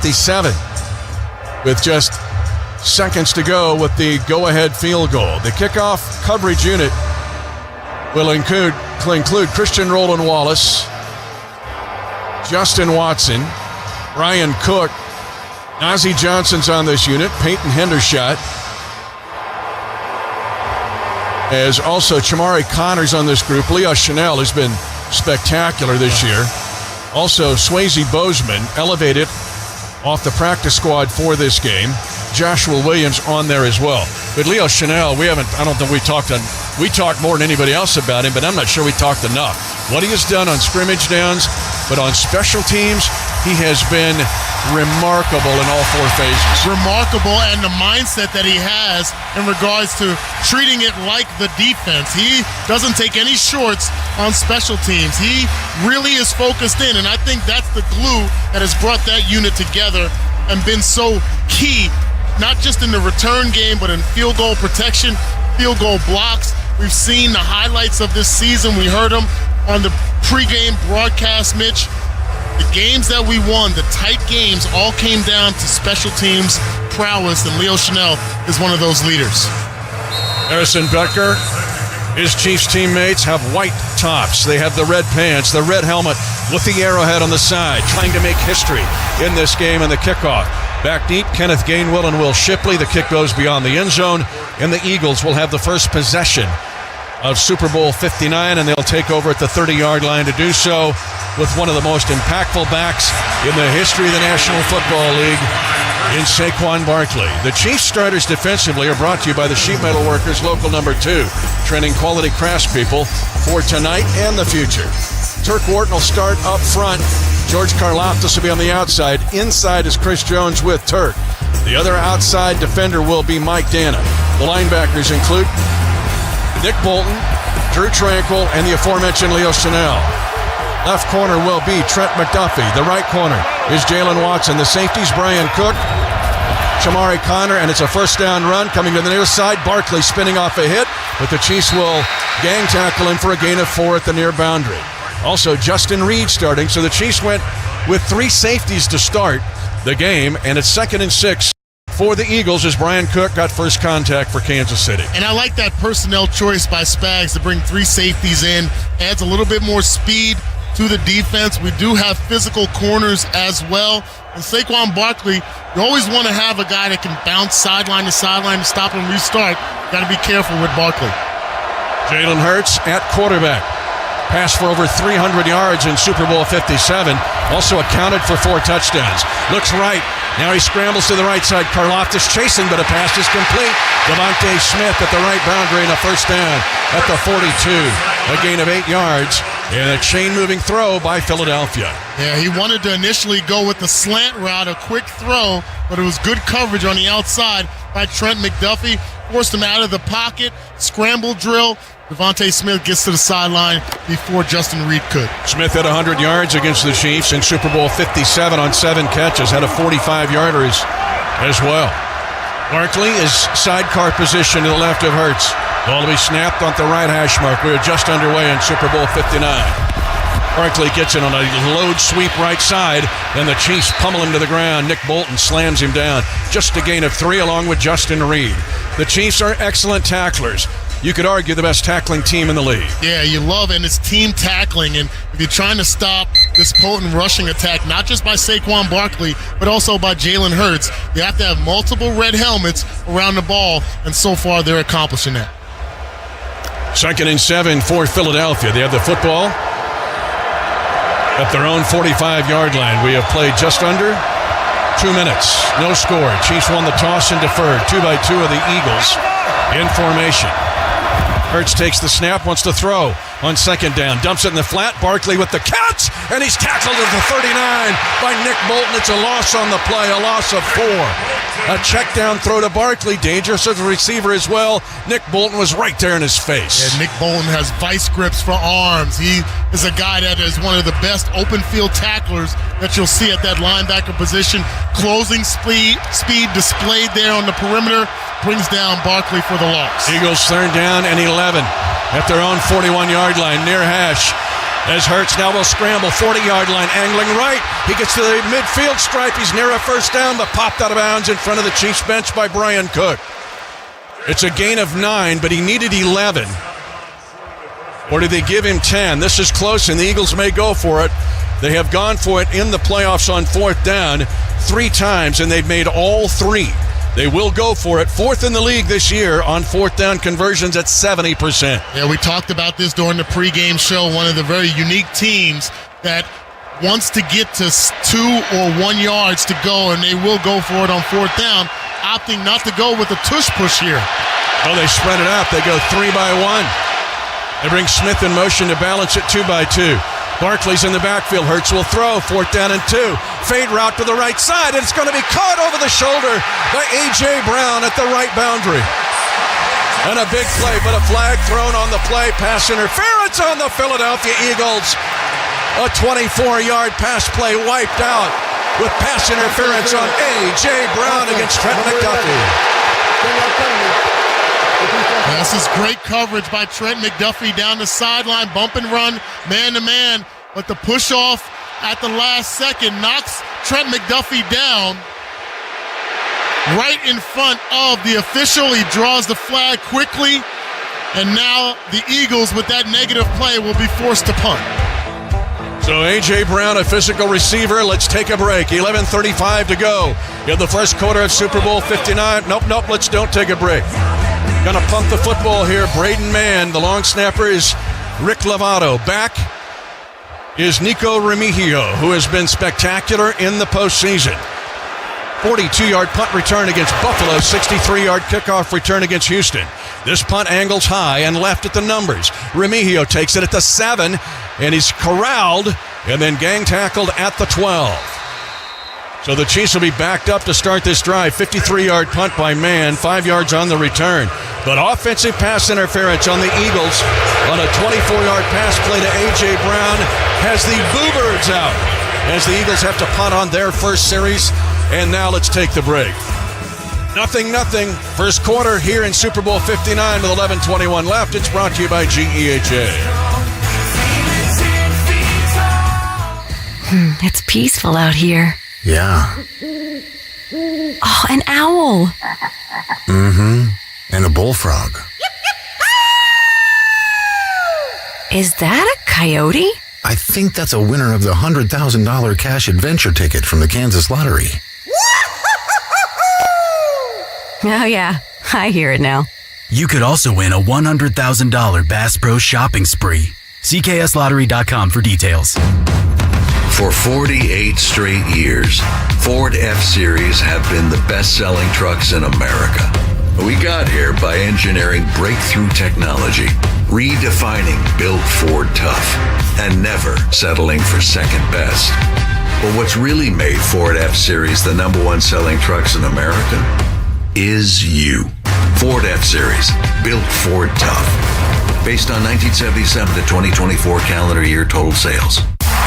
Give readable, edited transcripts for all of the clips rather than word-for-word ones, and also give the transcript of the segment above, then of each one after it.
57 with just seconds to go with the go-ahead field goal. The kickoff coverage unit will include Christian Roland Wallace, Justin Watson, Brian Cook, Nazi Johnson's on this unit, Peyton Hendershot, as also Chamari Connor's on this group. Leo Chanel has been spectacular this year. Also, Swayze Bozeman elevated off the practice squad for this game. Joshua Williams on there as well. But Leo Chanel, I don't think we talked more than anybody else about him, but I'm not sure we talked enough. What he has done on scrimmage downs, but on special teams, he has been remarkable in all four phases. Remarkable, and the mindset that he has in regards to treating it like the defense. He doesn't take any shorts on special teams. He really is focused in, and I think that's the glue that has brought that unit together and been so key, not just in the return game, but in field goal protection, field goal blocks. We've seen the highlights of this season. We heard them on the pregame broadcast, Mitch. The games that we won, the tight games, all came down to special teams prowess, and Leo Chanel is one of those leaders. Harrison Becker, his Chiefs teammates have white tops. They have the red pants, the red helmet with the arrowhead on the side, trying to make history in this game and the kickoff. Back deep, Kenneth Gainwell and Will Shipley. The kick goes beyond the end zone, and the Eagles will have the first possession of Super Bowl 59, and they'll take over at the 30-yard line to do so with one of the most impactful backs in the history of the National Football League in Saquon Barkley. The Chiefs starters defensively are brought to you by the Sheet Metal Workers Local Number 2, training quality craftspeople for tonight and the future. Turk Wharton will start up front. George Karlaftis will be on the outside. Inside is Chris Jones with Turk. The other outside defender will be Mike Dana. The linebackers include Nick Bolton, Drew Tranquil, and the aforementioned Leo Chanel. Left corner will be Trent McDuffie. The right corner is Jalen Watson. The safeties, Brian Cook, Chamari Connor, and it's a first down run coming to the near side. Barkley spinning off a hit, but the Chiefs will gang tackle him for a gain of 4 at the near boundary. Also, Justin Reed starting, so the Chiefs went with 3 safeties to start the game, and it's 2nd and 6 for the Eagles as Brian Cook got first contact for Kansas City. And I like that personnel choice by Spags to bring 3 safeties in. Adds a little bit more speed to the defense. We do have physical corners as well. And Saquon Barkley, you always want to have a guy that can bounce sideline to sideline, stop and restart. Got to be careful with Barkley. Jalen Hurts at quarterback. Passed for over 300 yards in Super Bowl 57. Also accounted for 4 touchdowns. Looks right. Now he scrambles to the right side. Karlaftis chasing, but a pass is complete. Devontae Smith at the right boundary and a first down at the 42. A gain of 8 yards and a chain-moving throw by Philadelphia. Yeah, he wanted to initially go with the slant route, a quick throw, but it was good coverage on the outside by Trent McDuffie. Forced him out of the pocket. Scramble drill. Devontae Smith gets to the sideline before Justin Reed could. Smith had 100 yards against the Chiefs in Super Bowl 57 on 7 catches, had a 45-yarder as well. Barkley is sidecar position to the left of Hurts. Ball to be snapped on the right hash mark. We are just underway in Super Bowl 59. Barkley gets it on a load sweep right side, then the Chiefs pummel him to the ground. Nick Bolton slams him down. Just a gain of 3 along with Justin Reed. The Chiefs are excellent tacklers. You could argue the best tackling team in the league. Yeah, you love it, and it's team tackling. And if you're trying to stop this potent rushing attack, not just by Saquon Barkley, but also by Jalen Hurts, you have to have multiple red helmets around the ball, and so far they're accomplishing that. 2nd and 7 for Philadelphia. They have the football at their own 45-yard line. We have played just under 2 minutes. No score. Chiefs won the toss and deferred. 2-by-2 of the Eagles in formation. Hurts takes the snap, wants to throw on 2nd down. Dumps it in the flat. Barkley with the catch, and he's tackled at the 39 by Nick Bolton. It's a loss on the play, a loss of 4. A check down throw to Barkley, dangerous as a receiver as well. Nick Bolton was right there in his face. Yeah, Nick Bolton has vice grips for arms. He is a guy that is one of the best open field tacklers that you'll see at that linebacker position. Closing speed displayed there on the perimeter brings down Barkley for the loss. Eagles 3rd down and 11 at their own 41-yard line near hash. as Hurts now will scramble 40-yard line, angling right. He gets to the midfield stripe. He's near a first down, but popped out of bounds in front of the Chiefs bench by Brian Cook. It's a gain of 9, but he needed 11. Or did they give him 10? This is close, and the Eagles may go for it. They have gone for it in the playoffs on fourth down 3 times, and they've made all 3. They will go for it. 4th in the league this year on fourth down conversions at 70%. Yeah, we talked about this during the pregame show. One of the very unique teams that wants to get to 2 or 1 yards to go, and they will go for it on fourth down, opting not to go with a tush push here. Oh, they spread it out. They go 3 by 1. They bring Smith in motion to balance it 2 by 2. Barkley's in the backfield. Hurts will throw. 4th down and 2. Fade route to the right side, and it's going to be caught over the shoulder by A.J. Brown at the right boundary. And a big play, but a flag thrown on the play. Pass interference on the Philadelphia Eagles. A 24-yard pass play wiped out with pass interference on A.J. Brown against Trent McDuffie. This is great coverage by Trent McDuffie down the sideline, bump and run, man-to-man, but the push-off at the last second knocks Trent McDuffie down right in front of the official. He draws the flag quickly, and now the Eagles, with that negative play, will be forced to punt. So A.J. Brown, a physical receiver. Let's take a break. 11:35 to go in the first quarter of Super Bowl 59. Nope, let's don't take a break. Gonna pump the football here. Braden Mann, the long snapper, is Rick Lovato. Back is Nico Remigio, who has been spectacular in the postseason. 42-yard punt return against Buffalo, 63-yard kickoff return against Houston. This punt angles high and left at the numbers. Remigio takes it at the 7, and he's corralled and then gang tackled at the 12. So the Chiefs will be backed up to start this drive. 53-yard punt by Mann, 5 yards on the return. But offensive pass interference on the Eagles on a 24-yard pass play to A.J. Brown has the Boo-Birds out as the Eagles have to punt on their first series. And now let's take the break. 0-0. First quarter here in Super Bowl 59 with 11:21 left. It's brought to you by GEHA. It's peaceful out here. Yeah. Oh, an owl. Mm-hmm. And a bullfrog. Is that a coyote? I think that's a winner of the $100,000 cash adventure ticket from the Kansas Lottery. Oh, yeah. I hear it now. You could also win a $100,000 Bass Pro shopping spree. CKSLottery.com for details. For 48 straight years, Ford F-Series have been the best-selling trucks in America. We got here by engineering breakthrough technology, redefining Built Ford Tough, and never settling for second best. But what's really made Ford F-Series the #1 selling trucks in America is you. Ford F-Series, Built Ford Tough. Based on 1977 to 2024 calendar year total sales.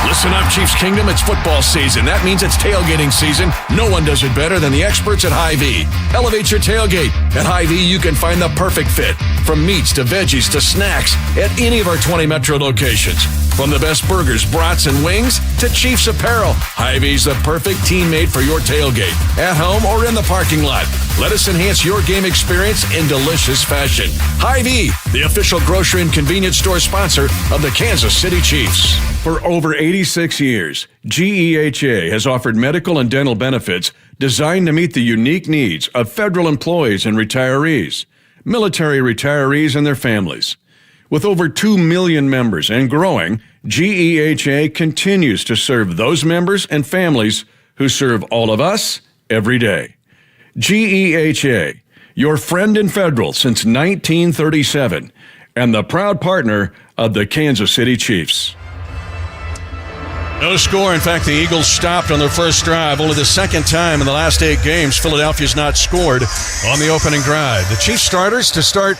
Listen up, Chiefs Kingdom. It's football season. That means it's tailgating season. No one does it better than the experts at Hy-Vee. Elevate your tailgate. At Hy-Vee, you can find the perfect fit. From meats to veggies to snacks at any of our 20 metro locations. From the best burgers, brats, and wings to Chiefs apparel, Hy-Vee's the perfect teammate for your tailgate. At home or in the parking lot. Let us enhance your game experience in delicious fashion. Hy-Vee, the official grocery and convenience store sponsor of the Kansas City Chiefs. For over 86 years, GEHA has offered medical and dental benefits designed to meet the unique needs of federal employees and retirees, military retirees and their families. With over 2 million members and growing, GEHA continues to serve those members and families who serve all of us every day. GEHA, your friend in federal since 1937, and the proud partner of the Kansas City Chiefs. No score. In fact, the Eagles stopped on their first drive. Only the second time in the last 8 games Philadelphia's not scored on the opening drive. The Chiefs starters to start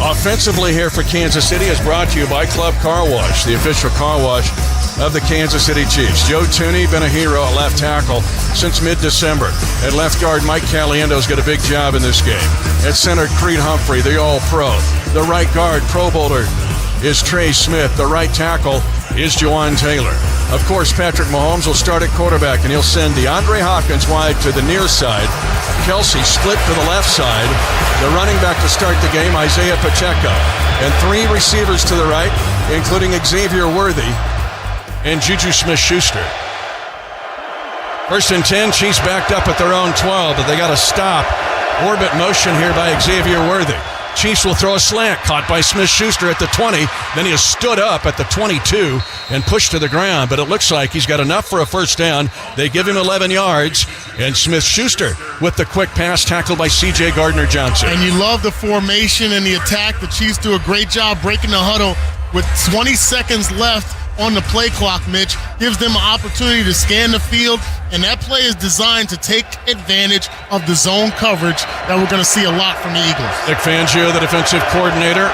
offensively here for Kansas City is brought to you by Club Car Wash, the official car wash of the Kansas City Chiefs. Joe Tooney, been a hero at left tackle since mid-December. At left guard, Mike Caliendo's got a big job in this game. At center, Creed Humphrey, the All-Pro. The right guard, Pro Bowler, is Trey Smith. The right tackle is Jawan Taylor. Of course, Patrick Mahomes will start at quarterback, and he'll send DeAndre Hopkins wide to the near side. Kelsey split to the left side. The running back to start the game, Isaiah Pacheco. And 3 receivers to the right, including Xavier Worthy and Juju Smith-Schuster. 1st and 10, Chiefs backed up at their own 12, but they got to stop. Orbit motion here by Xavier Worthy. Chiefs will throw a slant, caught by Smith-Schuster at the 20. Then he has stood up at the 22 and pushed to the ground, but it looks like he's got enough for a first down. They give him 11 yards, and Smith-Schuster with the quick pass, tackled by C.J. Gardner-Johnson. And you love the formation and the attack. The Chiefs do a great job breaking the huddle with 20 seconds left on the play clock, Mitch. Gives them an opportunity to scan the field, and that play is designed to take advantage of the zone coverage that we're going to see a lot from the Eagles. Vic Fangio, the defensive coordinator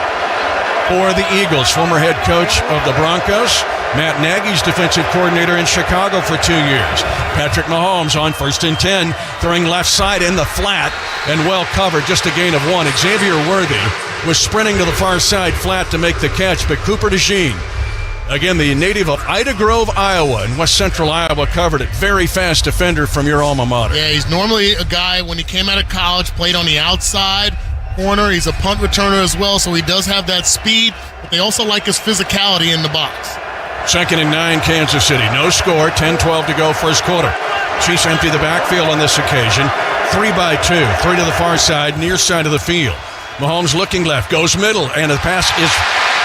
for the Eagles, former head coach of the Broncos. Matt Nagy's defensive coordinator in Chicago for 2 years. Patrick Mahomes on 1st and 10, throwing left side in the flat and well covered, just a gain of 1. Xavier Worthy was sprinting to the far side flat to make the catch, but Cooper DeJean, again, the native of Ida Grove, Iowa, in west central Iowa, covered it. Very fast defender from your alma mater. Yeah, he's normally a guy, when he came out of college, played on the outside corner. He's a punt returner as well, so he does have that speed, but they also like his physicality in the box. 2nd and 9, Kansas City. No score, 10-12 to go, first quarter. Chiefs empty the backfield on this occasion. 3 by 2, 3 to the far side, near side of the field. Mahomes looking left, goes middle, and the pass is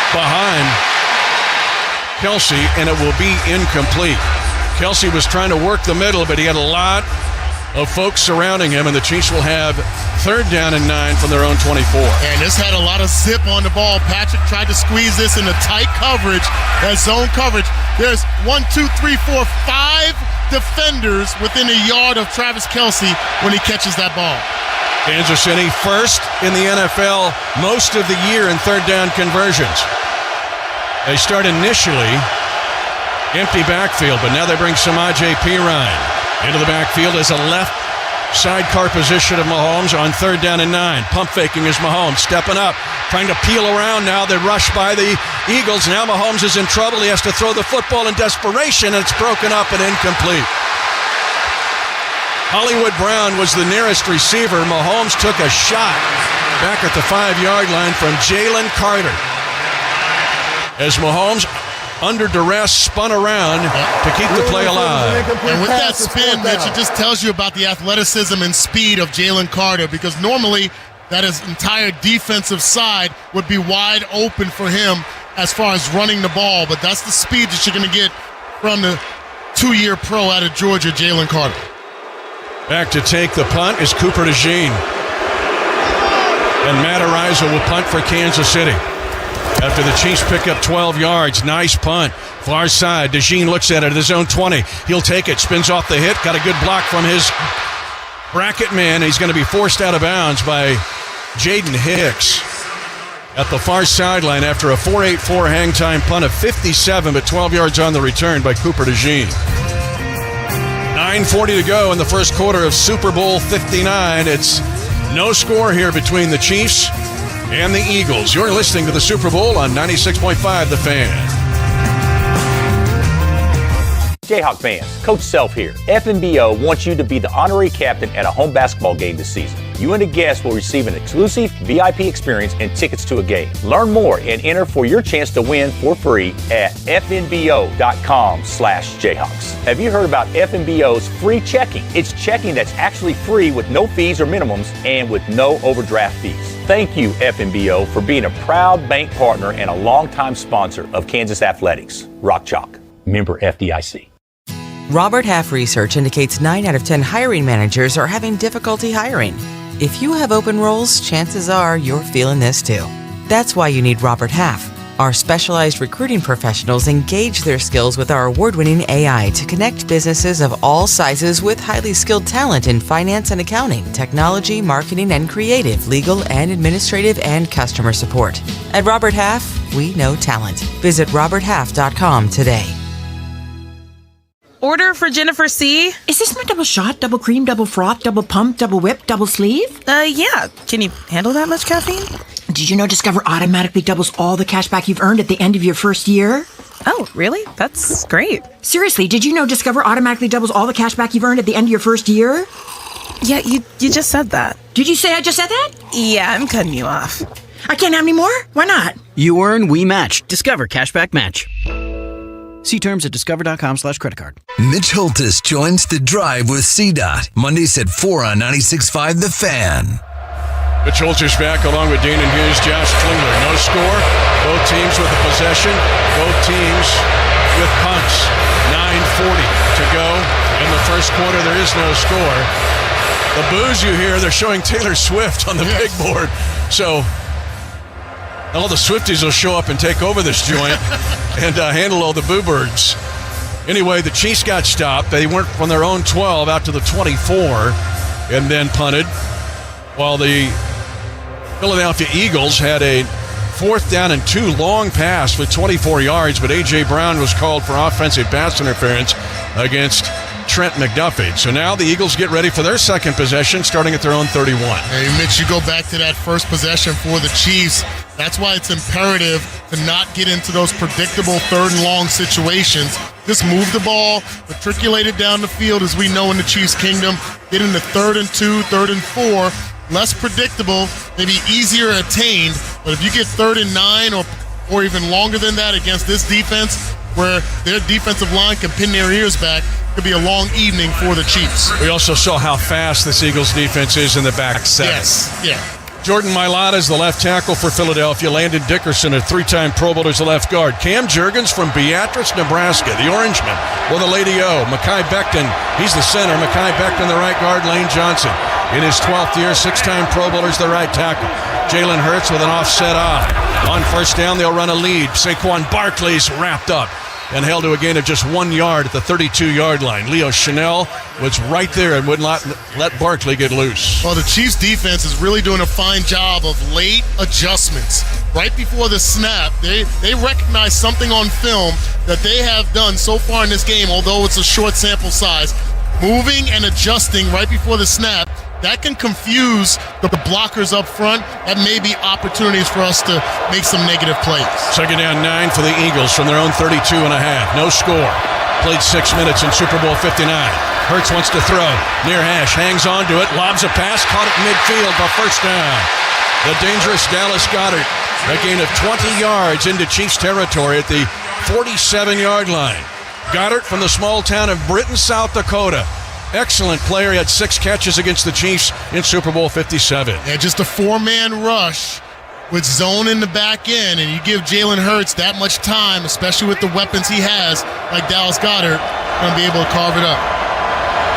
behind Kelsey, and it will be incomplete. Kelsey was trying to work the middle, but he had a lot of folks surrounding him, and the Chiefs will have 3rd down and 9 from their own 24. And this had a lot of zip on the ball. Patrick tried to squeeze this into tight coverage, that zone coverage. There's 1, 2, 3, 4, 5 defenders within a yard of Travis Kelsey when he catches that ball. Kansas City first in the NFL most of the year in 3rd down conversions. They start initially empty backfield, but now they bring Samaje Perine into the backfield as a left sidecar position of Mahomes on 3rd down and 9. Pump faking is Mahomes, stepping up, trying to peel around now. They rush by the Eagles. Now Mahomes is in trouble. He has to throw the football in desperation, and it's broken up and incomplete. Hollywood Brown was the nearest receiver. Mahomes took a shot back at the 5-yard line from Jalen Carter, as Mahomes, under duress, spun around to keep the play alive. And with that spin, Mitch, it just tells you about the athleticism and speed of Jalen Carter, because normally that his entire defensive side would be wide open for him as far as running the ball, but that's the speed that you're going to get from the 2-year pro out of Georgia, Jalen Carter. Back to take the punt is Cooper DeJean. And Matt Araiza will punt for Kansas City. After the Chiefs pick up 12 yards, nice punt. Far side, DeJean looks at it at his own 20. He'll take it, spins off the hit, got a good block from his bracket man. He's going to be forced out of bounds by Jaden Hicks at the far sideline after a 4.84 hang time punt of 57, but 12 yards on the return by Cooper DeJean. 9:40 to go in the first quarter of Super Bowl 59. It's no score here between the Chiefs and the Eagles. You're listening to the Super Bowl on 96.5 The Fan. Jayhawk fans, Coach Self here. FNBO wants you to be the honorary captain at a home basketball game this season. You and a guest will receive an exclusive VIP experience and tickets to a game. Learn more and enter for your chance to win for free at fnbo.com/Jayhawks. Have you heard about FNBO's free checking? It's checking that's actually free with no fees or minimums and with no overdraft fees. Thank you, FNBO, for being a proud bank partner and a longtime sponsor of Kansas Athletics. Rock Chalk. Member FDIC. Robert Half research indicates 9 out of 10 hiring managers are having difficulty hiring. If you have open roles, chances are you're feeling this too. That's why you need Robert Half. Our specialized recruiting professionals engage their skills with our award-winning AI to connect businesses of all sizes with highly skilled talent in finance and accounting, technology, marketing and creative, legal and administrative, and customer support. At Robert Half, we know talent. Visit roberthalf.com today. Order for Jennifer C. Is this my double shot, double cream, double froth, double pump, double whip, double sleeve? Yeah. Can you handle that much caffeine? Did you know Discover automatically doubles all the cash back you've earned at the end of your first year? Oh, really? That's great. Seriously, did you know Discover automatically doubles all the cash back you've earned at the end of your first year? Yeah, you just said that. Did you say I just said that? Yeah, I'm cutting you off. I can't have any more? Why not? You earn, we match. Discover Cashback Match. See terms at discover.com/creditcard. Mitch Holtis joins The Drive with CDOT. Mondays at 4 on 96.5 The Fan. Mitch Holtis back along with Dana Hughes, Josh Klingler. No score. Both teams with the possession. Both teams with punts. 9:40 to go in the first quarter. There is no score. The boos you hear, they're showing Taylor Swift on the big board. So all the Swifties will show up and take over this joint and handle all the boo birds. Anyway, the Chiefs got stopped. They went from their own 12 out to the 24 and then punted, while the Philadelphia Eagles had a 4th down and 2 long pass with 24 yards, but A.J. Brown was called for offensive pass interference against Trent McDuffie. So now the Eagles get ready for their second possession, starting at their own 31. Hey, Mitch, you go back to that first possession for the Chiefs. That's why it's imperative to not get into those predictable 3rd and long situations. Just move the ball, matriculate it down the field, as we know in the Chiefs' kingdom. Get into 3rd and 2, 3rd and 4. Less predictable, maybe easier attained. But if you get 3rd and 9 or even longer than that against this defense, where their defensive line can pin their ears back, it could be a long evening for the Chiefs. We also saw how fast this Eagles defense is in the back seven. Yes, yeah. Jordan Mailata is the left tackle for Philadelphia. Landon Dickerson, a 3-time Pro Bowler, is the left guard. Cam Jurgens from Beatrice, Nebraska, the Orangeman, or the Lady O. Mekhi Becton, he's the center. Mekhi Becton, the right guard. Lane Johnson, in his 12th year, 6-time Pro Bowler, is the right tackle. Jalen Hurts with an offset off. On first down, they'll run a lead. Saquon Barkley's wrapped up and held to a gain of just 1 yard at the 32-yard line. Leo Chanel was right there and would not let Barkley get loose. Well, the Chiefs' defense is really doing a fine job of late adjustments. Right before the snap, they recognize something on film that they have done so far in this game, although it's a short sample size. Moving and adjusting right before the snap, that can confuse the blockers up front. That may be opportunities for us to make some negative plays. Second down 9 for the Eagles from their own 32.5. No score. Played 6 minutes in Super Bowl 59. Hurts wants to throw. Near hash, hangs on to it, lobs a pass, caught it midfield for first down. The dangerous Dallas Goedert, a gain of 20 yards into Chiefs territory at the 47-yard line. Goedert from the small town of Britain, South Dakota. Excellent player. He had 6 catches against the Chiefs in Super Bowl 57. Yeah, just a 4-man rush with zone in the back end, and you give Jalen Hurts that much time, especially with the weapons he has, like Dallas Goedert, going to be able to carve it up.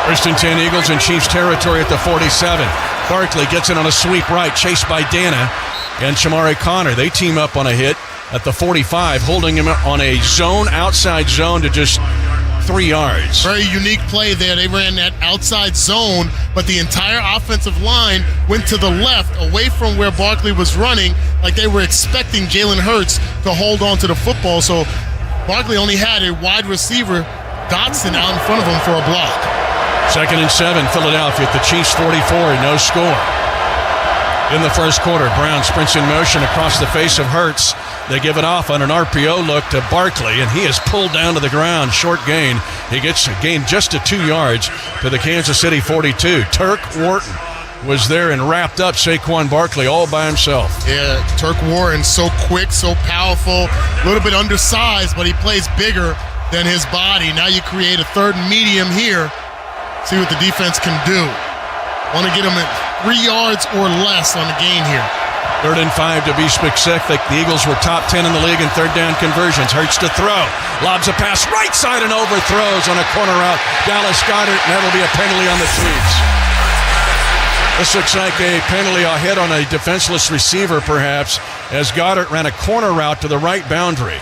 First and 10 Eagles in Chiefs territory at the 47. Barkley gets it on a sweep right, chased by Dana and Shamari Connor. They team up on a hit at the 45, holding him on a zone, outside zone to just 3 yards. Very unique play there. They ran that outside zone, but the entire offensive line went to the left, away from where Barkley was running, like they were expecting Jalen Hurts to hold on to the football. So Barkley only had a wide receiver, Dotson, out in front of him for a block. Second and 7, Philadelphia at the Chiefs 44, no score. In the first quarter, Brown sprints in motion across the face of Hurts. They give it off on an RPO look to Barkley, and he is pulled down to the ground. Short gain. He gets a gain just to 2 yards to the Kansas City 42. Turk Wharton was there and wrapped up Saquon Barkley all by himself. Yeah, Turk Wharton, so quick, so powerful, a little bit undersized, but he plays bigger than his body. Now you create a 3rd and medium here. See what the defense can do. Want to get him at 3 yards or less on the gain here. 3rd and 5 to be specific. The Eagles were top 10 in the league in 3rd down conversions. Hurts to throw. Lobs a pass right side and overthrows on a corner route. Dallas Goedert, and that'll be a penalty on the Chiefs. This looks like a penalty, a hit on a defenseless receiver, perhaps, as Goedert ran a corner route to the right boundary.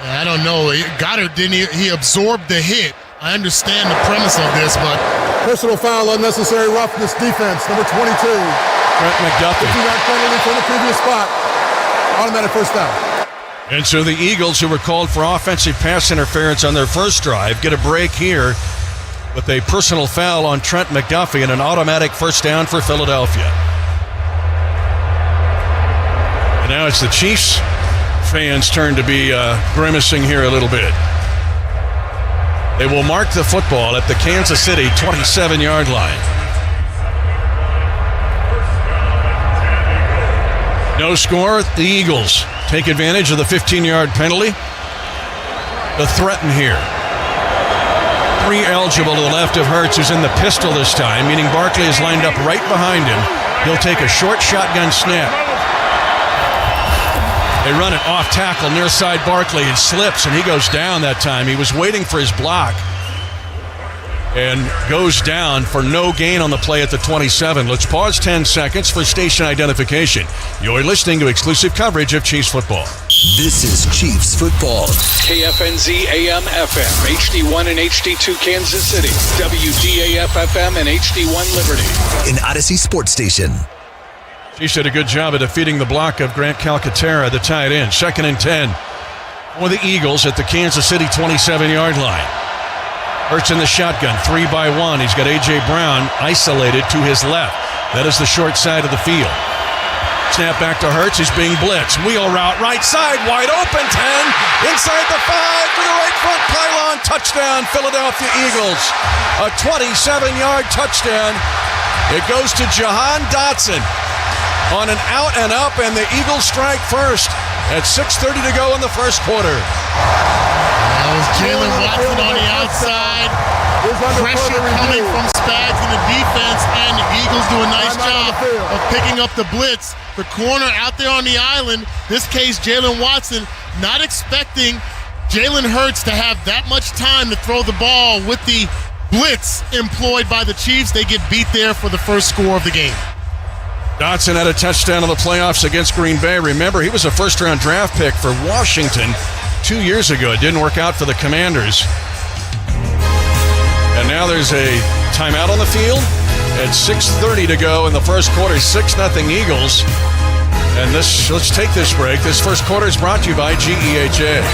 I don't know. Goedert he absorbed the hit. I understand the premise of this, but personal foul, unnecessary roughness, defense, number 22. Trent McDuffie. 50-yard penalty from the previous spot. Automatic first down. And so the Eagles, who were called for offensive pass interference on their first drive, get a break here with a personal foul on Trent McDuffie and an automatic first down for Philadelphia. And now it's the Chiefs fans turn to be grimacing here a little bit. They will mark the football at the Kansas City 27-yard line. No score. The Eagles take advantage of the 15-yard penalty. The threaten here. 3 eligible to the left of Hurts, who's in the pistol this time, meaning Barkley is lined up right behind him. He'll take a short shotgun snap. They run it off tackle near side Barkley and slips, and he goes down that time. He was waiting for his block and goes down for no gain on the play at the 27. Let's pause 10 seconds for station identification. You're listening to exclusive coverage of Chiefs football. This is Chiefs football. KFNZ AM FM, HD1 and HD2 Kansas City, WDAF FM and HD1 Liberty. An Odyssey Sports Station. Chiefs did a good job of defeating the block of Grant Calcaterra, the tight end. 2nd and 10 for the Eagles at the Kansas City 27-yard line. Hurts in the shotgun, 3 by 1. He's got A.J. Brown isolated to his left. That is the short side of the field. Snap back to Hurts. He's being blitzed. Wheel route, right side, wide open, 10. Inside the 5 to the right front pylon. Touchdown, Philadelphia Eagles. A 27-yard touchdown. It goes to Jahan Dotson on an out and up, and the Eagles strike first at 6:30 to go in the first quarter. That was Jalen Watson on the outside. Pressure coming from Spags in the defense, and the Eagles do a nice job of picking up the blitz. The corner out there on the island, this case Jalen Watson, not expecting Jalen Hurts to have that much time to throw the ball with the blitz employed by the Chiefs. They get beat there for the first score of the game. Dotson had a touchdown in the playoffs against Green Bay. Remember, he was a first-round draft pick for Washington 2 years ago. It didn't work out for the Commanders. And now there's a timeout on the field at 6:30 to go in the first quarter. 6-0 Eagles. And let's take this break. This first quarter is brought to you by GEHA.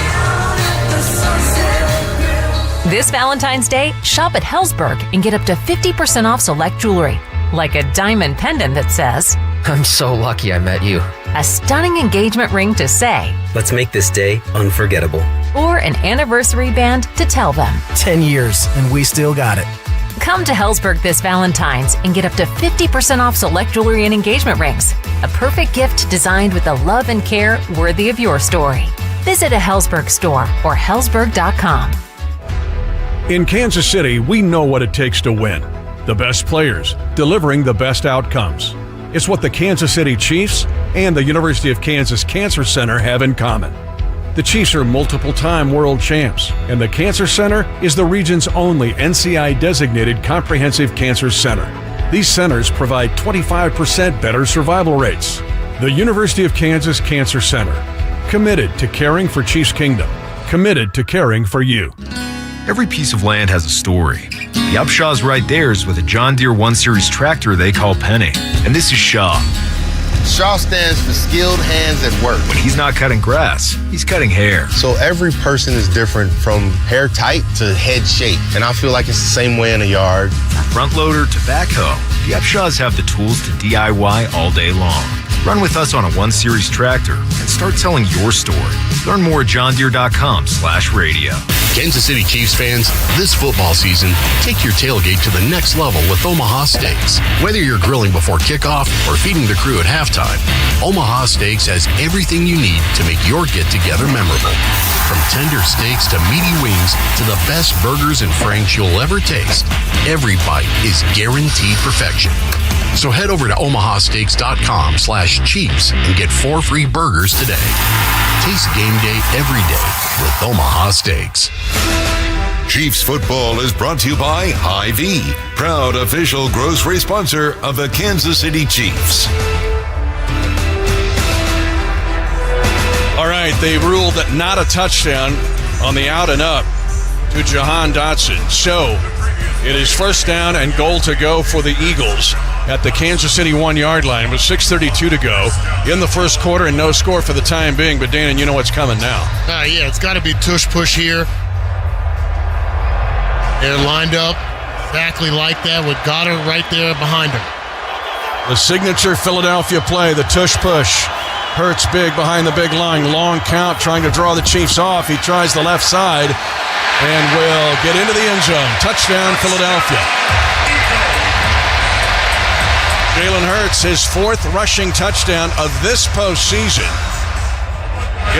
This Valentine's Day, shop at Helzberg and get up to 50% off select jewelry. Like a diamond pendant that says, "I'm so lucky I met you." A stunning engagement ring to say, "Let's make this day unforgettable." Or an anniversary band to tell them, 10 years and we still got it. Come to Helzberg this Valentine's and get up to 50% off select jewelry and engagement rings. A perfect gift designed with the love and care worthy of your story. Visit a Helzberg store or helzberg.com. In Kansas City, we know what it takes to win. The best players, delivering the best outcomes. It's what the Kansas City Chiefs and the University of Kansas Cancer Center have in common. The Chiefs are multiple-time world champs, and the Cancer Center is the region's only NCI-designated comprehensive cancer center. These centers provide 25% better survival rates. The University of Kansas Cancer Center, committed to caring for Chiefs Kingdom, committed to caring for you. Every piece of land has a story. The Upshaw's right there is with a John Deere 1 Series tractor they call Penny. And this is Shaw. Shaw stands for skilled hands at work. When he's not cutting grass, he's cutting hair. So every person is different, from hair tight to head shape. And I feel like it's the same way in a yard. From front loader to backhoe, the Upshaws have the tools to DIY all day long. Run with us on a 1 Series tractor and start telling your story. Learn more at johndeere.com/radio. Kansas City Chiefs fans, this football season, take your tailgate to the next level with Omaha Steaks. Whether you're grilling before kickoff or feeding the crew at halftime, Omaha Steaks has everything you need to make your get-together memorable. From tender steaks to meaty wings to the best burgers and franks you'll ever taste, every bite is guaranteed perfection. So head over to omahasteaks.com/Chiefs and get 4 free burgers today. Taste game day every day with Omaha Steaks. Chiefs football is brought to you by Hy-Vee, proud official grocery sponsor of the Kansas City Chiefs. All right, they ruled not a touchdown on the out and up to Jahan Dotson. So it is first down and goal to go for the Eagles at the Kansas City 1-yard line with 6:32 to go in the first quarter and no score for the time being. But, Dan, you know what's coming now. Yeah, it's got to be tush push here. They're lined up exactly like that with Goddard right there behind him. The signature Philadelphia play, the tush push. Hurts big behind the big line. Long count, trying to draw the Chiefs off. He tries the left side and will get into the end zone. Touchdown, Philadelphia. Jalen Hurts, his 4th rushing touchdown of this postseason.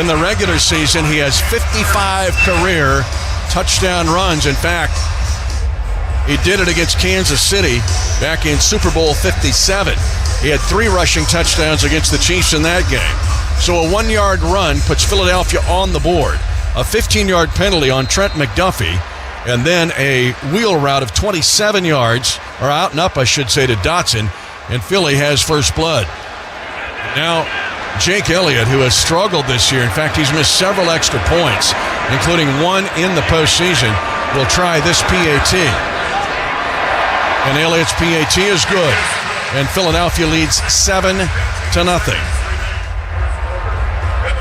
In the regular season, he has 55 career touchdown runs. In fact, he did it against Kansas City back in Super Bowl 57. He had 3 rushing touchdowns against the Chiefs in that game. So a 1-yard run puts Philadelphia on the board. A 15-yard penalty on Trent McDuffie, and then a wheel route of 27 yards, or out and up, I should say, to Dotson, and Philly has first blood. Now, Jake Elliott, who has struggled this year, in fact, he's missed several extra points, including one in the postseason, will try this PAT. And Elliott's PAT is good, and Philadelphia leads 7-0.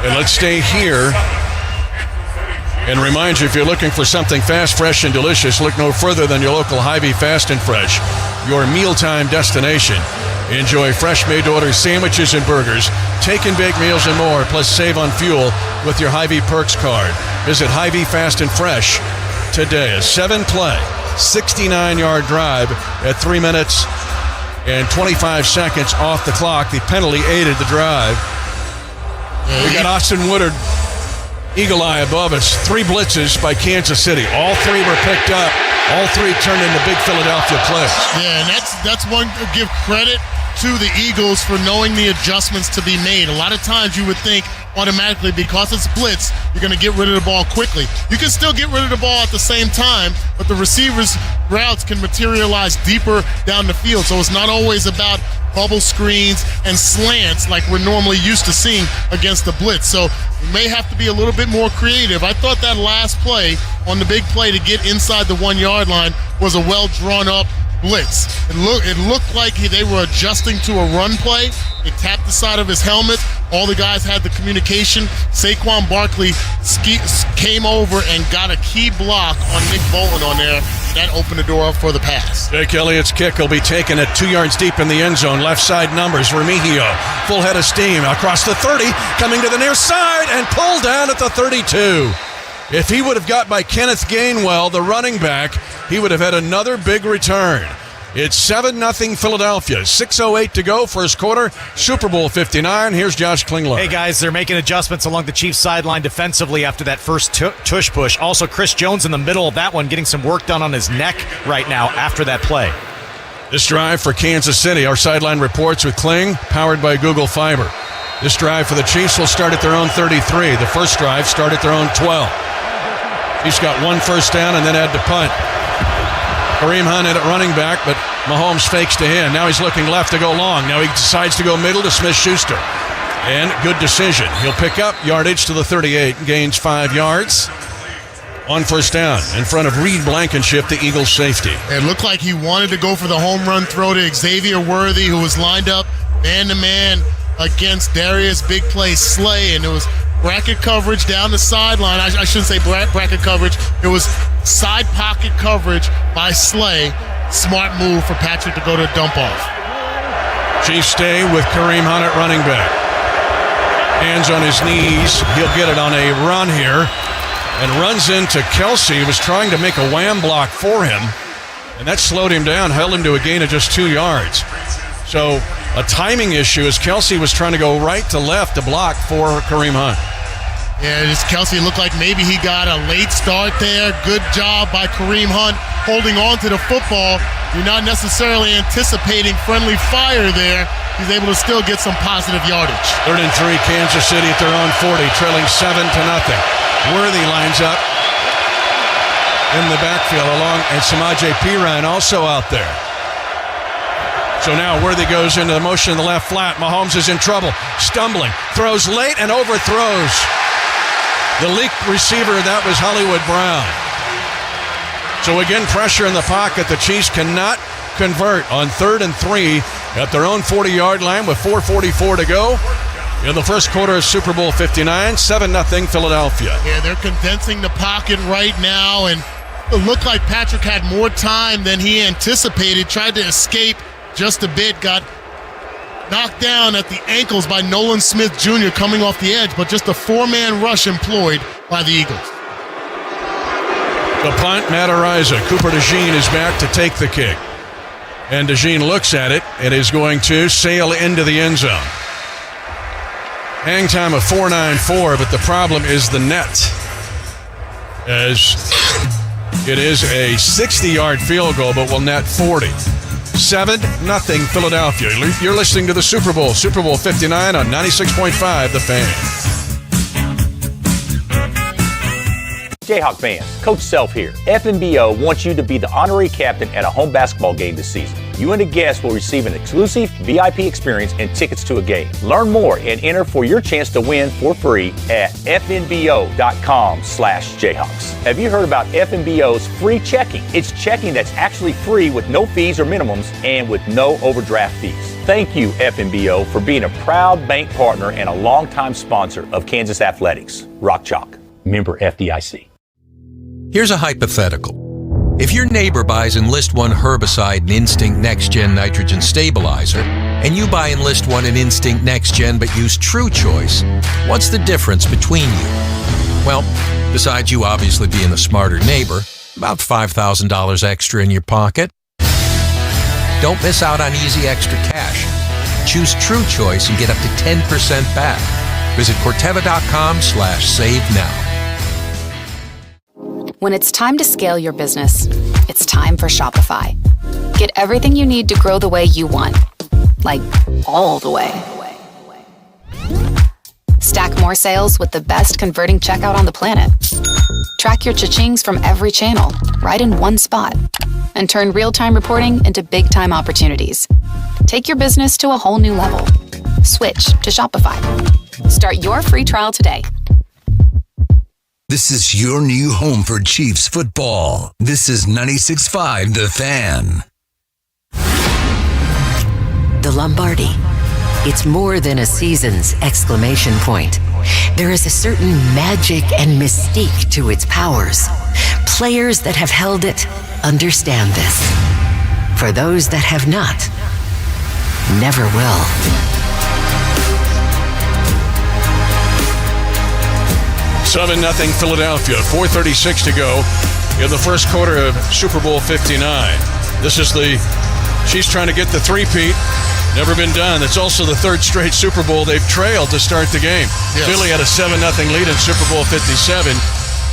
And let's stay here and remind you, if you're looking for something fast, fresh, and delicious, look no further than your local Hy-Vee Fast and Fresh, your mealtime destination. Enjoy fresh made-to-order sandwiches and burgers, take and bake meals and more, plus save on fuel with your Hy-Vee Perks card. Visit Hy-Vee Fast and Fresh today. A 7-play, 69-yard drive at 3 minutes and 25 seconds off the clock. The penalty aided the drive. We got Austin Woodard, eagle eye above us. 3 blitzes by Kansas City. All 3 were picked up. All 3 turned into big Philadelphia plays. Yeah, and that's one to give credit to the Eagles for knowing the adjustments to be made. A lot of times you would think automatically, because it's blitz, you're going to get rid of the ball quickly. You can still get rid of the ball at the same time, but the receivers' routes can materialize deeper down the field. So it's not always about bubble screens and slants like we're normally used to seeing against the blitz. So we may have to be a little bit more creative. I thought that last play on the big play to get inside the 1-yard line was a well drawn up blitz. It looked like they were adjusting to a run play. They tapped the side of his helmet. All the guys had the communication. Saquon Barkley came over and got a key block on Nick Bolton on there. That opened the door up for the pass. Jake Elliott's kick will be taken at 2 yards deep in the end zone. Left side numbers. Remigio, full head of steam across the 30, coming to the near side and pulled down at the 32. If he would have got by Kenneth Gainwell, the running back, he would have had another big return. It's 7-0 Philadelphia. 6:08 to go, first quarter. Super Bowl 59. Here's Josh Klingler. Hey, guys, they're making adjustments along the Chiefs sideline defensively after that first tush push. Also, Chris Jones in the middle of that one getting some work done on his neck right now after that play. This drive for Kansas City. Our sideline reports with Kling, powered by Google Fiber. This drive for the Chiefs will start at their own 33. The first drive start at their own 12. Chiefs got 1 first down and then had to punt. Kareem Hunt at running back, but Mahomes fakes to him. Now he's looking left to go long. Now he decides to go middle to Smith-Schuster. And good decision. He'll pick up yardage to the 38 and gains 5 yards on first down in front of Reed Blankenship, the Eagles safety. It looked like he wanted to go for the home run throw to Xavier Worthy, who was lined up man-to-man against Darius Big Play Slay, and it was bracket coverage down the sideline. I shouldn't say bracket coverage. It was side pocket coverage by Slay. Smart move for Patrick to go to a dump off. Chiefs stay with Kareem Hunt at running back. Hands on his knees. He'll get it on a run here and runs into Kelsey. He was trying to make a wham block for him, and that slowed him down, held him to a gain of just 2 yards. So a timing issue as Kelsey was trying to go right to left to block for Kareem Hunt. Yeah, this Kelsey looked like maybe he got a late start there. Good job by Kareem Hunt holding on to the football. You're not necessarily anticipating friendly fire there. He's able to still get some positive yardage. 3rd and 3, Kansas City at their own 40, trailing 7-0. Worthy lines up in the backfield along, and Samaje Perine also out there. So now Worthy goes into the motion in the left flat. Mahomes is in trouble, stumbling, throws late and overthrows the leaked receiver. That was Hollywood Brown. So again, pressure in the pocket. The Chiefs cannot convert on 3rd and 3 at their own 40-yard line with 4:44 to go in the first quarter of Super Bowl 59. 7-0 Philadelphia. Yeah, they're condensing the pocket right now, and it looked like Patrick had more time than he anticipated. Tried to escape just a bit, got knocked down at the ankles by Nolan Smith Jr. coming off the edge, but just a four-man rush employed by the Eagles. The punt, Matt Ariza. Cooper DeJean is back to take the kick. And DeJean looks at it and is going to sail into the end zone. Hang time of 4.94, but the problem is the net. As it is a 60-yard field goal, but will net 40. 7-0 Philadelphia. You're listening to the Super Bowl 59 on 96.5 The Fan. Jayhawk fans, Coach Self here. FNBO wants you to be the honorary captain at a home basketball game this season. You and a guest will receive an exclusive VIP experience and tickets to a game. Learn more and enter for your chance to win for free at fnbo.com/Jayhawks. Have you heard about FNBO's free checking? It's checking that's actually free with no fees or minimums and with no overdraft fees. Thank you, FNBO, for being a proud bank partner and a longtime sponsor of Kansas Athletics. Rock Chalk. Member FDIC. Here's a hypothetical. If your neighbor buys Enlist One herbicide and Instinct Next Gen nitrogen stabilizer, and you buy Enlist One and Instinct Next Gen but use True Choice, what's the difference between you? Well, besides you obviously being a smarter neighbor, about $5,000 extra in your pocket. Don't miss out on easy extra cash. Choose True Choice and get up to 10% back. Visit Corteva.com/save now. When it's time to scale your business, it's time for Shopify. Get everything you need to grow the way you want. Like, all the way. Stack more sales with the best converting checkout on the planet. Track your cha-chings from every channel, right in one spot. And turn real-time reporting into big-time opportunities. Take your business to a whole new level. Switch to Shopify. Start your free trial today. This is your new home for Chiefs football. This is 96.5 The Fan. The Lombardi. It's more than a season's exclamation point. There is a certain magic and mystique to its powers. Players that have held it understand this. For those that have not, never will. 7-0 Philadelphia. 4:36 to go in the first quarter of Super Bowl 59. This is the Chiefs trying to get the three-peat. Never been done. It's also the third straight Super Bowl they've trailed to start the game. Yes. Philly had a 7-0 lead in Super Bowl 57.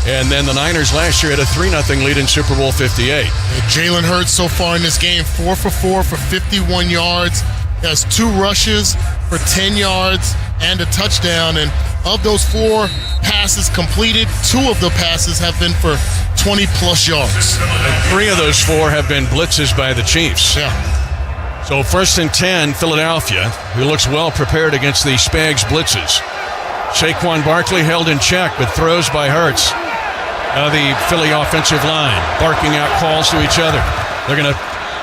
And then the Niners last year had a 3-0 lead in Super Bowl 58. Jalen Hurts so far in this game, 4 for 4 for 51 yards. He has 2 rushes for 10 yards and a touchdown. And of those 4 passes completed, 2 of the passes have been for 20-plus yards. And 3 of those 4 have been blitzes by the Chiefs. Yeah. So 1st and 10, Philadelphia, who looks well prepared against the Spags blitzes. Saquon Barkley held in check, but throws by Hurts. The Philly offensive line barking out calls to each other. They're going to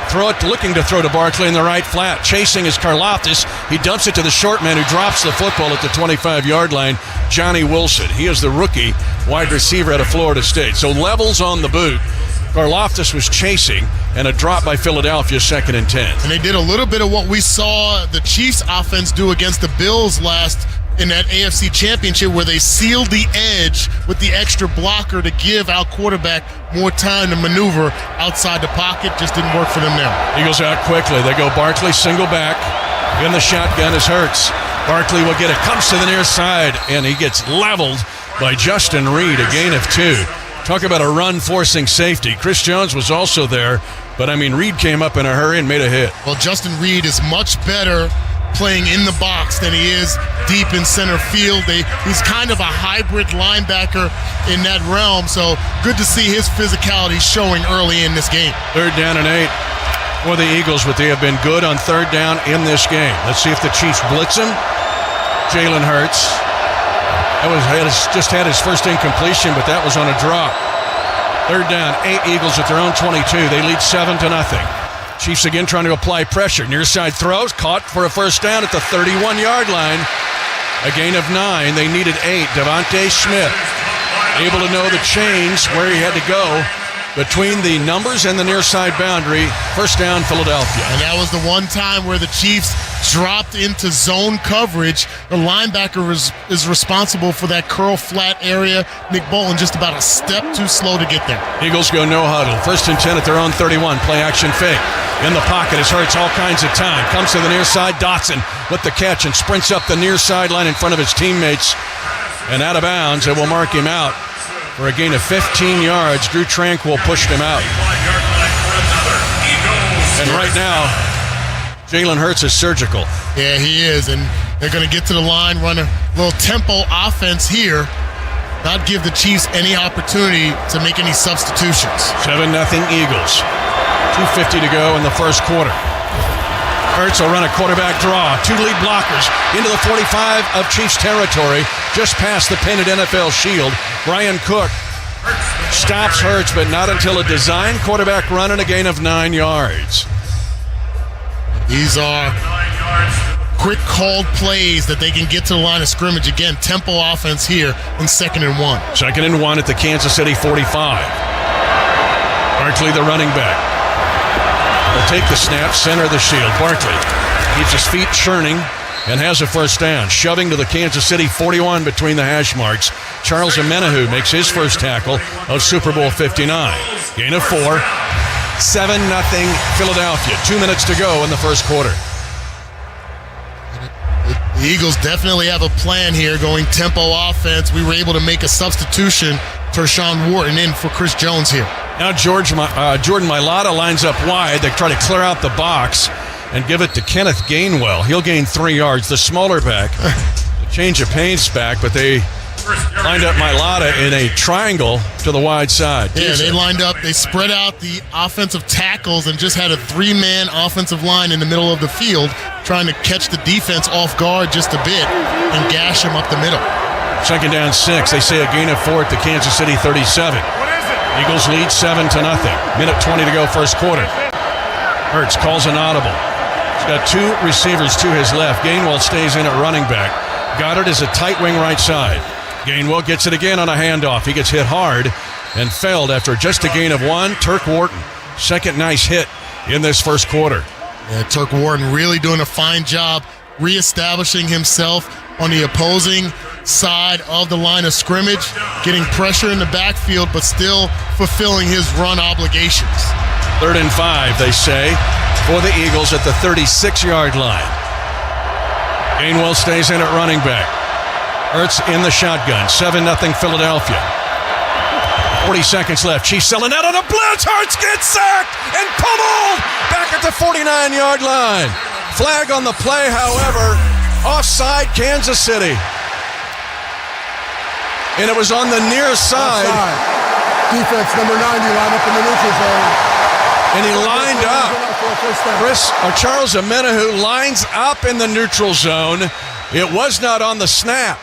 throw it, looking to throw to Barkley in the right flat. Chasing is Karlaftis. He dumps it to the short man who drops the football at the 25-yard line, Johnny Wilson. He is the rookie wide receiver out of Florida State. So levels on the boot. Karlaftis was chasing, and a drop by Philadelphia, 2nd and 10. And they did a little bit of what we saw the Chiefs offense do against the Bills last in that AFC Championship, where they sealed the edge with the extra blocker to give our quarterback more time to maneuver outside the pocket. Just didn't work for them there. Eagles out quickly. They go Barkley, single back. In the shotgun is Hurts. Barkley will get it. Comes to the near side, and he gets leveled by Justin Reed, a gain of 2. Talk about a run-forcing safety. Chris Jones was also there, but, Reed came up in a hurry and made a hit. Well, Justin Reed is much better playing in the box than he is deep in center field. He's kind of a hybrid linebacker in that realm, so good to see his physicality showing early in this game. 3rd down and 8 for the Eagles, but they have been good on 3rd down in this game. Let's see if the Chiefs blitz him. Jalen Hurts. Just had his first incompletion, but that was on a drop. 3rd down, 8 Eagles at their own 22. They lead 7-0. Chiefs again trying to apply pressure. Near side throws, caught for a first down at the 31-yard line. A gain of 9. They needed 8. Devontae Smith able to know the chains, where he had to go, between the numbers and the near side boundary. First down, Philadelphia. And that was the one time where the Chiefs dropped into zone coverage. The linebacker is responsible for that curl flat area. Nick Bolton just about a step too slow to get there. Eagles go no huddle. First and 10 at their own 31. Play action fake. In the pocket as Hurts all kinds of time. Comes to the near side. Dotson with the catch and sprints up the near sideline in front of his teammates. And out of bounds, it will mark him out for a gain of 15 yards. Drew Tranquill pushed him out. And right now, Jalen Hurts is surgical. Yeah, he is. And they're going to get to the line, run a little tempo offense here. Not give the Chiefs any opportunity to make any substitutions. 7-0 Eagles. 2:50 to go in the first quarter. Hurts will run a quarterback draw. Two lead blockers into the 45 of Chiefs territory, just past the painted NFL shield. Brian Cook stops Hurts, but not until a design quarterback run and a gain of 9 yards. These are quick called plays that they can get to the line of scrimmage. Again, tempo offense here in 2nd and 1. 2nd and 1 at the Kansas City 45. Barkley, the running back, will take the snap, center of the shield. Barkley keeps his feet churning and has a first down. Shoving to the Kansas City 41 between the hash marks. Charles Omenihu makes his first tackle of Super Bowl 59. Gain of 4. 7-0 Philadelphia. 2 minutes to go in the first quarter. The Eagles definitely have a plan here, going tempo offense. We were able to make a substitution. Tershawn Wharton in for Chris Jones here. Now Jordan Mailata lines up wide. They try to clear out the box and give it to Kenneth Gainwell. He'll gain 3 yards. The smaller back, the change of pace back, but they lined up Mailata in a triangle to the wide side. Yeah, they lined up. They spread out the offensive tackles and just had a 3-man offensive line in the middle of the field, trying to catch the defense off guard just a bit and gash them up the middle. 2nd down 6. They say a gain of 4 at the Kansas City 37. Eagles lead 7-0. Minute 20 to go first quarter. Hurts calls an audible. He's got 2 receivers to his left. Gainwell stays in at running back. Goddard is a tight wing right side. Gainwell gets it again on a handoff. He gets hit hard and failed after just a gain of 1. Turk Wharton, second nice hit in this first quarter. Yeah, Turk Wharton really doing a fine job reestablishing himself on the opposing side of the line of scrimmage, getting pressure in the backfield, but still fulfilling his run obligations. 3rd and 5, they say, for the Eagles at the 36-yard line. Gainwell stays in at running back. Hurts in the shotgun. 7-0 Philadelphia. 40 seconds left. Chiefs selling out on a blitz. Hurts gets sacked and pummeled back at the 49-yard line. Flag on the play, however, offside Kansas City. And it was on the near side. Offside. Defense number 90 lined up in the neutral zone. And he lined up. Charles Omenihu lines up in the neutral zone. It was not on the snap.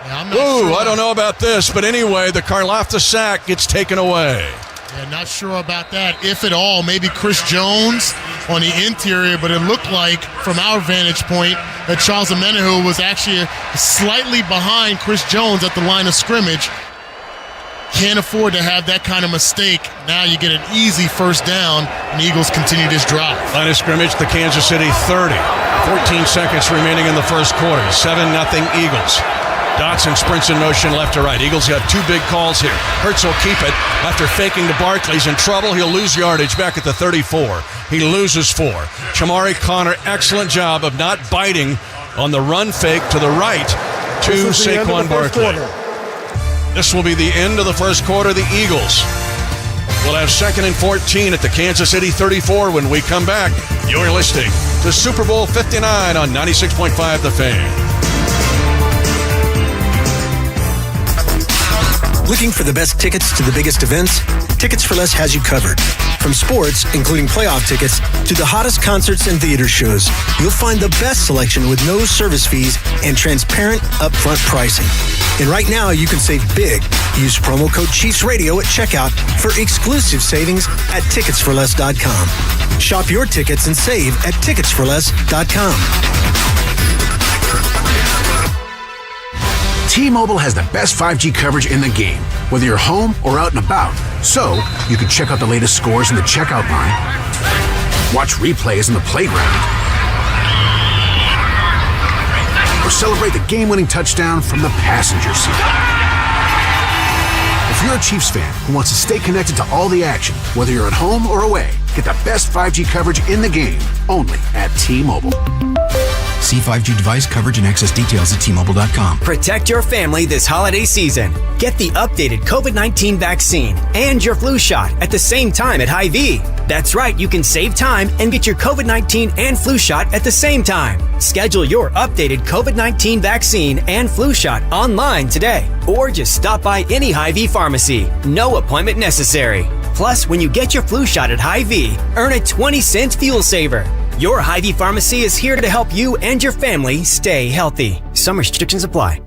Yeah, I'm not sure. I don't know about this, but anyway, the Karlaftis sack gets taken away. Yeah, not sure about that, if at all. Maybe Chris Jones on the interior, but it looked like, from our vantage point, that Charles Omenihu was actually slightly behind Chris Jones at the line of scrimmage. Can't afford to have that kind of mistake. Now you get an easy first down, and the Eagles continue this drive. Line of scrimmage, the Kansas City 30. 14 seconds remaining in the first quarter. 7-0 Eagles. Dotson sprints in motion left to right. Eagles have 2 big calls here. Hurts will keep it after faking to Barkley's in trouble. He'll lose yardage back at the 34. He loses 4. Chamari Connor, excellent job of not biting on the run fake to the right to Saquon Barkley. This will be the end of the first quarter. The Eagles will have 2nd and 14 at the Kansas City 34 when we come back. You're listening to Super Bowl 59 on 96.5 The Fan. Looking for the best tickets to the biggest events? Tickets for Less has you covered. From sports, including playoff tickets, to the hottest concerts and theater shows, you'll find the best selection with no service fees and transparent upfront pricing. And right now, you can save big. Use promo code ChiefsRadio at checkout for exclusive savings at ticketsforless.com. Shop your tickets and save at ticketsforless.com. T-Mobile has the best 5G coverage in the game, whether you're home or out and about. So, you can check out the latest scores in the checkout line, watch replays in the playground, or celebrate the game-winning touchdown from the passenger seat. If you're a Chiefs fan who wants to stay connected to all the action, whether you're at home or away, get the best 5G coverage in the game, only at T-Mobile. See 5G device coverage and access details at T-Mobile.com. Protect your family this holiday season. Get the updated COVID-19 vaccine and your flu shot at the same time at Hy-Vee. That's right, you can save time and get your COVID-19 and flu shot at the same time. Schedule your updated COVID-19 vaccine and flu shot online today, or just stop by any Hy-Vee pharmacy. No appointment necessary. Plus, when you get your flu shot at Hy-Vee, earn a 20-cent fuel saver. Your Hy-Vee pharmacy is here to help you and your family stay healthy. Some restrictions apply.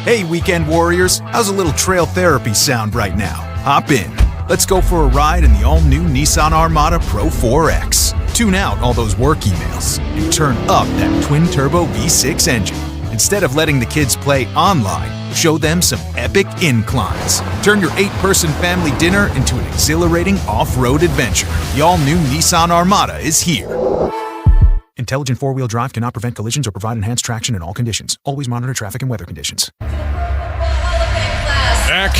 Hey, weekend warriors, how's a little trail therapy sound right now? Hop in. Let's go for a ride in the all-new Nissan Armada Pro 4X. Tune out all those work emails and turn up that twin-turbo V6 engine. Instead of letting the kids play online, show them some epic inclines. Turn your 8-person family dinner into an exhilarating off-road adventure. The all-new Nissan Armada is here. Intelligent four-wheel drive cannot prevent collisions or provide enhanced traction in all conditions. Always monitor traffic and weather conditions. Back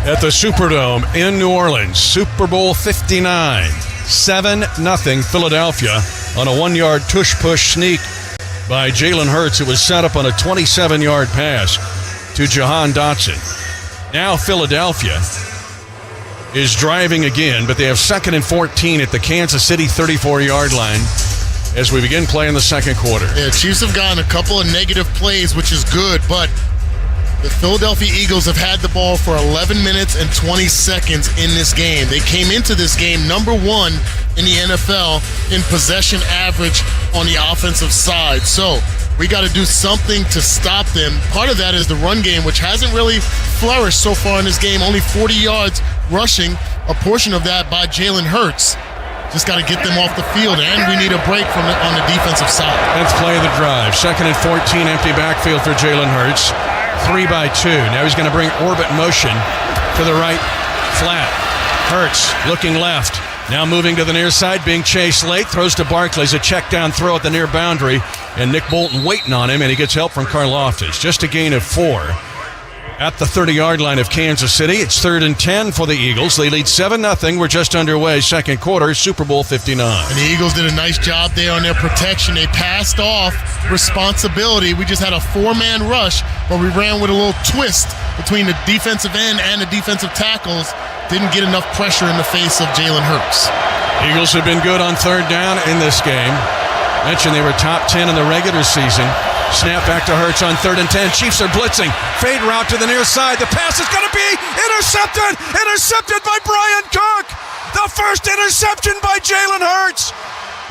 at the Superdome in New Orleans, Super Bowl 59. 7-0 Philadelphia on a 1-yard tush-push sneak by Jalen Hurts. It was set up on a 27-yard pass to Jahan Dotson. Now Philadelphia is driving again, but they have 2nd and 14 at the Kansas City 34-yard line as we begin play in the second quarter. Yeah, Chiefs have gotten a couple of negative plays, which is good, but the Philadelphia Eagles have had the ball for 11 minutes and 20 seconds in this game. They came into this game number 1 in the NFL in possession average on the offensive side. So we got to do something to stop them. Part of that is the run game, which hasn't really flourished so far in this game. Only 40 yards rushing, a portion of that by Jalen Hurts. Just got to get them off the field, and we need a break on the defensive side. Let's play the drive. 2nd and 14, empty backfield for Jalen Hurts. 3-2. Now he's going to bring orbit motion to the right flat. Hurts looking left. Now moving to the near side, being chased late. Throws to Barkley's, a check down throw at the near boundary. And Nick Bolton waiting on him, and he gets help from Karlaftis. Just a gain of 4. At the 30-yard line of Kansas City, it's 3rd and 10 for the Eagles. They lead 7-0. We're just underway, second quarter, Super Bowl 59. And the Eagles did a nice job there on their protection. They passed off responsibility. We just had a 4-man rush, but we ran with a little twist between the defensive end and the defensive tackles. Didn't get enough pressure in the face of Jalen Hurts. Eagles have been good on 3rd down in this game. Mentioned they were top 10 in the regular season. Snap back to Hurts on 3rd and 10. Chiefs are blitzing. Fade route to the near side. The pass is going to be intercepted. Intercepted by Brian Cook. The first interception by Jalen Hurts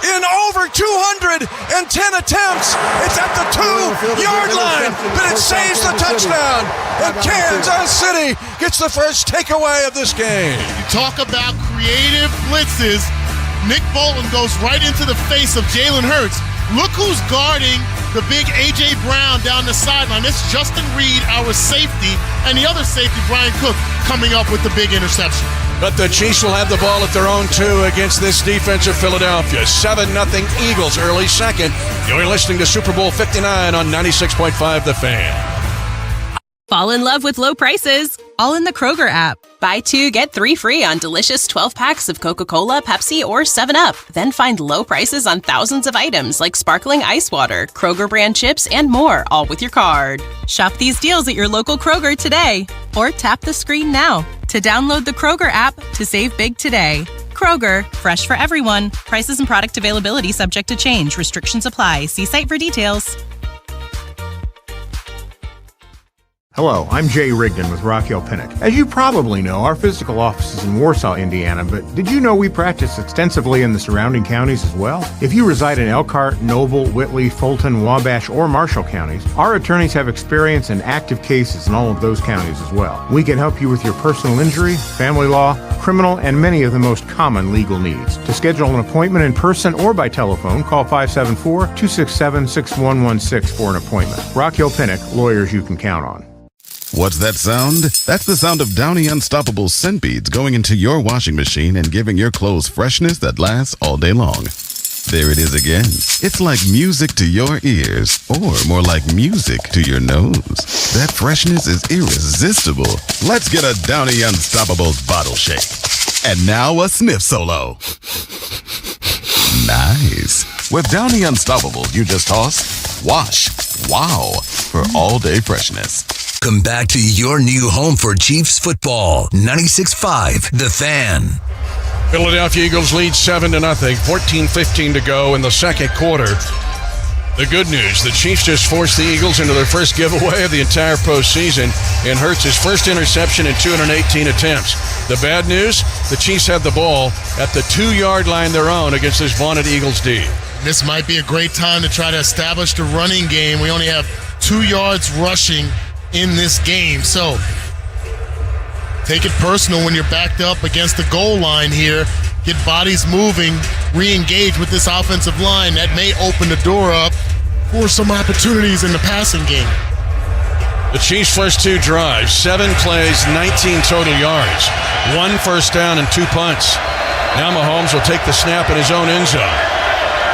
in over 210 attempts. It's at the 2-yard line, but it saves the touchdown. And Kansas City gets the first takeaway of this game. You talk about creative blitzes. Nick Bolton goes right into the face of Jalen Hurts. Look who's guarding the big A.J. Brown down the sideline. It's Justin Reed, our safety, and the other safety, Brian Cook, coming up with the big interception. But the Chiefs will have the ball at their own 2 against this defense of Philadelphia. 7-0 Eagles, early second. You're listening to Super Bowl 59 on 96.5 The Fan. Fall in love with low prices, all in the Kroger app. Buy 2, get 3 free on delicious 12-packs of Coca-Cola, Pepsi, or 7-Up. Then find low prices on thousands of items like sparkling ice water, Kroger brand chips, and more, all with your card. Shop these deals at your local Kroger today, or tap the screen now to download the Kroger app to save big today. Kroger, fresh for everyone. Prices and product availability subject to change. Restrictions apply. See site for details. Hello, I'm Jay Rigdon with Rock Hill Pinnock. As you probably know, our physical office is in Warsaw, Indiana, but did you know we practice extensively in the surrounding counties as well? If you reside in Elkhart, Noble, Whitley, Fulton, Wabash, or Marshall counties, our attorneys have experience in active cases in all of those counties as well. We can help you with your personal injury, family law, criminal, and many of the most common legal needs. To schedule an appointment in person or by telephone, call 574-267-6116 for an appointment. Rock Hill Pinnock, lawyers you can count on. What's that sound? That's the sound of Downy Unstoppable scent beads going into your washing machine and giving your clothes freshness that lasts all day long. There it is again. It's like music to your ears, or more like music to your nose. That freshness is irresistible. Let's get a Downy Unstoppables bottle shake. And now a sniff solo. Nice. With Downy Unstoppables, you just toss, wash, wow, for all-day freshness. Come back to your new home for Chiefs football. 96.5 The Fan. Philadelphia Eagles lead 7-0. 14:15 to go in the second quarter. The good news, the Chiefs just forced the Eagles into their first giveaway of the entire postseason and Hurts' first interception in 218 attempts. The bad news, the Chiefs have the ball at the 2-yard line their own against this vaunted Eagles D. This might be a great time to try to establish the running game. We only have 2 yards rushing in this game. So take it personal when you're backed up against the goal line here. Get bodies moving, re-engage with this offensive line. That may open the door up for some opportunities in the passing game. The Chiefs' first 2 drives, 7 plays, 19 total yards, 1 first down and 2 punts. Now Mahomes will take the snap in his own end zone.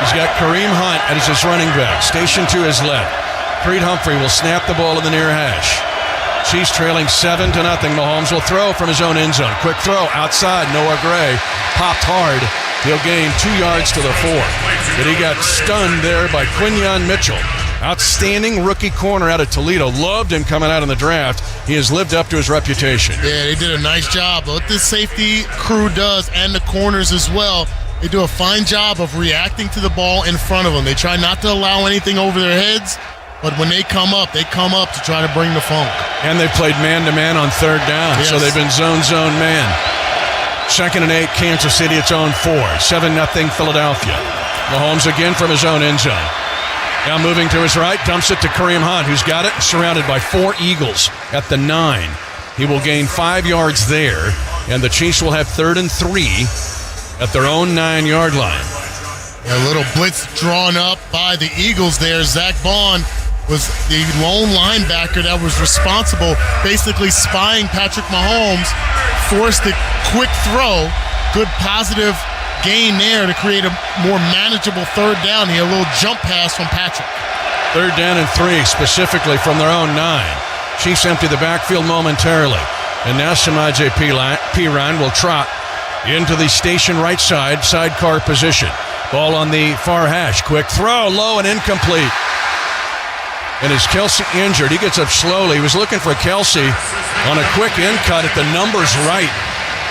He's got Kareem Hunt as his running back, stationed to his left. Creed Humphrey will snap the ball in the near hash. Chiefs trailing 7-0. Mahomes will throw from his own end zone. Quick throw outside. Noah Gray popped hard. He'll gain 2 yards to the 4. But he got stunned there by Quinyon Mitchell. Outstanding rookie corner out of Toledo. Loved him coming out in the draft. He has lived up to his reputation. Yeah, they did a nice job. What this safety crew does, and the corners as well, they do a fine job of reacting to the ball in front of them. They try not to allow anything over their heads. But when they come up to try to bring the funk. And they played man-to-man on 3rd down, yes. So they've been zone man. 2nd and 8, Kansas City, its own 4. 7-0 Philadelphia. Mahomes again from his own end zone. Now moving to his right, dumps it to Kareem Hunt, who's got it, surrounded by 4 Eagles at the 9. He will gain 5 yards there, and the Chiefs will have 3rd and 3 at their own 9-yard line. A little blitz drawn up by the Eagles there. Zach Bond was the lone linebacker that was responsible, basically spying Patrick Mahomes, forced a quick throw, good positive gain there to create a more manageable 3rd down here, a little jump pass from Patrick. 3rd down and 3, specifically from their own 9. Chiefs empty the backfield momentarily, and now Samaje Perine will trot into the station right side, sidecar position. Ball on the far hash, quick throw, low and incomplete. And is Kelsey injured? He gets up slowly. He was looking for Kelsey on a quick in cut at the numbers right.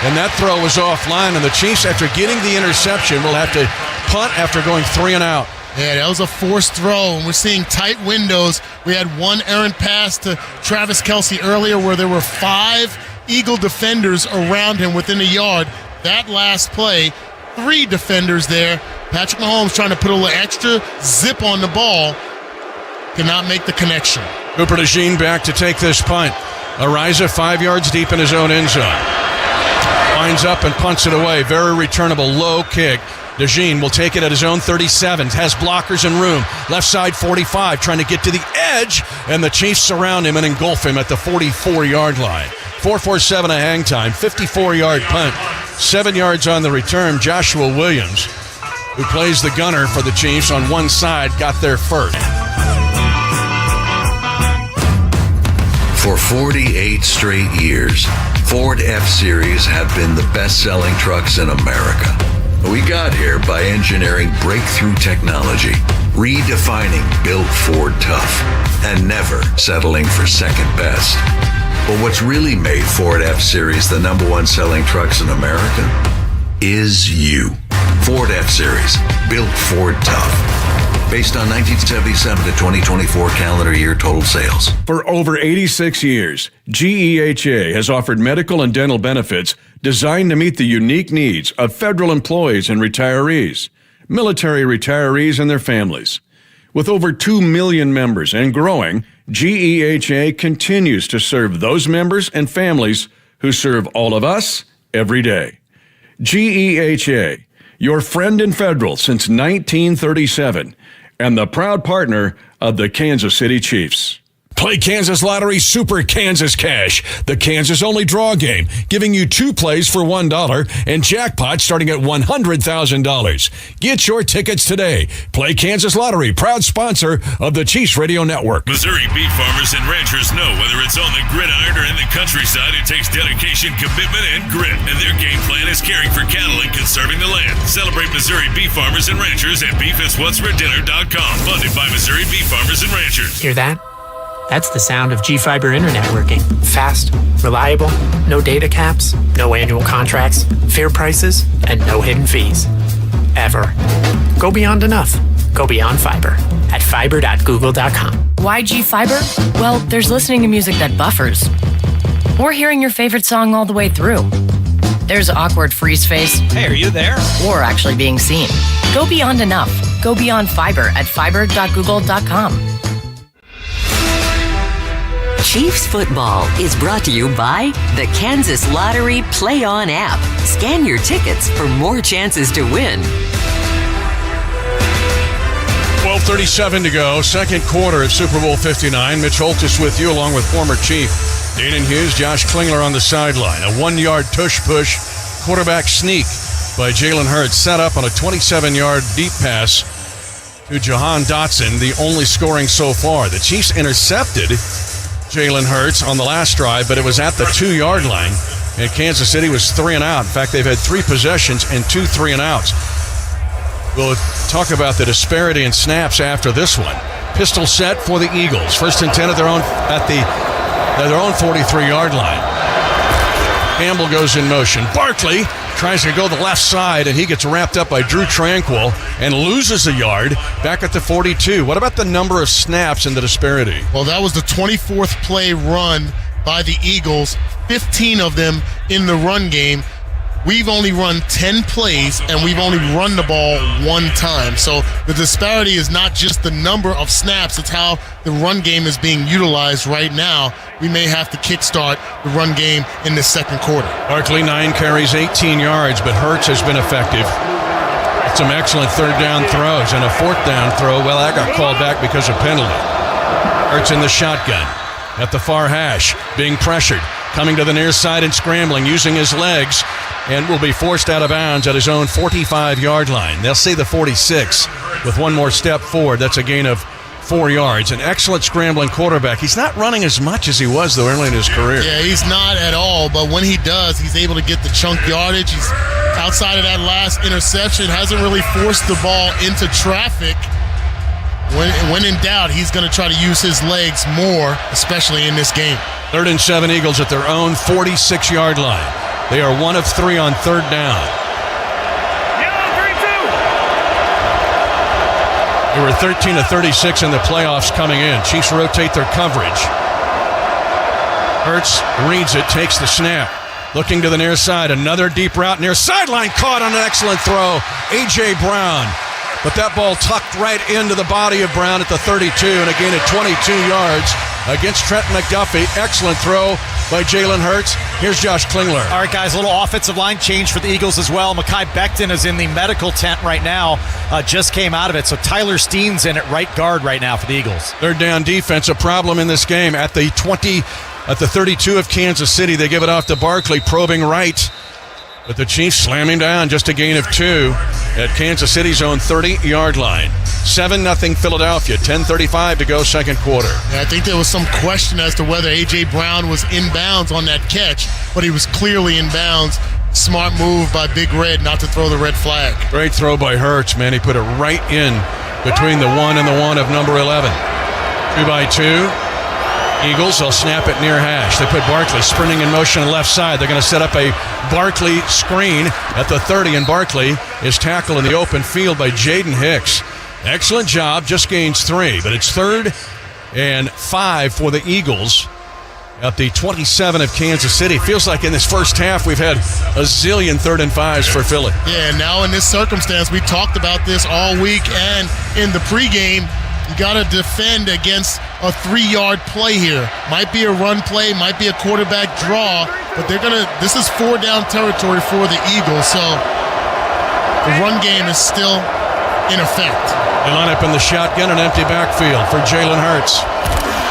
And that throw was offline. And the Chiefs, after getting the interception, will have to punt after going 3 and out. Yeah, that was a forced throw. And we're seeing tight windows. We had one errant pass to Travis Kelsey earlier where there were 5 Eagle defenders around him within a yard. That last play, 3 defenders there. Patrick Mahomes trying to put a little extra zip on the ball. Cannot make the connection. Cooper DeJean back to take this punt. Ariza 5 yards deep in his own end zone. Winds up and punts it away. Very returnable low kick. DeJean will take it at his own 37. Has blockers and room. Left side 45 trying to get to the edge. And the Chiefs surround him and engulf him at the 44-yard line. 4:47 a hang time. 54-yard punt. 7 yards on the return. Joshua Williams, who plays the gunner for the Chiefs on one side, got there first. For 48 straight years, Ford F-Series have been the best-selling trucks in America. We got here by engineering breakthrough technology, redefining built Ford tough, and never settling for second best. But what's really made Ford F-Series the #1 selling trucks in America is you. Ford F-Series, built Ford tough. Based on 1977 to 2024 calendar year total sales. For over 86 years, GEHA has offered medical and dental benefits designed to meet the unique needs of federal employees and retirees, military retirees and their families. With over 2 million members and growing, GEHA continues to serve those members and families who serve all of us every day. GEHA, your friend in federal since 1937, and the proud partner of the Kansas City Chiefs. Play Kansas Lottery Super Kansas Cash, the Kansas-only draw game, giving you 2 plays for $1 and jackpots starting at $100,000. Get your tickets today. Play Kansas Lottery, proud sponsor of the Chiefs Radio Network. Missouri beef farmers and ranchers know whether it's on the gridiron or in the countryside, it takes dedication, commitment, and grit. And their game plan is caring for cattle and conserving the land. Celebrate Missouri beef farmers and ranchers at beefiswhatsfordinner.com. Funded by Missouri Beef Farmers and Ranchers. Hear that? That's the sound of G-Fiber internet working. Fast, reliable, no data caps, no annual contracts, fair prices, and no hidden fees. Ever. Go beyond enough. Go beyond fiber at fiber.google.com. Why G-Fiber? Well, there's listening to music that buffers. Or hearing your favorite song all the way through. There's awkward freeze face. Hey, are you there? Or actually being seen. Go beyond enough. Go beyond fiber at fiber.google.com. Chiefs football is brought to you by the Kansas Lottery Play On app. Scan your tickets for more chances to win. 12:37 to go, second quarter at Super Bowl 59. Mitch Holtis with you, along with former Chief Danon Hughes, Josh Klingler on the sideline. A 1-yard tush-push quarterback sneak by Jalen Hurts, set up on a 27-yard deep pass to Jahan Dotson, the only scoring so far. The Chiefs intercepted Jalen Hurts on the last drive, but it was at the 2-yard line, and Kansas City was 3 and out. In fact, they've had 3 possessions and 2 3-and-outs. We'll talk about the disparity in snaps after this one. Pistol set for the Eagles. 1st and 10 at their own 43-yard line. Campbell goes in motion. Barkley tries to go the left side, and he gets wrapped up by Drew Tranquill and loses a yard back at the 42. What about the number of snaps and the disparity? Well, that was the 24th play run by the Eagles, 15 of them in the run game. We've only run 10 plays, and we've only run the ball 1 time. So the disparity is not just the number of snaps, it's how the run game is being utilized right now. We may have to kickstart the run game in the second quarter. Barkley, 9 carries, 18 yards, but Hurts has been effective. Some excellent 3rd down throws, and a 4th down throw, well, that got called back because of penalty. Hurts in the shotgun at the far hash, being pressured, coming to the near side and scrambling, using his legs, and will be forced out of bounds at his own 45-yard line. They'll say the 46 with 1 more step forward. That's a gain of 4 yards. An excellent scrambling quarterback. He's not running as much as he was, though, early in his career. Yeah, he's not at all, but when he does, he's able to get the chunk yardage. He's outside of that last interception, hasn't really forced the ball into traffic. When in doubt, he's going to try to use his legs more, especially in this game. 3rd and 7, Eagles at their own 46-yard line. They are 1 of 3 on 3rd down. They were 13 of 36 in the playoffs coming in. Chiefs rotate their coverage. Hurts reads it, takes the snap. Looking to the near side, another deep route near sideline, caught on an excellent throw. A.J. Brown. But that ball tucked right into the body of Brown at the 32 and a gain of 22 yards against Trent McDuffie. Excellent throw by Jalen Hurts. Here's Josh Klingler. All right, guys, a little offensive line change for the Eagles as well. Mekhi Becton is in the medical tent right now. Just came out of it. So Tyler Steen's in at right guard right now for the Eagles. 3rd down defense, a problem in this game. At the 32 of Kansas City, they give it off to Barkley, probing right. But the Chiefs slam him down, just a gain of 2 at Kansas City's own 30-yard line. 7-0 Philadelphia, 10:35 to go, second quarter. Yeah, I think there was some question as to whether A.J. Brown was inbounds on that catch, but he was clearly inbounds. Smart move by Big Red not to throw the red flag. Great throw by Hurts, man. He put it right in between the 1 and the 1 of number 11. 2 by 2. Eagles, they'll snap it near hash. They put Barkley sprinting in motion left side. They're going to set up a Barkley screen at the 30, and Barkley is tackled in the open field by Jaden Hicks. Excellent job, just gains 3, but it's 3rd and 5 for the Eagles at the 27 of Kansas City. Feels like in this first half we've had a zillion 3rd and 5s for Philly. Yeah, now in this circumstance, we talked about this all week and in the pregame. You got to defend against a 3-yard play here. Might be a run play, might be a quarterback draw, but this is 4-down territory for the Eagles, so the run game is still in effect. They line up in the shotgun, an empty backfield for Jalen Hurts.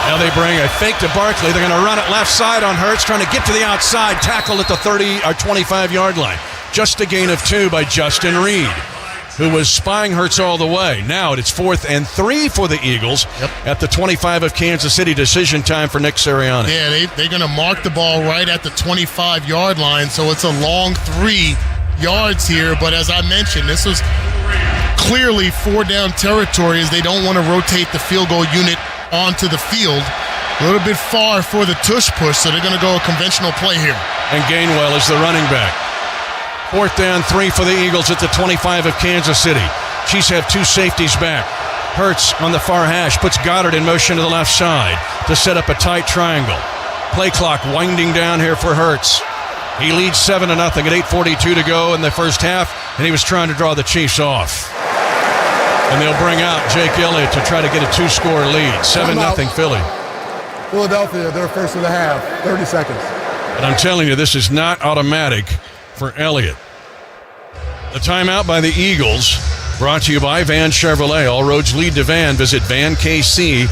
Now they bring a fake to Barkley. They're going to run it left side on Hurts, trying to get to the outside, tackled at the 30 or 25-yard line. Just a gain of 2 by Justin Reed, who was spying Hurts all the way. Now it's 4th and 3 for the Eagles at the 25 of Kansas City. Decision time for Nick Sirianni. Yeah, they're going to mark the ball right at the 25-yard line, so it's a long 3 yards here. But as I mentioned, this was clearly 4-down territory as they don't want to rotate the field goal unit onto the field. A little bit far for the tush push, so they're going to go a conventional play here. And Gainwell is the running back. 4th down 3 for the Eagles at the 25 of Kansas City. Chiefs have 2 safeties back. Hurts on the far hash puts Goddard in motion to the left side to set up a tight triangle. Play clock winding down here for Hurts. He leads 7-0 at 8:42 to go in the first half, and he was trying to draw the Chiefs off. And they'll bring out Jake Elliott to try to get a 2-score lead. 7-0 Philly. Philadelphia, they're first of the half. 30 seconds. But I'm telling you, this is not automatic for Elliott. The timeout by the Eagles, brought to you by Van Chevrolet. All roads lead to Van. Visit vankc.com.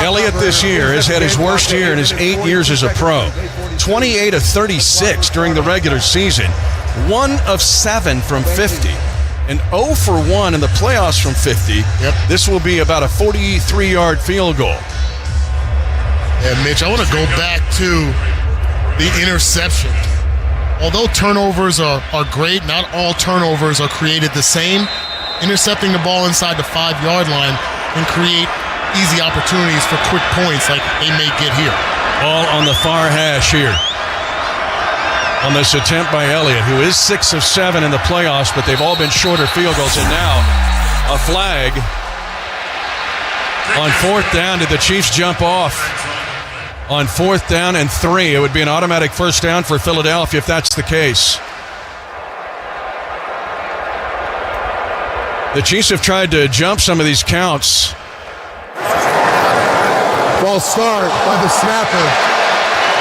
Elliott this year has had his worst year in his 8 years as a pro. 28 of 36 during the regular season. 1 of 7 from 50. And 0 for 1 in the playoffs from 50. This will be about a 43-yard field goal. Yeah, Mitch, I want to go back to the interception. Although turnovers are great, not all turnovers are created the same. Intercepting the ball inside the 5-yard line can create easy opportunities for quick points like they may get here. All on the far hash here on this attempt by Elliott, who is 6 of 7 in the playoffs, but they've all been shorter field goals. And now a flag on 4th down. Did the Chiefs jump off? On 4th down and 3, it would be an automatic first down for Philadelphia if that's the case. The Chiefs have tried to jump some of these counts. False start by the snapper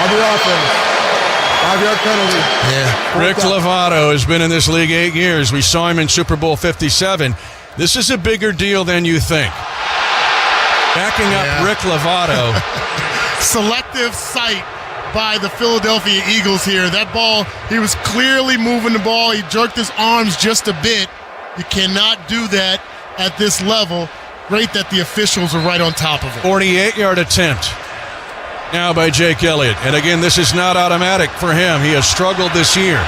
on the offense. 5-yard penalty. Yeah. Rick Lovato has been in this league 8 years. We saw him in Super Bowl 57. This is a bigger deal than you think. Backing up Rick Lovato. Selective sight by the Philadelphia Eagles here. That ball, he was clearly moving the ball. He jerked his arms just a bit. You cannot do that at this level. Great that the officials are right on top of it. 48-yard attempt now by Jake Elliott. And again, this is not automatic for him. He has struggled this year.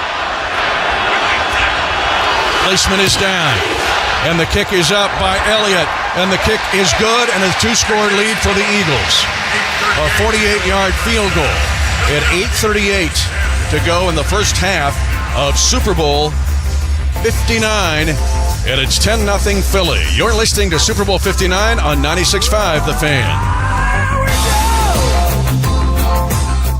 Placement is down. And the kick is up by Elliott. And the kick is good, and a 2-score lead for the Eagles. A 48-yard field goal at 8:38 to go in the first half of Super Bowl 59. And it's 10-0 Philly. You're listening to Super Bowl 59 on 96.5 The Fan.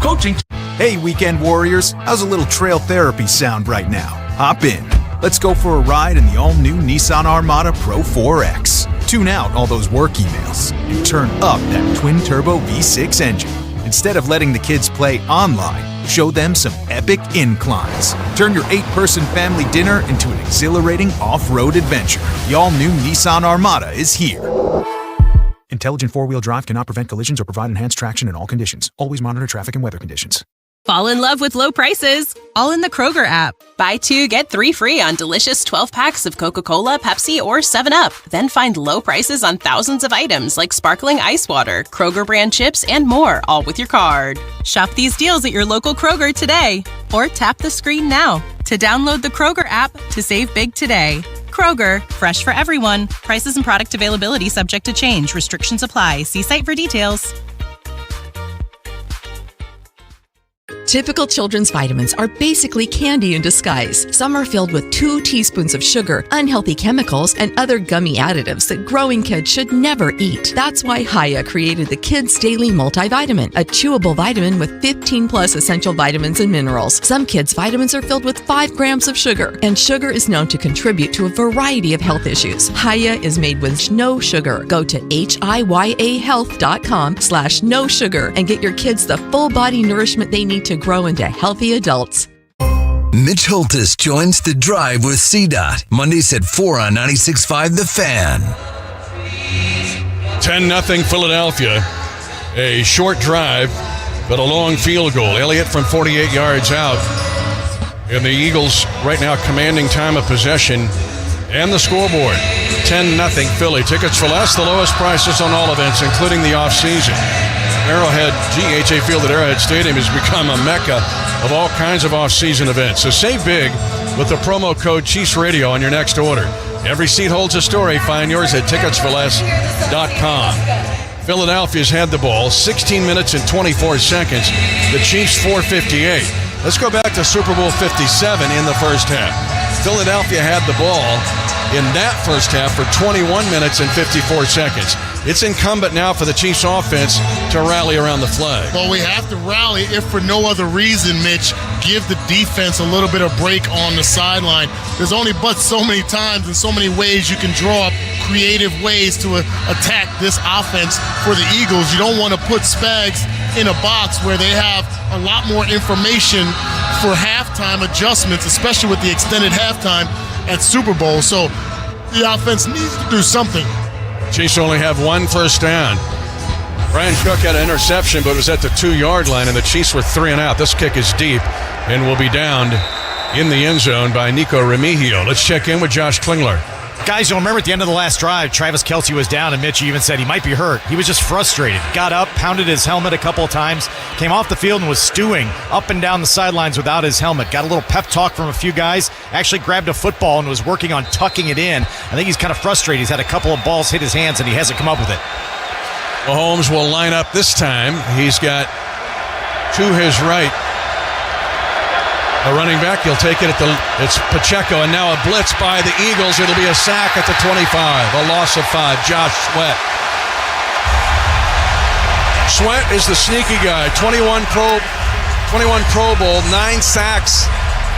Coaching. Hey, weekend warriors. How's a little trail therapy sound right now? Hop in. Let's go for a ride in the all-new Nissan Armada Pro 4X. Tune out all those work emails and turn up that twin-turbo V6 engine. Instead of letting the kids play online, show them some epic inclines. Turn your 8-person family dinner into an exhilarating off-road adventure. The all-new Nissan Armada is here. Intelligent 4-wheel drive cannot prevent collisions or provide enhanced traction in all conditions. Always monitor traffic and weather conditions. Fall in love with low prices, all in the Kroger app. Buy 2, get 3 free on delicious 12-packs of Coca-Cola, Pepsi, or 7-Up. Then find low prices on thousands of items like sparkling ice water, Kroger brand chips, and more, all with your card. Shop these deals at your local Kroger today, or tap the screen now to download the Kroger app to save big today. Kroger, fresh for everyone. Prices and product availability subject to change. Restrictions apply. See site for details. Typical children's vitamins are basically candy in disguise. Some are filled with 2 teaspoons of sugar, unhealthy chemicals, and other gummy additives that growing kids should never eat. That's why Hiya created the Kids Daily Multivitamin, a chewable vitamin with 15+ essential vitamins and minerals. Some kids' vitamins are filled with 5 grams of sugar, and sugar is known to contribute to a variety of health issues. Hiya is made with no sugar. Go to hiyahealth.com/no sugar and get your kids the full body nourishment they need to grow into healthy adults. Mitch Holtis joins The Drive with CDOT, Mondays at 4 on 96.5 The Fan. 10-0 Philadelphia. A short drive, but a long field goal. Elliott from 48 yards out. And the Eagles right now commanding time of possession and the scoreboard. 10-0 Philly. Tickets for less, the lowest prices on all events, including the off-season. Arrowhead, GHA Field at Arrowhead Stadium has become a mecca of all kinds of off-season events. So save big with the promo code Chiefs Radio on your next order. Every seat holds a story. Find yours at ticketsforless.com. Philadelphia's had the ball 16 minutes and 24 seconds. The Chiefs 4:58. Let's go back to Super Bowl 57 in the first half. Philadelphia had the ball in that first half for 21 minutes and 54 seconds. It's incumbent now for the Chiefs offense to rally around the flag. Well, we have to rally if for no other reason, Mitch. Give the defense a little bit of break on the sideline. There's only but so many times and so many ways you can draw up creative ways to attack this offense for the Eagles. You don't want to put Spags in a box where they have a lot more information for halftime adjustments, especially with the extended halftime at Super Bowl. So the offense needs to do something. Chiefs only have one first down. Brian Cook had an interception, but it was at the 2-yard line, and the Chiefs were 3 and out. This kick is deep and will be downed in the end zone by Nico Remigio. Let's check in with Josh Klingler. Guys, you'll remember at the end of the last drive, Travis Kelce was down, and Mitch even said he might be hurt. He was just frustrated. Got up, pounded his helmet a couple of times, came off the field and was stewing up and down the sidelines without his helmet. Got a little pep talk from a few guys, actually grabbed a football and was working on tucking it in. I think he's kind of frustrated. He's had a couple of balls hit his hands, and he hasn't come up with it. Mahomes will line up this time. He's got to his right a running back. He'll take it it's Pacheco, and now a blitz by the Eagles. It'll be a sack at the 25, a loss of 5. Josh Sweat. Sweat is the sneaky guy. 21 Pro Bowl, 9 sacks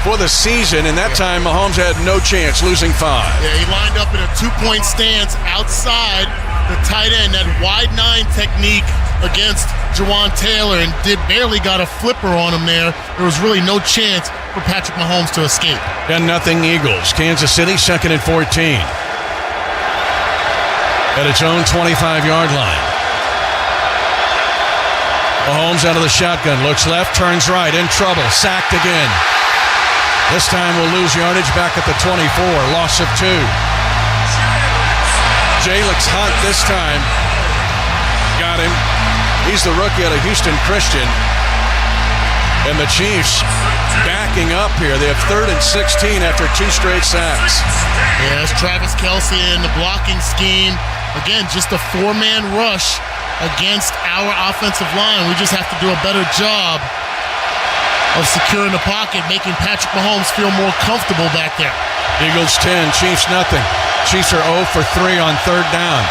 for the season, and that time Mahomes had no chance, losing 5. Yeah, he lined up in a 2-point stance outside the tight end, that wide 9 technique against Jawan Taylor, and barely got a flipper on him there. There was really no chance for Patrick Mahomes to escape. 10-0 Eagles. Kansas City, 2nd and 14. At its own 25-yard line. Mahomes out of the shotgun, looks left, turns right, in trouble, sacked again. This time we'll lose yardage back at the 24, loss of 2. Jalix Hunt this time got him. He's the rookie out of Houston Christian. And the Chiefs backing up here. They have 3rd and 16 after 2 straight sacks. Yeah, it's Travis Kelce in the blocking scheme. Again, just a 4-man rush against our offensive line. We just have to do a better job of securing the pocket, making Patrick Mahomes feel more comfortable back there. Eagles 10, Chiefs nothing. Chiefs are 0 for 3 on 3rd down.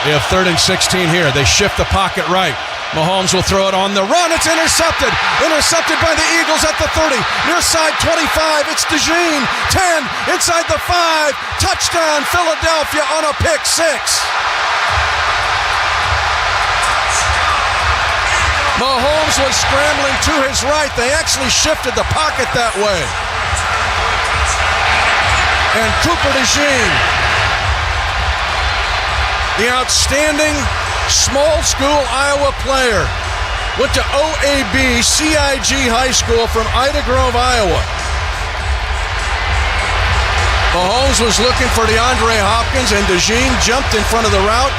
They have 3rd and 16 here. They shift the pocket right. Mahomes will throw it on the run. It's intercepted. Intercepted by the Eagles at the 30. Near side 25. It's DeJean. 10. Inside the 5. Touchdown Philadelphia on a pick 6. Mahomes was scrambling to his right. They actually shifted the pocket that way. And Cooper DeJean, the outstanding small school Iowa player, went to OAB CIG High School from Ida Grove, Iowa. Mahomes was looking for DeAndre Hopkins, and DeJean jumped in front of the route,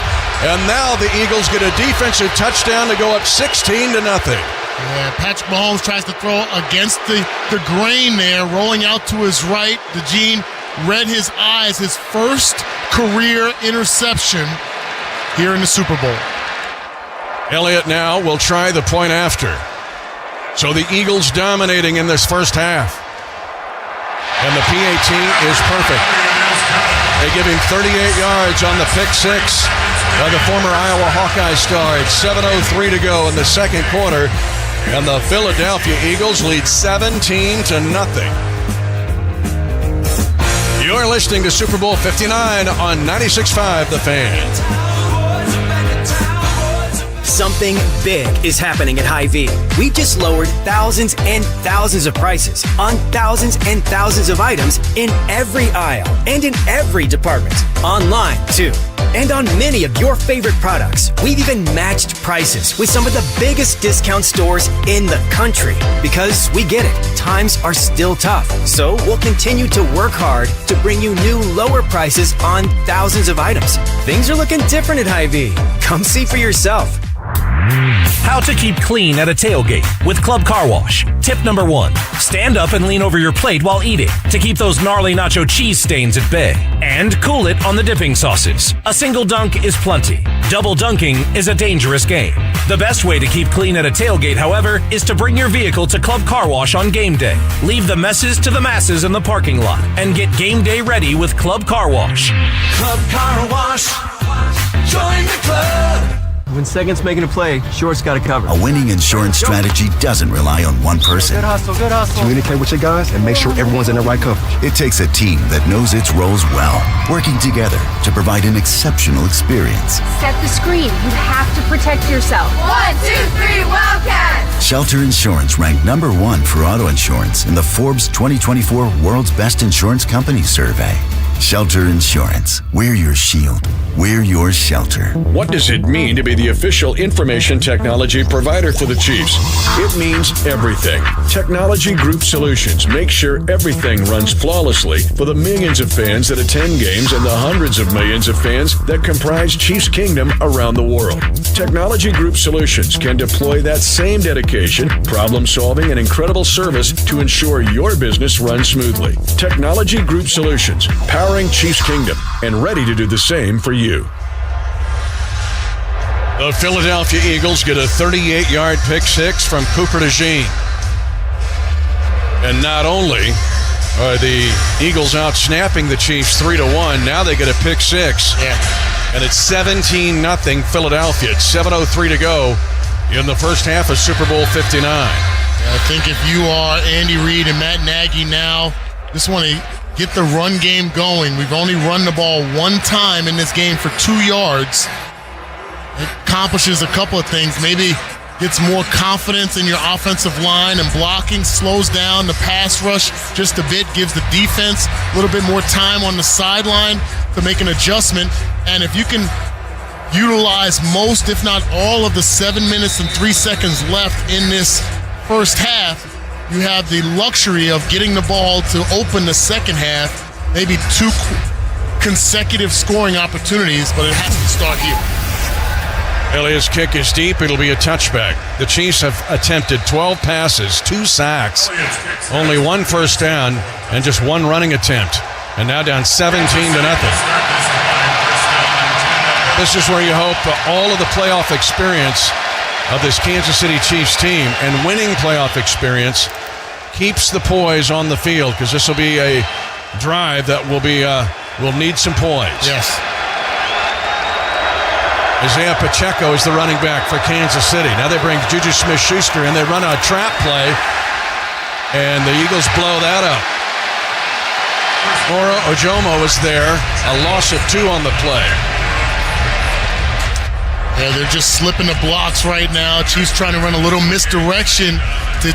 and now the Eagles get a defensive touchdown to go up 16-0. Yeah, Patrick Mahomes tries to throw against the grain there, rolling out to his right. DeJean read his eyes, his first career interception here in the Super Bowl. Elliott now will try the point after. So the Eagles dominating in this first half. And the PAT is perfect. They give him 38 yards on the pick 6 by the former Iowa Hawkeye star. It's 7:03 to go in the second quarter. And the Philadelphia Eagles lead 17-0. You're listening to Super Bowl 59 on 96.5 The Fan. Something big is happening at Hy-Vee. We just lowered thousands and thousands of prices on thousands and thousands of items in every aisle and in every department. Online, too. And on many of your favorite products, we've even matched prices with some of the biggest discount stores in the country. Because we get it, times are still tough. So we'll continue to work hard to bring you new lower prices on thousands of items. Things are looking different at Hy-Vee. Come see for yourself. How to keep clean at a tailgate with Club Car Wash. Tip number 1, stand up and lean over your plate while eating to keep those gnarly nacho cheese stains at bay. And cool it on the dipping sauces. A single dunk is plenty. Double dunking is a dangerous game. The best way to keep clean at a tailgate, however, is to bring your vehicle to Club Car Wash on game day. Leave the messes to the masses in the parking lot and get game day ready with Club Car Wash. Club Car Wash. Join the club. When Second's making a play, Short's got it covered. A winning insurance strategy doesn't rely on one person. Good hustle, good hustle. Communicate with your guys and make sure everyone's in the right coverage. It takes a team that knows its roles well, working together to provide an exceptional experience. Set the screen. You have to protect yourself. 1, 2, 3, Wildcats! Shelter Insurance ranked number 1 for auto insurance in the Forbes 2024 World's Best Insurance Companies survey. Shelter Insurance. We're your shield. We're your shelter. What does it mean to be the official information technology provider for the Chiefs? It means everything. Technology Group Solutions makes sure everything runs flawlessly for the millions of fans that attend games and the hundreds of millions of fans that comprise Chiefs Kingdom around the world. Technology Group Solutions can deploy that same dedication, problem solving, and incredible service to ensure your business runs smoothly. Technology Group Solutions, powering Chiefs Kingdom, and ready to do the same for you. The Philadelphia Eagles get a 38-yard pick six from Cooper DeJean. And not only are the Eagles out snapping the Chiefs 3-1, now they get a pick six. Yeah. And it's 17-0 Philadelphia. It's 7:03 to go in the first half of Super Bowl 59. I think if you are Andy Reid and Matt Nagy now, just want to get the run game going. We've only run the ball one time in this game for 2 yards. It accomplishes a couple of things. Maybe gets more confidence in your offensive line and blocking, slows down the pass rush just a bit, gives the defense a little bit more time on the sideline to make an adjustment. And if you can utilize most, if not all, of the 7 minutes and 3 seconds left in this first half, you have the luxury of getting the ball to open the second half, maybe 2 consecutive scoring opportunities, but it has to start here. Elliott's kick is deep. It'll be a touchback. The Chiefs have attempted 12 passes, 2 sacks, only 1 first down, and just 1 running attempt. And now down 17-0. This is where you hope all of the playoff experience of this Kansas City Chiefs team and winning playoff experience keeps the poise on the field, because this will be a drive that will need some poise. Yes. Isaiah Pacheco is the running back for Kansas City. Now they bring Juju Smith-Schuster and they run a trap play, and the Eagles blow that up. Moro Ojomo is there, a loss of 2 on the play. Yeah, they're just slipping the blocks right now. Chiefs trying to run a little misdirection to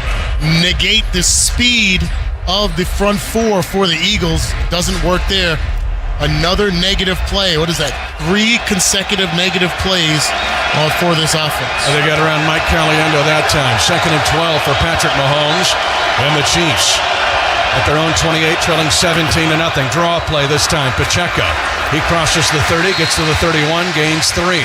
negate the speed of the front 4 for the Eagles. Doesn't work there. Another negative play. What is that? 3 consecutive negative plays for this offense. They got around Mike Caliendo that time. 2nd and 12 for Patrick Mahomes and the Chiefs at their own 28, trailing 17-0. Draw play this time. Pacheco. He crosses the 30, gets to the 31, gains 3.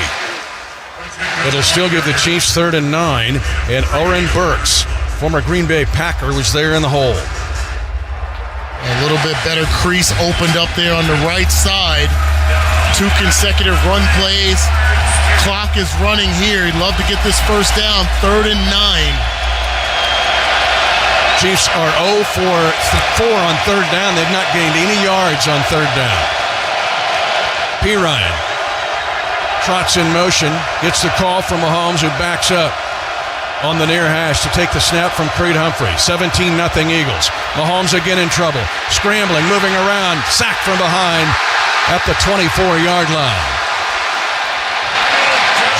It'll still give the Chiefs 3rd and 9. And Oren Burks, former Green Bay Packer, was there in the hole. A little bit better crease opened up there on the right side. 2 consecutive run plays. Clock is running here. He'd love to get this first down. 3rd and 9. Chiefs are 0 for 4 on 3rd down. They've not gained any yards on 3rd down. P. Ryan trots in motion, gets the call from Mahomes, who backs up on the near hash to take the snap from Creed Humphrey. 17-0 Eagles. Mahomes again in trouble. Scrambling, moving around, sacked from behind at the 24-yard line.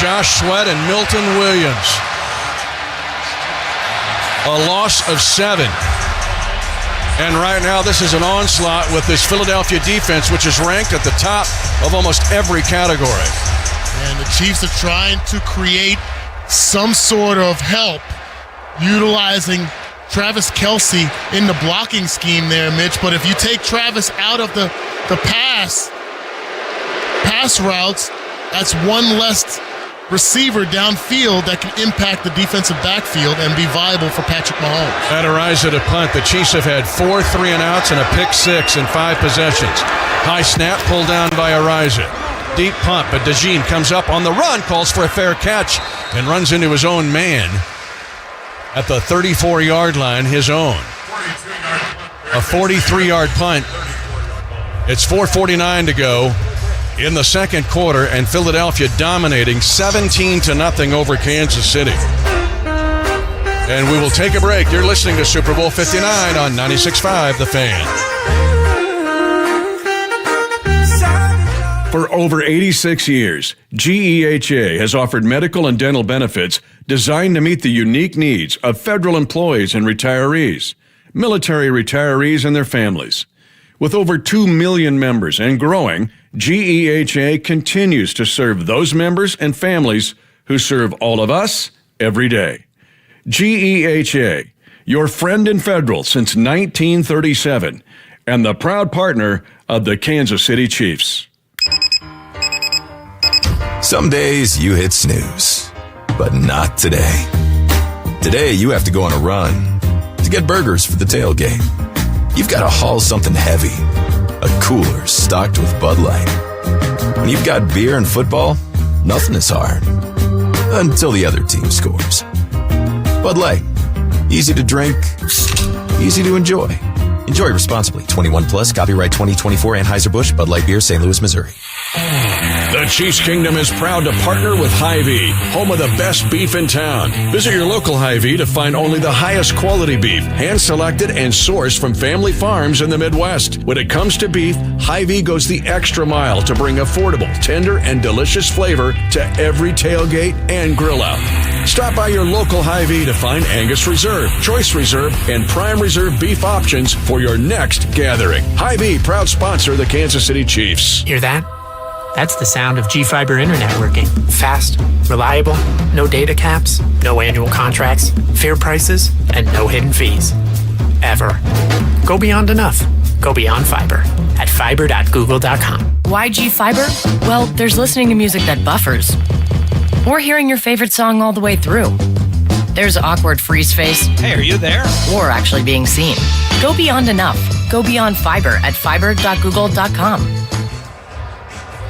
Josh Sweat and Milton Williams. A loss of 7. And right now, this is an onslaught with this Philadelphia defense, which is ranked at the top of almost every category. And the Chiefs are trying to create some sort of help utilizing Travis Kelce in the blocking scheme there, Mitch. But if you take Travis out of the pass routes, that's one less receiver downfield that can impact the defensive backfield and be viable for Patrick Mahomes. At Ariza to punt, the Chiefs have had 4 3-and-outs and a pick 6 in 5 possessions. High snap pulled down by Ariza. Deep punt, but DeJean comes up on the run, calls for a fair catch, and runs into his own man at the 34-yard line, his own. A 43-yard punt. It's 4:49 to go in the second quarter, and Philadelphia dominating 17-0 over Kansas City. And we will take a break. You're listening to Super Bowl 59 on 96.5 The Fan. For over 86 years, GEHA has offered medical and dental benefits designed to meet the unique needs of federal employees and retirees, military retirees and their families. With over 2 million members and growing, GEHA continues to serve those members and families who serve all of us every day. GEHA, your friend in federal since 1937, and the proud partner of the Kansas City Chiefs. Some days you hit snooze, but not today. Today you have to go on a run to get burgers for the tailgate. You've got to haul something heavy, a cooler stocked with Bud Light. When you've got beer and football, nothing is hard. Until the other team scores. Bud Light. Easy to drink, easy to enjoy. Enjoy responsibly. 21 plus, copyright 2024 Anheuser-Busch, Bud Light Beer, St. Louis, Missouri. The Chiefs Kingdom is proud to partner with Hy-Vee, home of the best beef in town. Visit your local Hy-Vee to find only the highest quality beef, hand-selected and sourced from family farms in the Midwest. When it comes to beef, Hy-Vee goes the extra mile to bring affordable, tender, and delicious flavor to every tailgate and grill out. Stop by your local Hy-Vee to find Angus Reserve, Choice Reserve, and Prime Reserve beef options for your next gathering. Hy-Vee, proud sponsor of the Kansas City Chiefs. Hear that? That's the sound of G-Fiber Internet working. Fast, reliable, no data caps, no annual contracts, fair prices, and no hidden fees. Ever. Go beyond enough. Go beyond fiber at fiber.google.com. Why G-Fiber? Well, there's listening to music that buffers. Or hearing your favorite song all the way through. There's awkward freeze face. Hey, are you there? Or actually being seen. Go beyond enough. Go beyond fiber at fiber.google.com.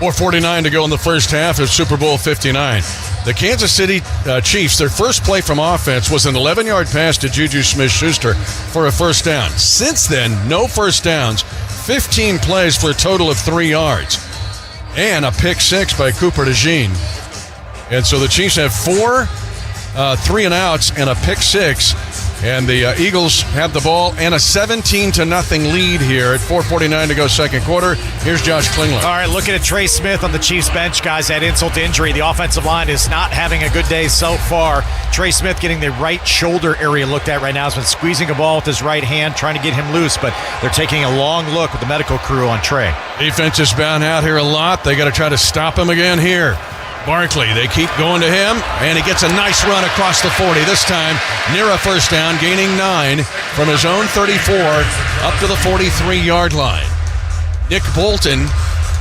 4:49 to go in the first half of Super Bowl 59. The Kansas City Chiefs, their first play from offense was an 11-yard pass to Juju Smith-Schuster for a first down. Since then, no first downs, 15 plays for a total of 3 yards, and a pick 6 by Cooper DeJean. And so the Chiefs have 4 3-and-outs and a pick 6. And the Eagles have the ball and a 17-0 lead here at 4:49 to go second quarter. Here's Josh Klingler. All right, looking at Trey Smith on the Chiefs bench, guys, that insult to injury. The offensive line is not having a good day so far. Trey Smith getting the right shoulder area looked at right now. Has been squeezing a ball with his right hand, trying to get him loose, but they're taking a long look with the medical crew on Trey. Defense is bound out here a lot. They got to try to stop him again here. Barkley, they keep going to him, and he gets a nice run across the 40. This time, near a first down, gaining 9 from his own 34 up to the 43-yard line. Nick Bolton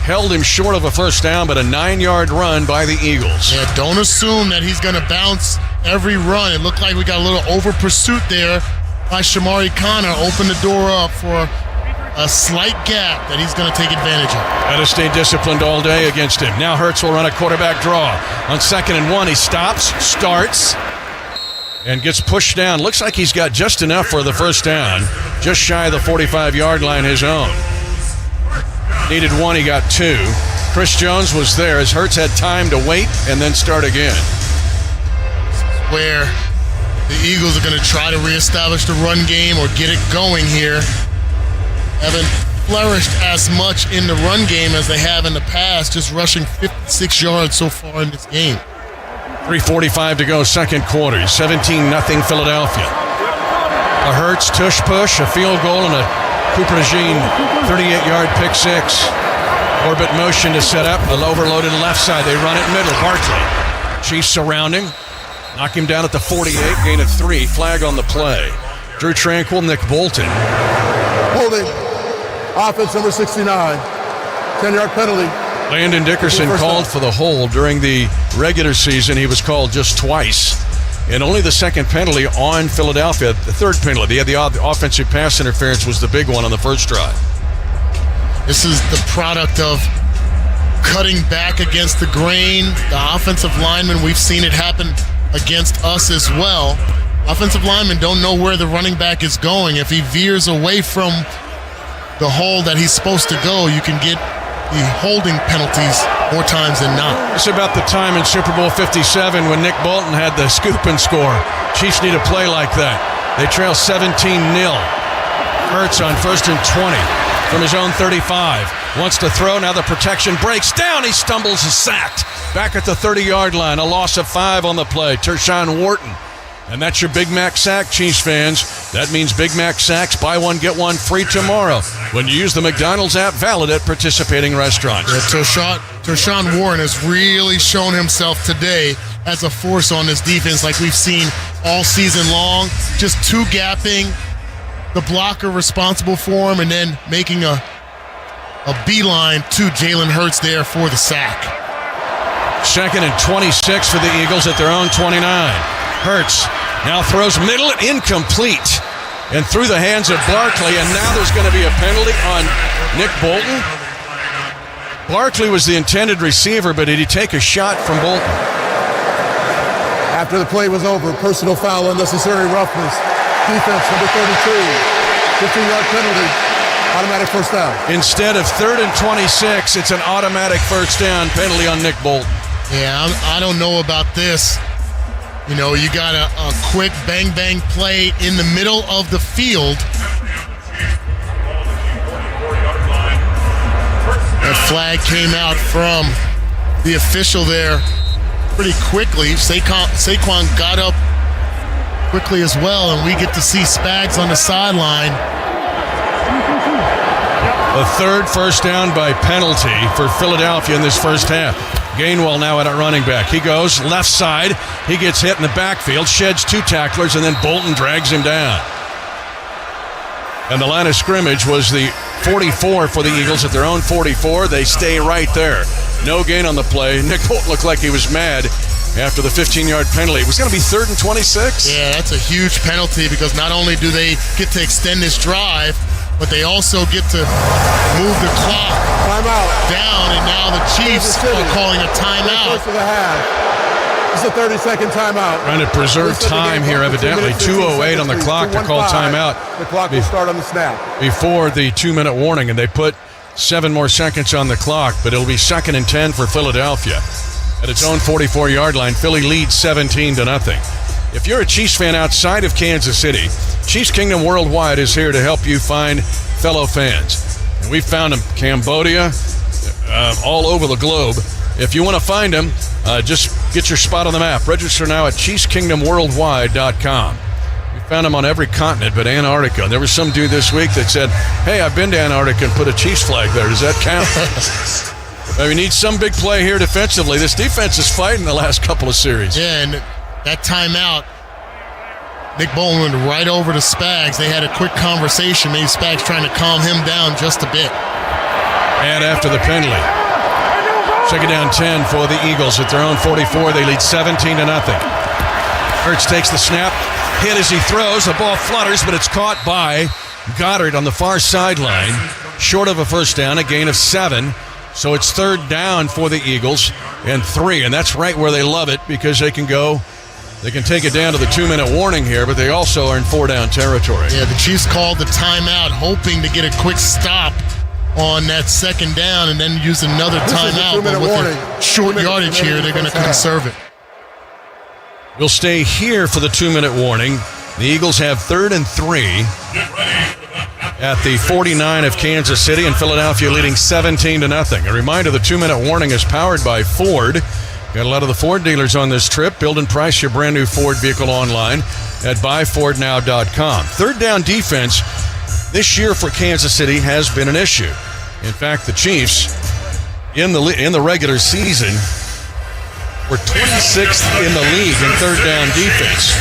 held him short of a first down, but a 9-yard run by the Eagles. Yeah, don't assume that he's going to bounce every run. It looked like we got a little over pursuit there by Shamari Connor. Opened the door up for a slight gap that he's going to take advantage of. Got to stay disciplined all day against him. Now Hurts will run a quarterback draw. On 2nd and 1, he stops, starts, and gets pushed down. Looks like he's got just enough for the first down. Just shy of the 45-yard line, his own. Needed 1, he got 2. Chris Jones was there as Hurts had time to wait and then start again. Where the Eagles are going to try to reestablish the run game or get it going here. Haven't flourished as much in the run game as they have in the past, just rushing 56 yards so far in this game. 3:45 to go, second quarter. 17-0 Philadelphia. A Hurts tush push, a field goal, and a Cooper Jean, 38-yard pick six. Orbit motion to set up. An overloaded left side. They run it middle. Barkley. Chiefs surrounding. Knock him down at the 48. Gain of 3. Flag on the play. Drew Tranquil, Nick Bolton. Holding. Offense number 69. 10-yard penalty. Landon Dickerson called for the hold during the regular season. He was called just twice. And only the second penalty on Philadelphia. The third penalty. They had the offensive pass interference was the big one on the first drive. This is the product of cutting back against the grain. The offensive linemen, we've seen it happen against us as well. Offensive linemen don't know where the running back is going. If he veers away from the hole that he's supposed to go, you can get the holding penalties more times than not. It's about the time in Super Bowl 57 when Nick Bolton had the scoop and score. Chiefs need a play like that. They trail 17-0. Hurts on 1st and 20 from his own 35. Wants to throw. Now the protection breaks down. He stumbles and sacked. Back at the 30-yard line. A loss of 5 on the play. Tershawn Wharton. And that's your Big Mac sack, Chiefs fans. That means Big Mac sacks, buy one, get one free tomorrow when you use the McDonald's app, valid at participating restaurants. Yeah, Tershawn Wharton has really shown himself today as a force on this defense like we've seen all season long. Just two-gapping the blocker responsible for him and then making a beeline to Jalen Hurts there for the sack. 2nd and 26 for the Eagles at their own 29. Hurts now throws middle, incomplete, and through the hands of Barkley, and now there's going to be a penalty on Nick Bolton. Barkley was the intended receiver, but did he take a shot from Bolton? After the play was over, personal foul, unnecessary roughness. Defense number 32, 15-yard penalty, automatic first down. Instead of 3rd and 26, it's an automatic first down penalty on Nick Bolton. Yeah, I don't know about this. You know, you got a quick bang-bang play in the middle of the field. That flag came out from the official there pretty quickly. Saquon got up quickly as well, and we get to see Spags on the sideline. The third first down by penalty for Philadelphia in this first half. Gainwell now at running back. He goes left side. He gets hit in the backfield, sheds 2 tacklers, and then Bolton drags him down. And the line of scrimmage was the 44 for the Eagles at their own 44. They stay right there. No gain on the play. Nick Bolton looked like he was mad after the 15-yard penalty. It was going to be 3rd and 26. Yeah, that's a huge penalty because not only do they get to extend this drive, but they also get to move the clock down, and now the Chiefs are calling a timeout. It's a 30-second timeout. Trying to preserve time here, evidently. 2:08 on the clock to call timeout. The clock will start on the snap. Before the 2-minute warning, and they put 7 more seconds on the clock, but it'll be 2nd and 10 for Philadelphia. At its own 44-yard line, Philly leads 17-0. If you're a Chiefs fan outside of Kansas City, Chiefs Kingdom Worldwide is here to help you find fellow fans. And we've found them Cambodia, all over the globe. If you want to find them, just get your spot on the map. Register now at ChiefsKingdomWorldwide.com. We found them on every continent but Antarctica. And there was some dude this week that said, hey, I've been to Antarctica and put a Chiefs flag there. Does that count? We need some big play here defensively. This defense is fighting the last couple of series. Yeah, and that timeout, Nick Bolton went right over to Spags. They had a quick conversation. Maybe Spags trying to calm him down just a bit. And after the penalty, 2nd down 10 for the Eagles at their own 44. They lead 17-0. Hurts takes the snap, hit as he throws. The ball flutters, but it's caught by Goddard on the far sideline. Short of a first down, a gain of 7. So it's 3rd down for the Eagles and 3. And that's right where they love it because they can take it down to the 2-minute warning here, but they also are in 4-down territory. Yeah, the Chiefs called the timeout, hoping to get a quick stop on that 2nd down and then use another timeout. But with the short yardage here, they're going to conserve it. We'll stay here for the 2-minute warning. The Eagles have 3rd and 3 at the 49 of Kansas City, and Philadelphia leading 17-0. A reminder, the 2-minute warning is powered by Ford. Got a lot of the Ford dealers on this trip. Build and price your brand new Ford vehicle online at buyfordnow.com. 3rd down defense this year for Kansas City has been an issue. In fact, the Chiefs in the regular season were 26th in the league in third down defense.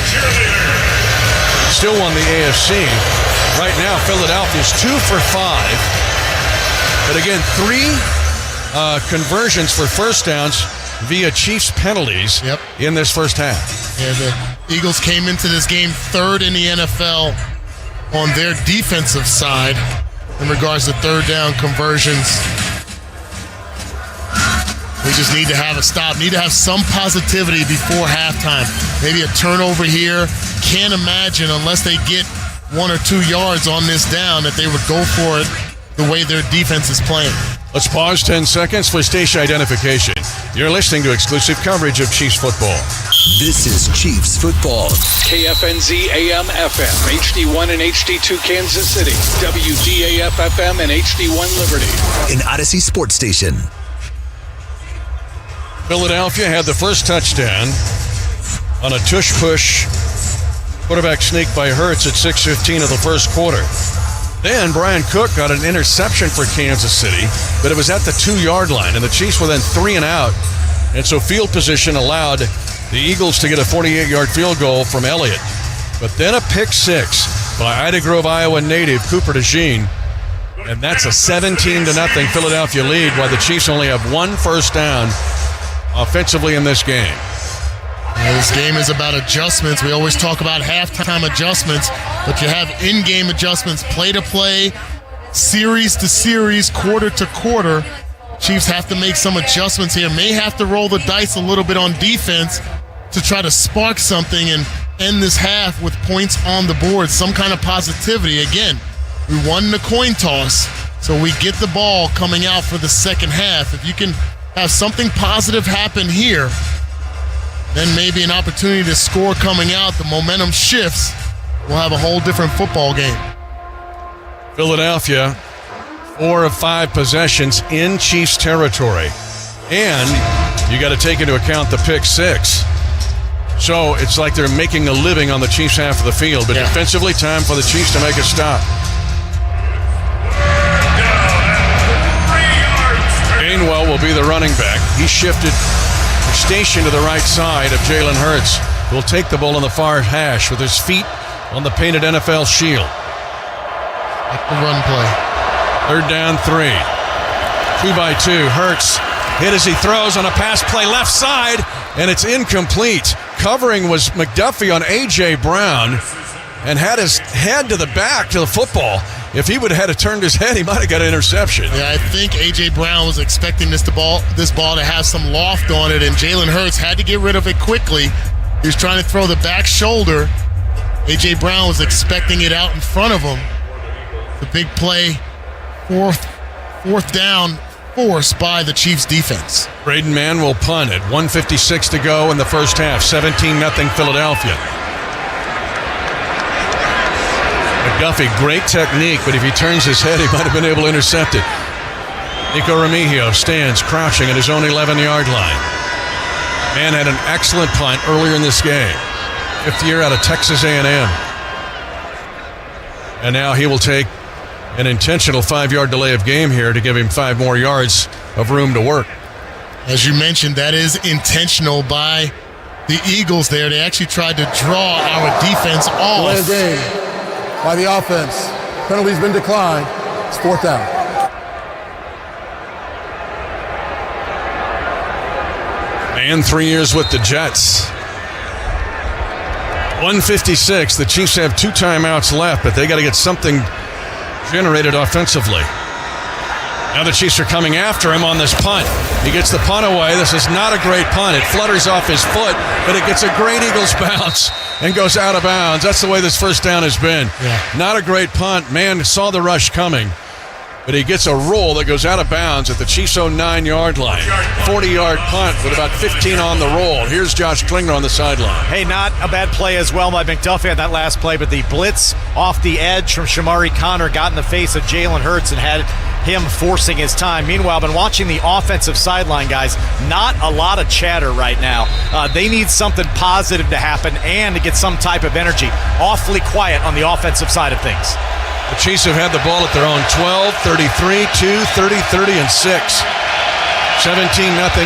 Still won the AFC. Right now, Philadelphia's 2 for 5. But again, 3 conversions for first downs via Chiefs penalties in this first half. Yeah, the Eagles came into this game third in the NFL on their defensive side in regards to third down conversions. We just need to have a stop, need to have some positivity before halftime. Maybe a turnover here. Can't imagine, unless they get 1 or 2 yards on this down, that they would go for it the way their defense is playing. Let's pause 10 seconds for station identification. You're listening to exclusive coverage of Chiefs football. This is Chiefs football. KFNZ AM FM, HD1 and HD2 Kansas City, WDAF FM and HD1 Liberty. An Odyssey sports station. Philadelphia had the first touchdown on a tush-push quarterback sneak by Hurts at 6:15 of the first quarter. Then Brian Cook got an interception for Kansas City, but it was at the 2-yard line, and the Chiefs were then 3 and out. And so field position allowed the Eagles to get a 48-yard field goal from Elliott. But then a pick six by Ida Grove, Iowa native Cooper DeJean, and that's a 17-0 Philadelphia lead, while the Chiefs only have 1 first down offensively in this game. This game is about adjustments. We always talk about halftime adjustments, but you have in-game adjustments, play-to-play, series to series, quarter to quarter. Chiefs have to make some adjustments here. May have to roll the dice a little bit on defense to try to spark something and end this half with points on the board, some kind of positivity. Again, we won the coin toss, so we get the ball coming out for the second half. If you can have something positive happen here, then maybe an opportunity to score coming out, the momentum shifts, we'll have a whole different football game. Philadelphia, 4 of 5 possessions in Chiefs territory. And you got to take into account the pick six. So it's like they're making a living on the Chiefs half of the field. But defensively, time for the Chiefs to make a stop. Gainwell will be the running back. He shifted station to the right side of Jalen Hurts, who will take the ball on the far hash with his feet on the painted NFL shield. Like the run play. Third down 3. 2 by 2. Hurts hit as he throws on a pass play left side, and it's incomplete. Covering was McDuffie on A.J. Brown, and had his head to the back to the football. If he would have had turned his head, he might have got an interception. Yeah, I think A.J. Brown was expecting this ball to have some loft on it, and Jalen Hurts had to get rid of it quickly. He was trying to throw the back shoulder. A.J. Brown was expecting it out in front of him. The big play, fourth down force by the Chiefs defense. Braden Mann will punt it. 1:56 to go in the first half. 17-0 Philadelphia. McDuffie, great technique, but if he turns his head, he might have been able to intercept it. Nico Remigio stands crouching at his own 11-yard line. Mann had an excellent punt earlier in this game. 5th year out of Texas A&M. And now he will take an intentional 5-yard delay of game here to give him 5 more yards of room to work. As you mentioned, that is intentional by the Eagles there. They actually tried to draw our defense off. Delay of game by the offense. Penalty's been declined. It's 4th down. And 3 years with the Jets. 1:56. The Chiefs have 2 timeouts left, but they got to get something generated offensively. Now the Chiefs are coming after him on this punt. He gets the punt away. This is not a great punt. It flutters off his foot, but it gets a great Eagles bounce and goes out of bounds. That's the way this first down has been. Not a great punt. Man saw the rush coming, but he gets a roll that goes out of bounds at the Chiefs' own 9-yard line. 40-yard punt with about 15 on the roll. Here's Josh Klinger on the sideline. Hey, not a bad play as well by McDuffie on that last play, but the blitz off the edge from Shamari Connor got in the face of Jalen Hurts and had him forcing his time. Meanwhile, I've been watching the offensive sideline, guys. Not a lot of chatter right now. They need something positive to happen and to get some type of energy. Awfully quiet on the offensive side of things. The Chiefs have had the ball at their own 12, 33, 2, 30, 30, and 6. 17-0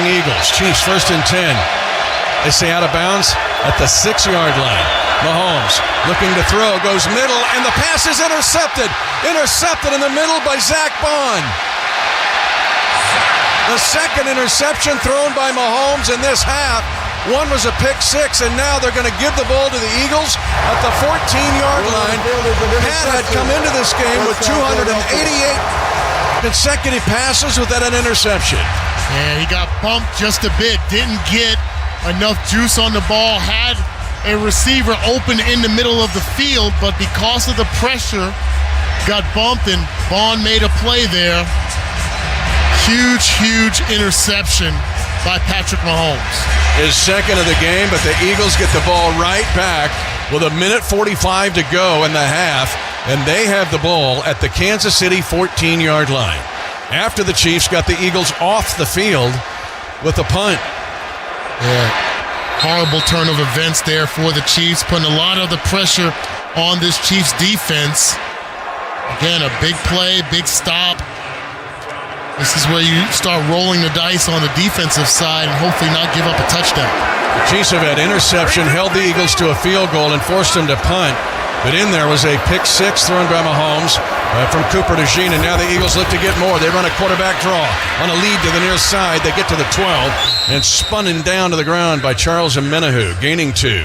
Eagles. Chiefs first and 10. They say out of bounds at the 6-yard line. Mahomes looking to throw, goes middle, and the pass is intercepted. Intercepted in the middle by Zach Bond. The second interception thrown by Mahomes in this half. One was a pick six, and now they're going to give the ball to the Eagles at the 14-yard line. Pat had come into this game with 288 consecutive passes without an interception. Yeah, he got bumped just a bit. Didn't get enough juice on the ball. Had a receiver open in the middle of the field, but because of the pressure, got bumped, and Bond made a play there. Huge interception by Patrick Mahomes. His second of the game, but the Eagles get the ball right back with 1:45 to go in the half, and they have the ball at the Kansas City 14-yard line. After the Chiefs got the Eagles off the field with a punt. Yeah, horrible turn of events there for the Chiefs, putting a lot of the pressure on this Chiefs defense. Again, a big play, big stop. This is where you start rolling the dice on the defensive side and hopefully not give up a touchdown. The Chiefs have had interception, held the Eagles to a field goal, and forced them to punt. But in there was a pick six thrown by Mahomes from Cooper to Jean, and now the Eagles look to get more. They run a quarterback draw on a lead to the near side. They get to the 12 and spun down to the ground by Charles Omenihu, gaining 2.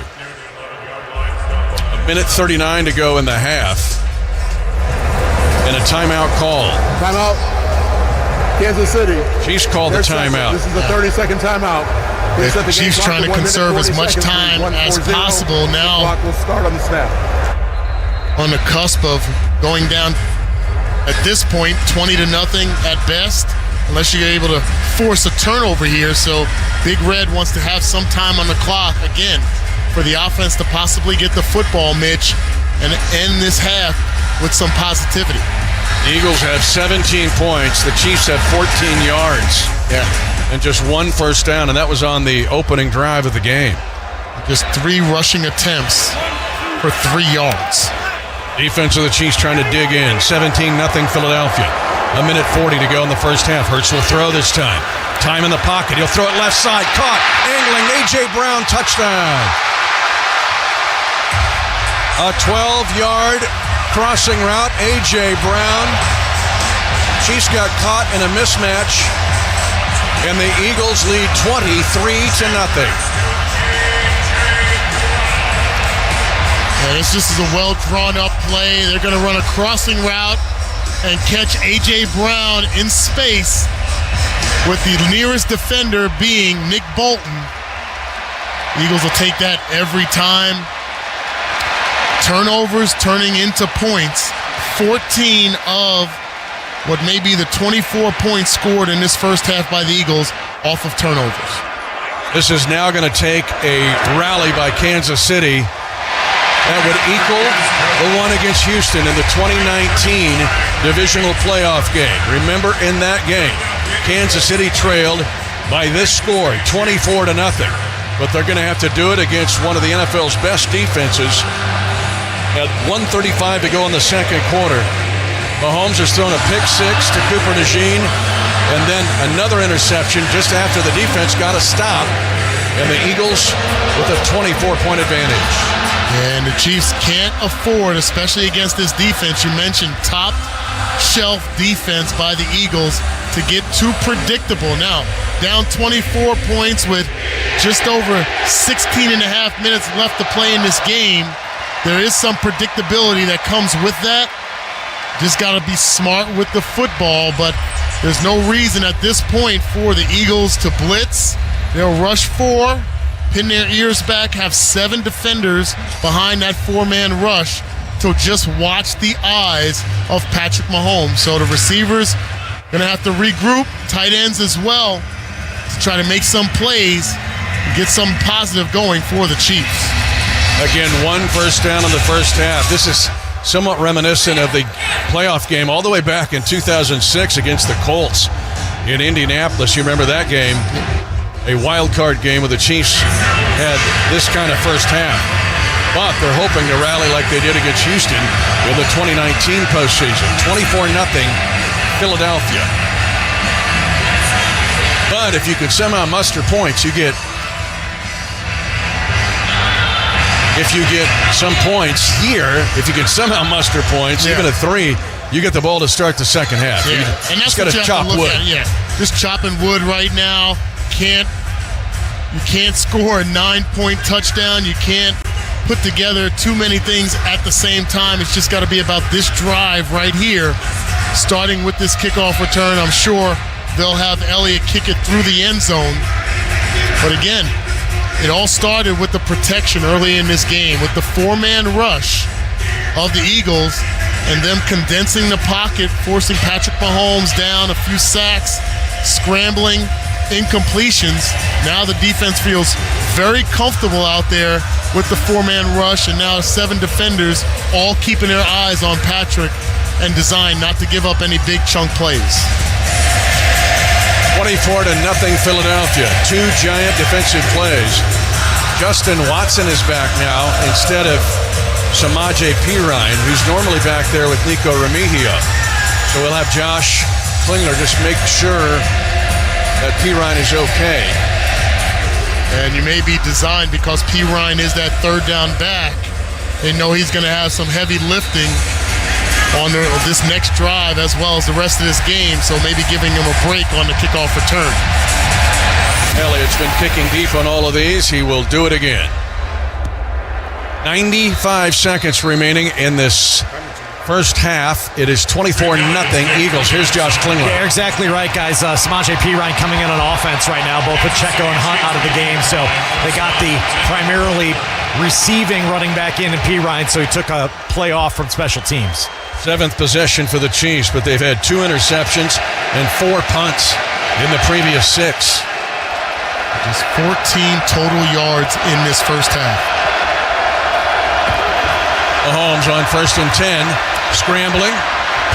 1:39 to go in the half. And a timeout call. Timeout. Kansas City. Chiefs called the timeout. This is a 30-second timeout. The Chiefs trying to conserve as much time as possible now. Clock will start on the snap. On the cusp of going down at this point 20-0 at best, unless you're able to force a turnover here. So Big Red wants to have some time on the clock again for the offense to possibly get the football, Mitch, and end this half with some positivity. The Eagles have 17 points. The Chiefs have 14 yards. Yeah. And just 1 first down, and that was on the opening drive of the game. Just 3 rushing attempts for 3 yards. Defense of the Chiefs trying to dig in. 17-0 Philadelphia. 1:40 to go in the first half. Hurts will throw this time. Time in the pocket. He'll throw it left side. Caught. Angling. A.J. Brown touchdown. A 12-yard crossing route. A.J. Brown. Chiefs got caught in a mismatch, and the Eagles lead 23-0. Yeah, this just is a well-drawn-up play. They're going to run a crossing route and catch A.J. Brown in space, with the nearest defender being Nick Bolton. The Eagles will take that every time. Turnovers turning into points. 14 of what may be the 24 points scored in this first half by the Eagles off of turnovers. This is now going to take a rally by Kansas City that would equal the one against Houston in the 2019 divisional playoff game. Remember, in that game, Kansas City trailed by this score, 24-0. But they're going to have to do it against one of the NFL's best defenses. At 1:35 to go in the second quarter, Mahomes has thrown a pick six to Cooper DeJean, and then another interception just after the defense got a stop, and the Eagles with a 24-point advantage. And the Chiefs can't afford, especially against this defense, you mentioned top-shelf defense by the Eagles, to get too predictable. Now, down 24 points with just over 16 and a half minutes left to play in this game. There is some predictability that comes with that. Just got to be smart with the football, but there's no reason at this point for the Eagles to blitz. They'll rush 4, pin their ears back, have 7 defenders behind that 4-man rush to just watch the eyes of Patrick Mahomes. So the receivers going to have to regroup, tight ends as well, to try to make some plays and get something positive going for the Chiefs. Again, 1 first down in the first half. This is somewhat reminiscent of the playoff game all the way back in 2006 against the Colts in Indianapolis. You remember that game? A wild card game where the Chiefs had this kind of first half. But they're hoping to rally like they did against Houston in the 2019 postseason. 24-0 Philadelphia. But if you can somehow muster points, if you get some points here, if you can somehow muster points, even a 3, you get the ball to start the second half. Yeah. And that's got to chop wood. Just chopping wood right now. You can't score a 9-point touchdown. You can't put together too many things at the same time. It's just got to be about this drive right here, starting with this kickoff return. I'm sure they'll have Elliott kick it through the end zone. But again, it all started with the protection early in this game, with the 4-man rush of the Eagles and them condensing the pocket, forcing Patrick Mahomes down, a few sacks, scrambling, incompletions. Now the defense feels very comfortable out there with the 4-man rush, and now 7 defenders all keeping their eyes on Patrick and designed not to give up any big chunk plays. 24-0 Philadelphia. 2 giant defensive plays. Justin Watson is back now instead of Samaje Perine, who's normally back there with Nico Remigio. So we'll have Josh Klingler just make sure that Perine is okay. And you may be designed because Perine is that third down back. They know he's going to have some heavy lifting on this next drive as well as the rest of this game, so maybe giving him a break on the kickoff return. Elliott's been kicking deep on all of these. He will do it again. 95 seconds remaining in this first half. It is 24-0 Eagles. Here's Josh Klingler. Yeah, you're exactly right, guys. Samaje Perine coming in on offense right now, both Pacheco and Hunt out of the game. So they got the primarily receiving running back in Perine, so he took a play off from special teams. 7th possession for the Chiefs, but they've had 2 interceptions and 4 punts in the previous 6. Just 14 total yards in this first half. Mahomes on 1st and 10, scrambling,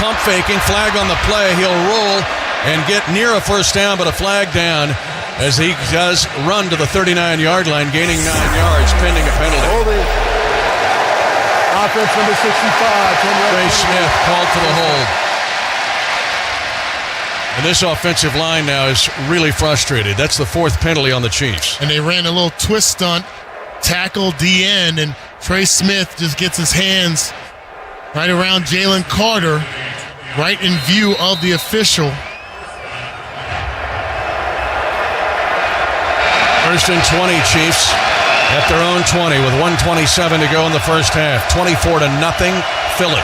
pump faking, flag on the play. He'll roll and get near a first down, but a flag down as he does run to the 39-yard line, gaining 9 yards, pending a penalty. Holding. Offense number 65. Trey Smith called for the hold. And this offensive line now is really frustrated. That's the 4th penalty on the Chiefs. And they ran a little twist stunt, tackle D-end, and Trey Smith just gets his hands right around Jalen Carter, right in view of the official. 1st and 20, Chiefs at their own 20 with 1:27 to go in the first half. 24-0 Philly.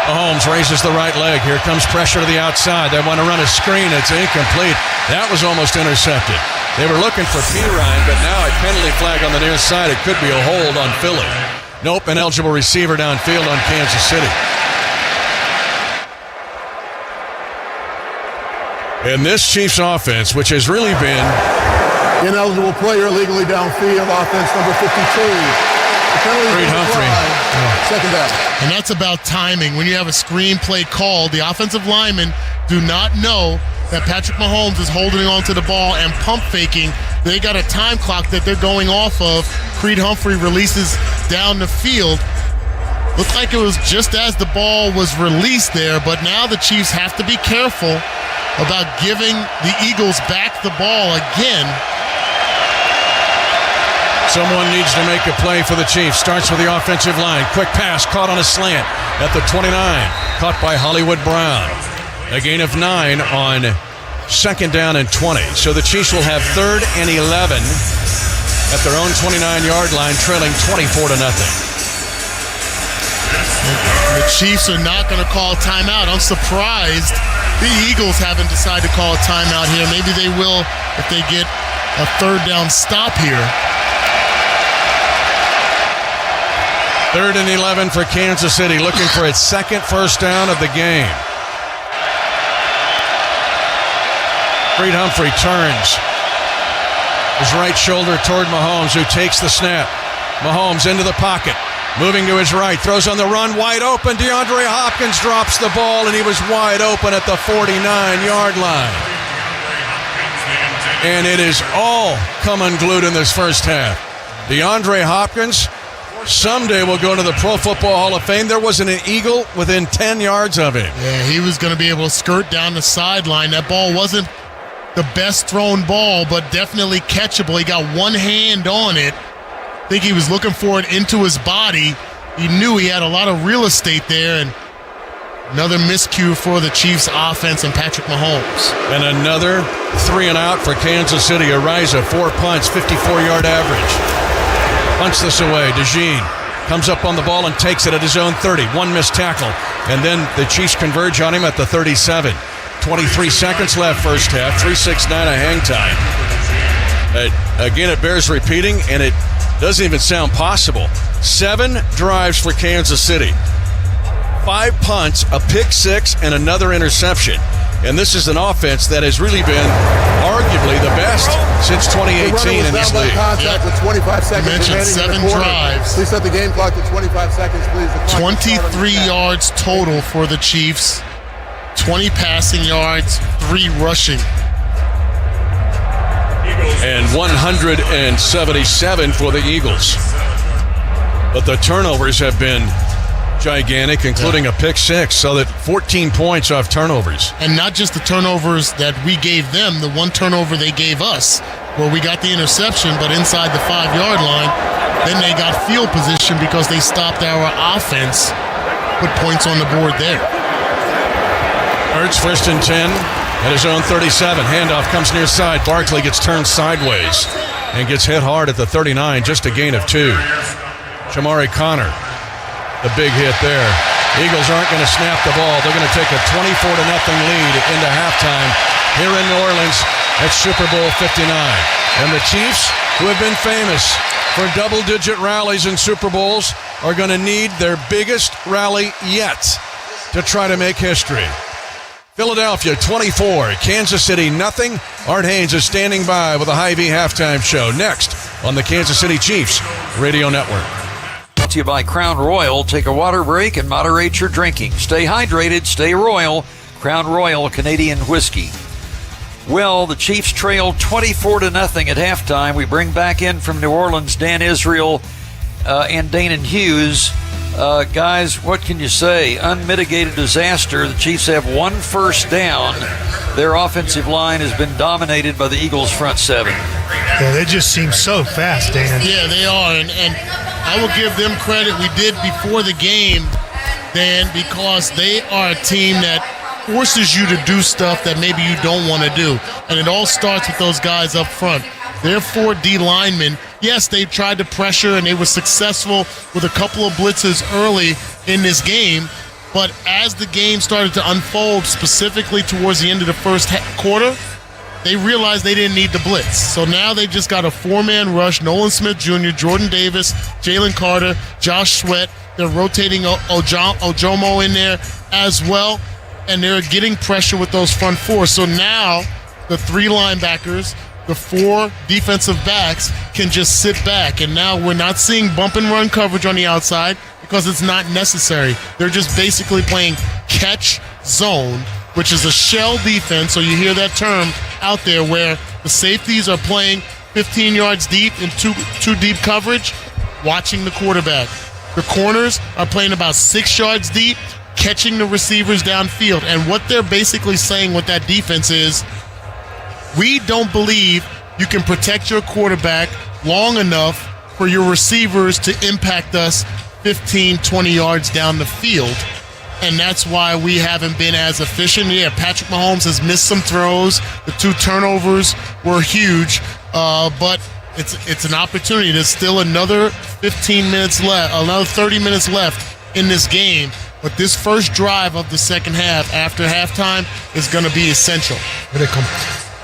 Mahomes raises the right leg. Here comes pressure to the outside. They want to run a screen. It's incomplete. That was almost intercepted. They were looking for Perine, but now a penalty flag on the near side. It could be a hold on Philly. Nope, an eligible receiver downfield on Kansas City. And this Chiefs offense, which has really been... Ineligible player legally downfield, offense number 52. Creed Humphrey. Second down. And that's about timing. When you have a screen play called, the offensive linemen do not know that Patrick Mahomes is holding on to the ball and pump faking. They got a time clock that they're going off of. Creed Humphrey releases down the field. Looked like it was just as the ball was released there, but now the Chiefs have to be careful about giving the Eagles back the ball again. Someone needs to make a play for the Chiefs. Starts with the offensive line. Quick pass caught on a slant at the 29. Caught by Hollywood Brown. A gain of 9 on 2nd down and 20. So the Chiefs will have 3rd and 11 at their own 29-yard line, trailing 24-0. The Chiefs are not going to call a timeout. I'm surprised the Eagles haven't decided to call a timeout here. Maybe they will if they get a 3rd down stop here. 3rd and 11 for Kansas City, looking for its 2nd first down of the game. Creed Humphrey turns his right shoulder toward Mahomes, who takes the snap. Mahomes into the pocket, moving to his right, throws on the run, wide open. DeAndre Hopkins drops the ball, and he was wide open at the 49-yard line. And it is all come unglued in this first half. DeAndre Hopkins someday will go to the Pro Football Hall of Fame. There wasn't an Eagle within 10 yards of him. Yeah, he was going to be able to skirt down the sideline. That ball wasn't the best thrown ball, but definitely catchable. He got one hand on it. I think he was looking for it into his body. He knew he had a lot of real estate there, and another miscue for the Chiefs offense and Patrick Mahomes. And another 3 and out for Kansas City. Ariza, 4 punts, 54-yard average. Punts this away. DeJean comes up on the ball and takes it at his own 30. One missed tackle. And then the Chiefs converge on him at the 37. 23 seconds left first half. 3:69 a hang time. Again, it bears repeating, and it doesn't even sound possible. 7 drives for Kansas City. 5 punts, a pick 6, and another interception. And this is an offense that has really been arguably the best since 2018 in this league. Contact with 25 seconds mentioned 7 drives. Please set the game clock to 25 seconds, please. 23 yards total for the Chiefs. 20 passing yards, 3 rushing. And 177 for the Eagles. But the turnovers have been gigantic, including a pick 6, so that 14 points off turnovers. And not just the turnovers that we gave them, the one turnover they gave us, where we got the interception, but inside the 5-yard line, then they got field position because they stopped our offense, put points on the board there. Hurts, 1st and 10 at his own 37. Handoff comes near side. Barkley gets turned sideways and gets hit hard at the 39, just a gain of 2. Jamari Connor, the big hit there. Eagles aren't going to snap the ball. They're going to take a 24-0 lead into halftime here in New Orleans at Super Bowl 59. And the Chiefs, who have been famous for double-digit rallies in Super Bowls, are going to need their biggest rally yet to try to make history. Philadelphia 24, Kansas City nothing. Art Haynes is standing by with a Hy-Vee halftime show next on the Kansas City Chiefs Radio Network. Brought to you by Crown Royal. Take a water break and moderate your drinking. Stay hydrated, stay royal. Crown Royal Canadian whiskey. Well, the Chiefs trailed 24-0 at halftime. We bring back in from New Orleans Dan Israel and Danon Hughes. Guys, what can you say? Unmitigated disaster. The Chiefs have 1 first down. Their offensive line has been dominated by the Eagles' front 7. Yeah, they just seem so fast, Dan. Yeah, they are, and I will give them credit. We did before the game, Dan, because they are a team that forces you to do stuff that maybe you don't want to do. And it all starts with those guys up front. Their 4 D linemen, yes, they tried to pressure and they were successful with a couple of blitzes early in this game. But as the game started to unfold, specifically towards the end of the first quarter, they realized they didn't need the blitz. So now they just got a 4-man rush. Nolan Smith Jr., Jordan Davis, Jalen Carter, Josh Sweat. They're rotating Ojomo in there as well. And they're getting pressure with those front 4. So now the 3 linebackers, the 4 defensive backs can just sit back. And now we're not seeing bump and run coverage on the outside because it's not necessary. They're just basically playing catch zone, which is a shell defense. So you hear that term out there where the safeties are playing 15 yards deep in two deep coverage, watching the quarterback. The corners are playing about 6 yards deep, catching the receivers downfield. And what they're basically saying with that defense is, we don't believe you can protect your quarterback long enough for your receivers to impact us 15, 20 yards down the field. And that's why we haven't been as efficient. Yeah, Patrick Mahomes has missed some throws. The 2 turnovers were huge. But it's an opportunity. There's still another 15 minutes left, another 30 minutes left in this game. But this first drive of the second half after halftime is going to be essential. Here they come.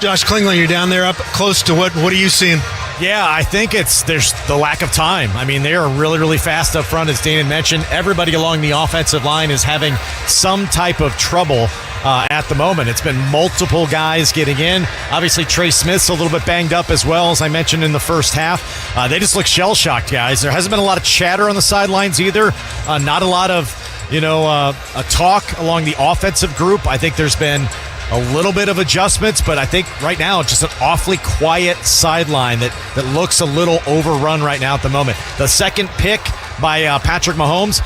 Josh Klingler, you're down there up close to what are you seeing? Yeah, I think there's the lack of time. I mean, they are really, really fast up front, as Danon mentioned. Everybody along the offensive line is having some type of trouble at the moment. It's been multiple guys getting in. Obviously, Trey Smith's a little bit banged up as well, as I mentioned in the first half. They just look shell-shocked, guys. There hasn't been a lot of chatter on the sidelines either. Not a lot of, a talk along the offensive group. I think there's been a little bit of adjustments, but I think right now it's just an awfully quiet sideline that looks a little overrun right now at the moment. The second pick by Patrick Mahomes.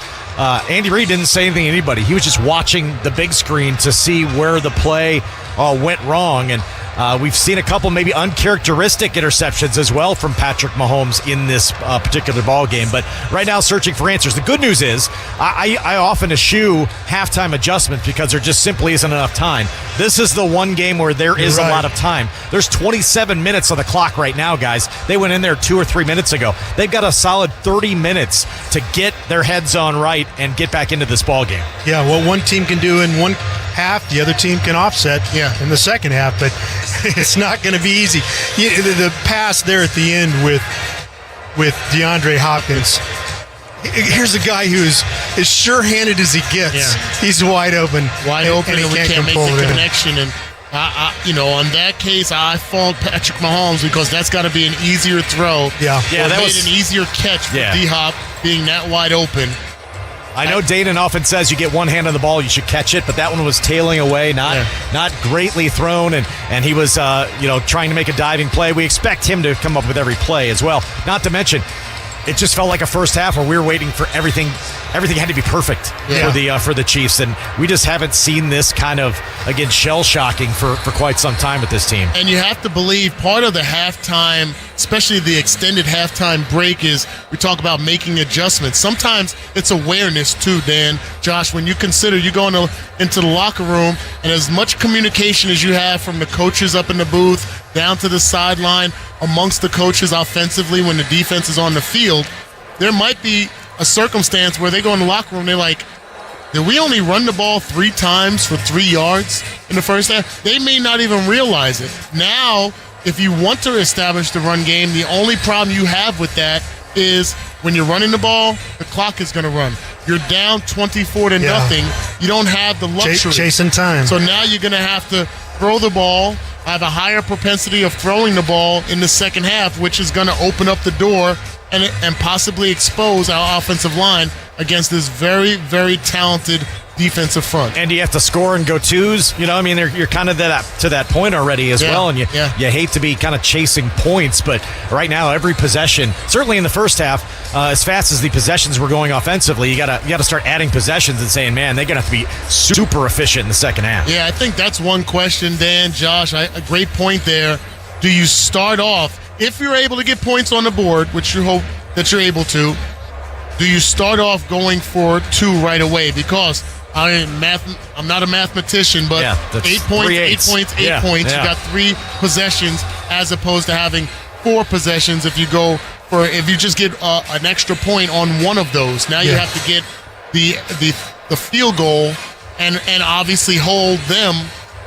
Andy Reid didn't say anything to anybody. He was just watching the big screen to see where the play went wrong. And we've seen a couple maybe uncharacteristic interceptions as well from Patrick Mahomes in this particular ball game. But right now, searching for answers. The good news is I often eschew halftime adjustments because there just simply isn't enough time. This is the one game where there is a lot of time. There's 27 minutes on the clock right now, guys. They went in there 2 or 3 minutes ago. They've got a solid 30 minutes to get their heads on right and get back into this ball game. Yeah, what one team can do in one half, the other team can offset in the second half, but it's not going to be easy. The pass there at the end with DeAndre Hopkins. Here's a guy who's as sure-handed as he gets. Yeah. He's wide open. And we can't make the connection. And on that case, I fault Patrick Mahomes because that's got to be an easier throw. That was an easier catch for D-Hop being that wide open. I know Dayton often says you get one hand on the ball, you should catch it, but that one was tailing away, not greatly thrown, and he was trying to make a diving play. We expect him to come up with every play as well. Not to mention, it just felt like a first half where we were waiting for everything. Everything had to be perfect for the Chiefs, and we just haven't seen this kind of, again, shell-shocking for quite some time with this team. And you have to believe part of the halftime, especially the extended halftime break, is we talk about making adjustments. Sometimes it's awareness too, Dan, Josh, when you consider you go into the locker room and as much communication as you have from the coaches up in the booth down to the sideline amongst the coaches offensively when the defense is on the field, there might be a circumstance where they go in the locker room, they're like, did we only run the ball 3 times for 3 yards in the first half? They may not even realize it. Now, if you want to establish the run game, the only problem you have with that is when you're running the ball, the clock is going to run. You're down 24-0. You don't have the luxury. Chasing time. So now you're going to have to throw the ball, have a higher propensity of throwing the ball in the second half, which is going to open up the door and possibly expose our offensive line against this very, very talented defensive front. And you have to score and go twos. You're kind of to that point already as well, and you hate to be kind of chasing points, but right now every possession, certainly in the first half, as fast as the possessions were going offensively, you got to start adding possessions and saying, man, they're going to have to be super efficient in the second half. Yeah, I think that's one question, Dan, Josh. A great point there. Do you start off, if you're able to get points on the board, which you hope that you're able to, do you start off going for 2 right away? Because I'm not a mathematician, but 8 points. You got 3 possessions as opposed to having 4 possessions if you just get an extra point on one of those. Now you have to get the field goal and obviously hold them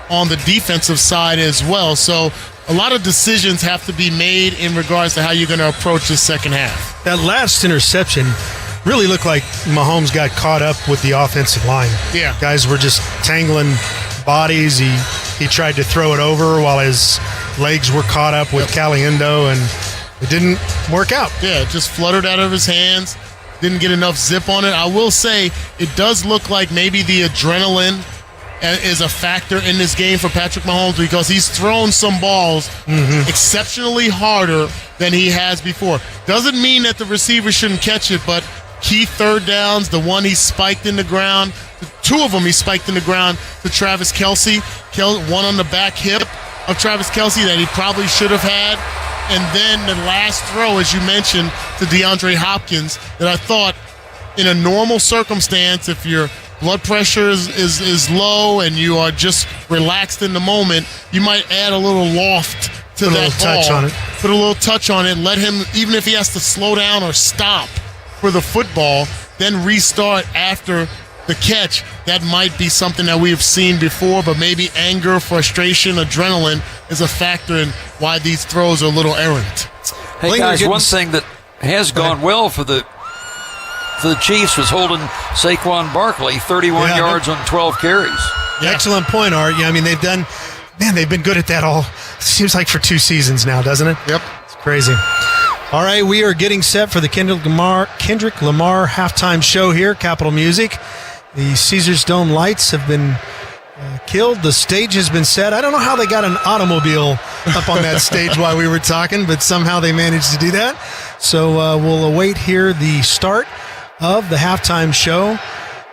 on the defensive side as well. So a lot of decisions have to be made in regards to how you're going to approach the second half. That last interception really looked like Mahomes got caught up with the offensive line. Yeah. Guys were just tangling bodies. He tried to throw it over while his legs were caught up with Caliendo, and it didn't work out. Yeah, it just fluttered out of his hands. Didn't get enough zip on it. I will say it does look like maybe the adrenaline is a factor in this game for Patrick Mahomes because he's thrown some balls exceptionally harder than he has before. Doesn't mean that the receiver shouldn't catch it, but key third downs, the one he spiked in the ground, 2 of them he spiked in the ground to Travis Kelce, one on the back hip of Travis Kelce that he probably should have had, and then the last throw, as you mentioned, to DeAndre Hopkins that I thought in a normal circumstance, if your blood pressure is low and you are just relaxed in the moment, you might add a little loft to that ball. Put a little touch on it. Let him, even if he has to slow down or stop for the football, then restart after the catch. That might be something that we've seen before, but maybe anger, frustration, adrenaline is a factor in why these throws are a little errant. Hey, guys, one thing that has gone well for the Chiefs was holding Saquon Barkley 31 yards on 12 carries. Yeah. Excellent point, Art. Yeah, I mean, they've been good at that all, seems like for 2 seasons now, doesn't it? Yep. It's crazy. All right, we are getting set for the Kendrick Lamar halftime show here, Capitol Music. The Caesars Dome lights have been killed. The stage has been set. I don't know how they got an automobile up on that stage while we were talking, but somehow they managed to do that. So we'll await here the start of the halftime show.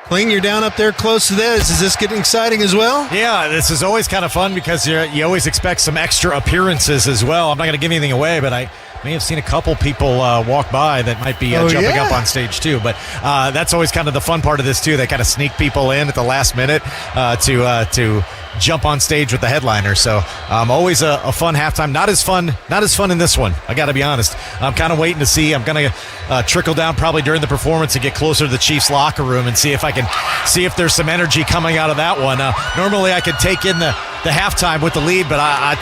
Kling, you're down up there close to this. Is this getting exciting as well? Yeah, this is always kind of fun because you always expect some extra appearances as well. I'm not going to give anything away, but I may have seen a couple people walk by that might be jumping up on stage too. But that's always kind of the fun part of this too. They kind of sneak people in at the last minute to jump on stage with the headliner. So always a fun halftime. Not as fun in this one, I got to be honest. I'm kind of waiting to see. I'm going to trickle down probably during the performance and get closer to the Chiefs locker room and see if there's some energy coming out of that one. Normally I could take in the halftime with the lead, but I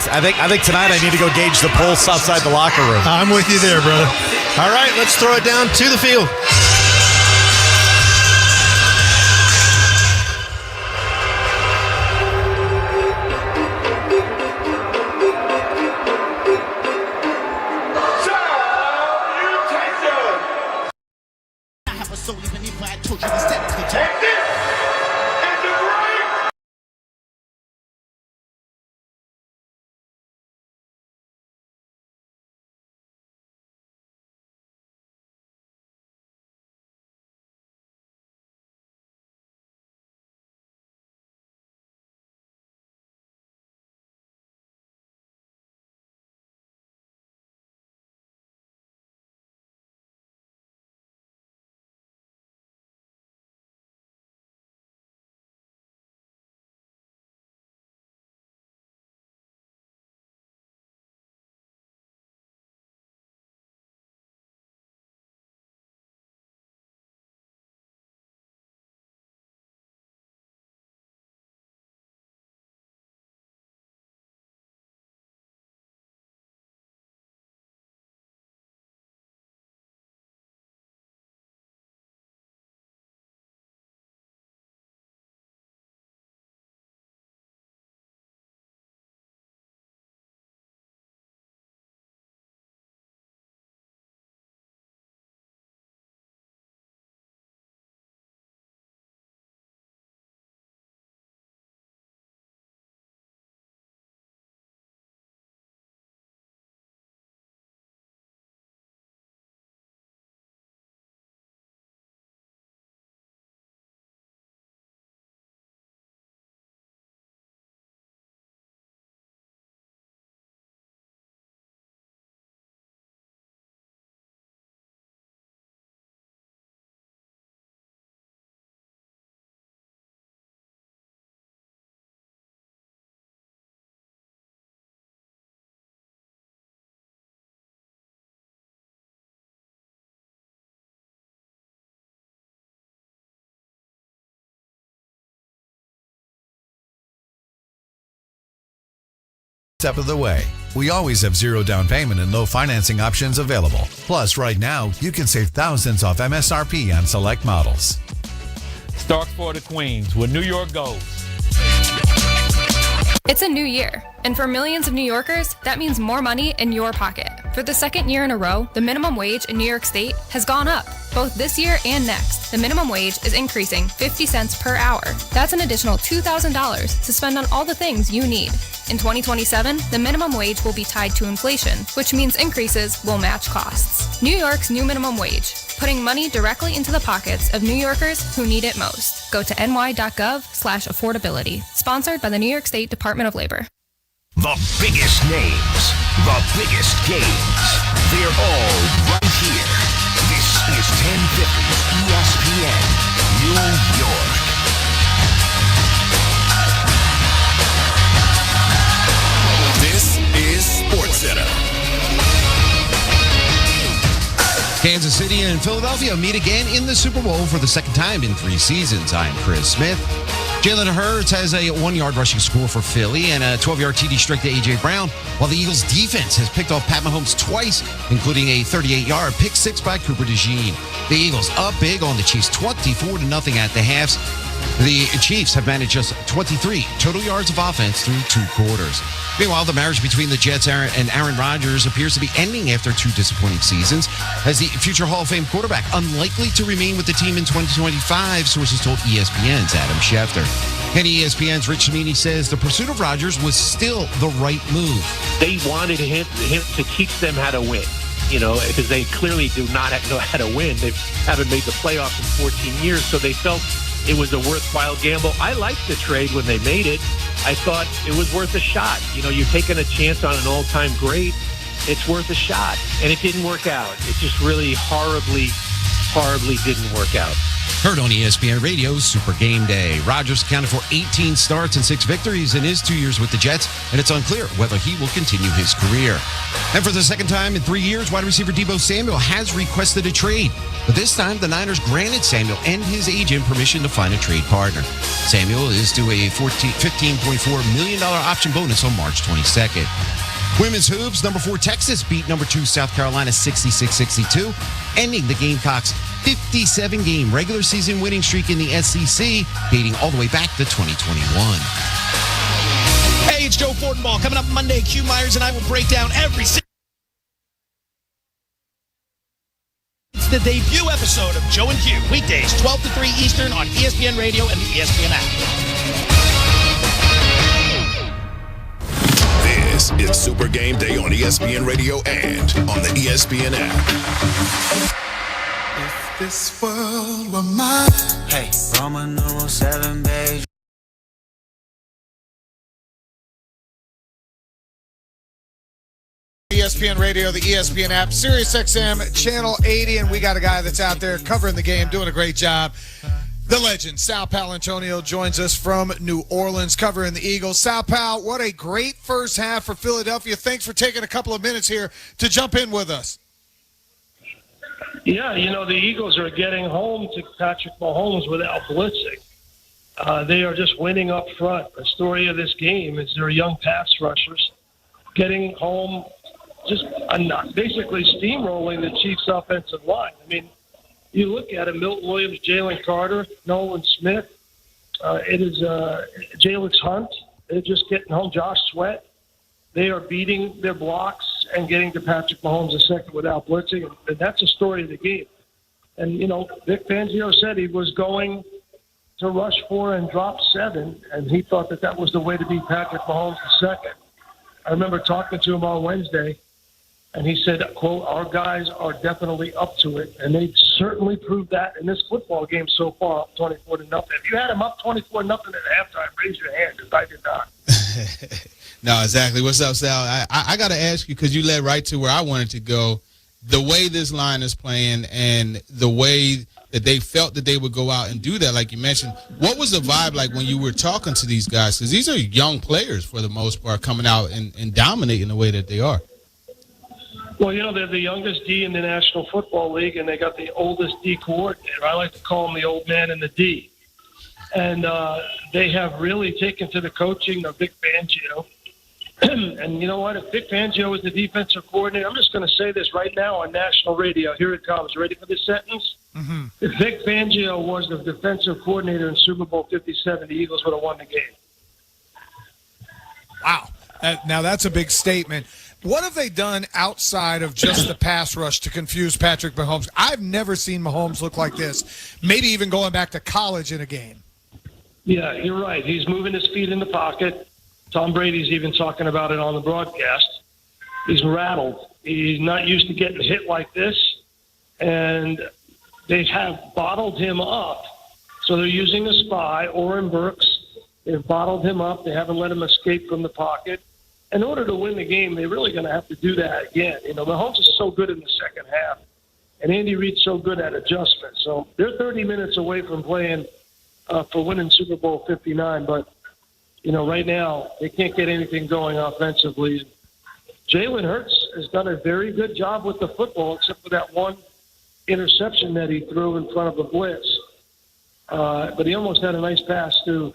think tonight I need to go gauge the pulse outside the locker room. I'm with you there, brother. All right, let's throw it down to the field. Step of the way. We always have zero down payment and low financing options available. Plus, right now, you can save thousands off MSRP on select models. Stark for the Queens, where New York goes. It's a new year, and for millions of New Yorkers, that means more money in your pocket. For the second year in a row, the minimum wage in New York State has gone up, both this year and next. The minimum wage is increasing 50 cents per hour. That's an additional $2,000 to spend on all the things you need. In 2027, the minimum wage will be tied to inflation, which means increases will match costs. New York's new minimum wage, putting money directly into the pockets of New Yorkers who need it most. Go to ny.gov/affordability. Sponsored by the New York State Department of Labor. The biggest names, the biggest games, they're all right here. This is 1050 ESPN, New York. This is SportsCenter. Kansas City and Philadelphia meet again in the Super Bowl for the second time in 3 seasons. I'm Chris Smith. Jalen Hurts has a 1-yard rushing score for Philly and a 12-yard TD strike to A.J. Brown, while the Eagles' defense has picked off Pat Mahomes twice, including a 38-yard pick six by Cooper DeJean. The Eagles up big on the Chiefs 24-0 at the halves. The Chiefs have managed just 23 total yards of offense through 2 quarters. Meanwhile, the marriage between the Jets and Aaron Rodgers appears to be ending after 2 disappointing seasons, as the future Hall of Fame quarterback unlikely to remain with the team in 2025, sources told ESPN's Adam Schefter. And ESPN's Rich Cimini says the pursuit of Rodgers was still the right move. They wanted him to teach them how to win. because they clearly do not know how to win. They haven't made the playoffs in 14 years, so they felt it was a worthwhile gamble. I liked the trade when they made it. I thought it was worth a shot. You're taking a chance on an all-time great. It's worth a shot. And it didn't work out. It just really horribly didn't work out. Heard on ESPN Radio's Super Game Day. Rodgers accounted for 18 starts and 6 victories in his 2 years with the Jets, and it's unclear whether he will continue his career. And for the second time in 3 years, wide receiver Deebo Samuel has requested a trade. But this time, the Niners granted Samuel and his agent permission to find a trade partner. Samuel is due a $15.4 million option bonus on March 22nd. Women's hoops, number 4 Texas beat number 2 South Carolina 66-62, ending the Gamecocks' 57-game regular season winning streak in the SEC, dating all the way back to 2021. Hey, it's Joe Fortenbaugh. Coming up Monday, Q Myers and I will break down every It's the debut episode of Joe and Q, weekdays 12 to 3 Eastern on ESPN Radio and the ESPN app. This is Super Game Day on ESPN Radio and on the ESPN app. If this world were mine. Hey, Roman numeral 7, babe. ESPN Radio, the ESPN app, Sirius XM, Channel 80, and we got a guy that's out there covering the game, doing a great job. The legend, Sal Paolantonio, joins us from New Orleans, covering the Eagles. Sal Pal, what a great first half for Philadelphia. Thanks for taking a couple of minutes here to jump in with us. Yeah, the Eagles are getting home to Patrick Mahomes without blitzing. They are just winning up front. The story of this game is their young pass rushers getting home, just basically steamrolling the Chiefs' offensive line. I mean, you look at it, Milton Williams, Jalen Carter, Nolan Smith. It is Jalix Hunt. They're just getting home. Josh Sweat. They are beating their blocks and getting to Patrick Mahomes a second without blitzing. And that's the story of the game. And, Vic Fangio said he was going to rush 4 and drop 7, and he thought that was the way to beat Patrick Mahomes the second. I remember talking to him on Wednesday, and he said, quote, our guys are definitely up to it, and they certainly proved that in this football game so far, up 24-0. If you had them up 24-0 at halftime, raise your hand, because I did not. No, exactly. What's up, Sal? I got to ask you, because you led right to where I wanted to go, the way this line is playing and the way that they felt that they would go out and do that, like you mentioned, what was the vibe like when you were talking to these guys? Because these are young players, for the most part, coming out and dominating the way that they are. Well, they're the youngest D in the National Football League, and they got the oldest D coordinator. I like to call him the old man in the D. And they have really taken to the coaching of Vic Fangio. And you know what? If Vic Fangio is the defensive coordinator, I'm just going to say this right now on national radio. Here it comes. Ready for this sentence? Mm-hmm. If Vic Fangio was the defensive coordinator in Super Bowl 57, the Eagles would have won the game. Wow. Now, that's a big statement. What have they done outside of just the pass rush to confuse Patrick Mahomes? I've never seen Mahomes look like this, maybe even going back to college in a game. Yeah, you're right. He's moving his feet in the pocket. Tom Brady's even talking about it on the broadcast. He's rattled. He's not used to getting hit like this, and they have bottled him up. So they're using a spy, Oren Burks. They've bottled him up. They haven't let him escape from the pocket. In order to win the game, they're really going to have to do that again. Mahomes is so good in the second half, and Andy Reid's so good at adjustment. So they're 30 minutes away from playing for winning Super Bowl 59. But, right now they can't get anything going offensively. Jalen Hurts has done a very good job with the football, except for that one interception that he threw in front of the blitz. But he almost had a nice pass to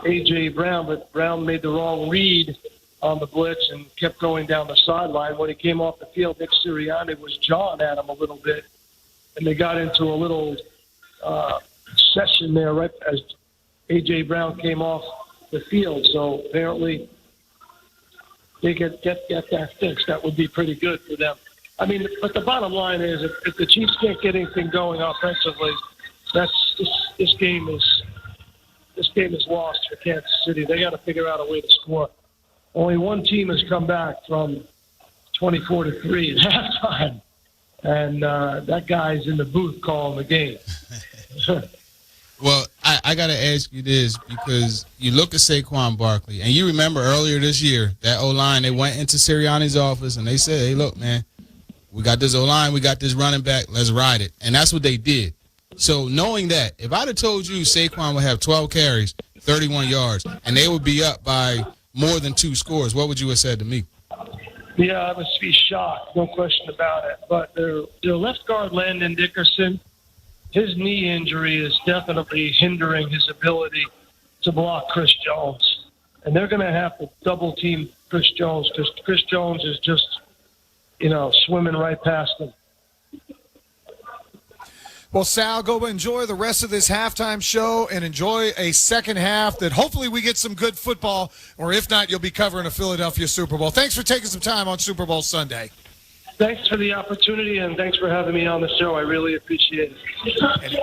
A.J. Brown, but Brown made the wrong read on the blitz and kept going down the sideline. When he came off the field, Nick Sirianni was jawing at him a little bit, and they got into a little session there right as A.J. Brown came off the field. So apparently they get that fixed. That would be pretty good for them. I mean, but the bottom line is if the Chiefs can't get anything going offensively, this game is lost for Kansas City. They got to figure out a way to score. Only one team has come back from 24-3 at halftime. And that guy's in the booth calling the game. Well, I got to ask you this, because you look at Saquon Barkley, and you remember earlier this year, that O-line, they went into Sirianni's office, and they said, hey, look, man, we got this O-line, we got this running back, let's ride it. And that's what they did. So knowing that, if I'd have told you Saquon would have 12 carries, 31 yards, and they would be up by more than 2 scores, what would you have said to me? Yeah, I would be shocked, no question about it. But their left guard, Landon Dickerson, his knee injury is definitely hindering his ability to block Chris Jones. And they're going to have to double-team Chris Jones, because Chris Jones is just, swimming right past him. Well, Sal, go enjoy the rest of this halftime show and enjoy a second half that hopefully we get some good football, or if not, you'll be covering a Philadelphia Super Bowl. Thanks for taking some time on Super Bowl Sunday. Thanks for the opportunity, and thanks for having me on the show. I really appreciate it.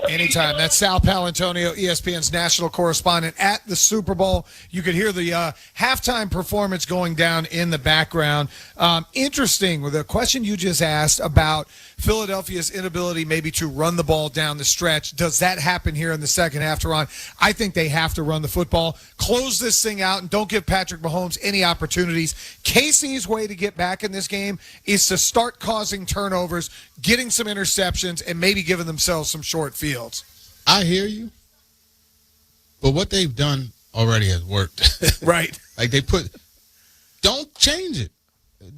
Anytime. That's Sal Palantonio, ESPN's national correspondent at the Super Bowl. You could hear the halftime performance going down in the background. Interesting, the question you just asked about Philadelphia's inability maybe to run the ball down the stretch. Does that happen here in the second half, Teron? I think they have to run the football, close this thing out, and don't give Patrick Mahomes any opportunities. Casey's way to get back in this game is to start causing turnovers, getting some interceptions, and maybe giving themselves some short fields. I hear you, but what they've done already has worked. Right. Like don't change it.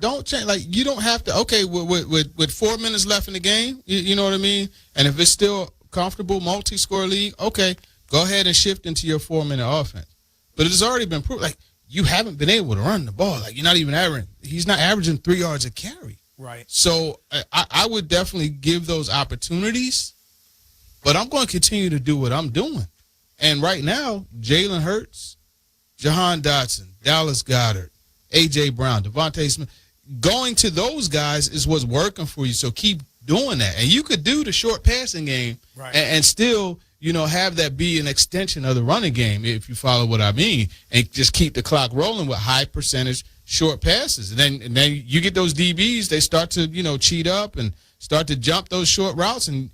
Don't change. Like, you don't have to, okay, with 4 minutes left in the game, you know what I mean? And if it's still comfortable, multi-score league, okay, go ahead and shift into your 4-minute offense. But it's already been proved, like, you haven't been able to run the ball. Like, you're not even he's not averaging 3 yards a carry. Right. So I would definitely give those opportunities, but I'm going to continue to do what I'm doing. And right now, Jalen Hurts, Jahan Dotson, Dallas Goedert, A.J. Brown, Devontae Smith, going to those guys is what's working for you. So keep doing that. And you could do the short passing game and still, have that be an extension of the running game, if you follow what I mean, and just keep the clock rolling with high percentage short passes. And then you get those DBs, they start to, cheat up and start to jump those short routes, and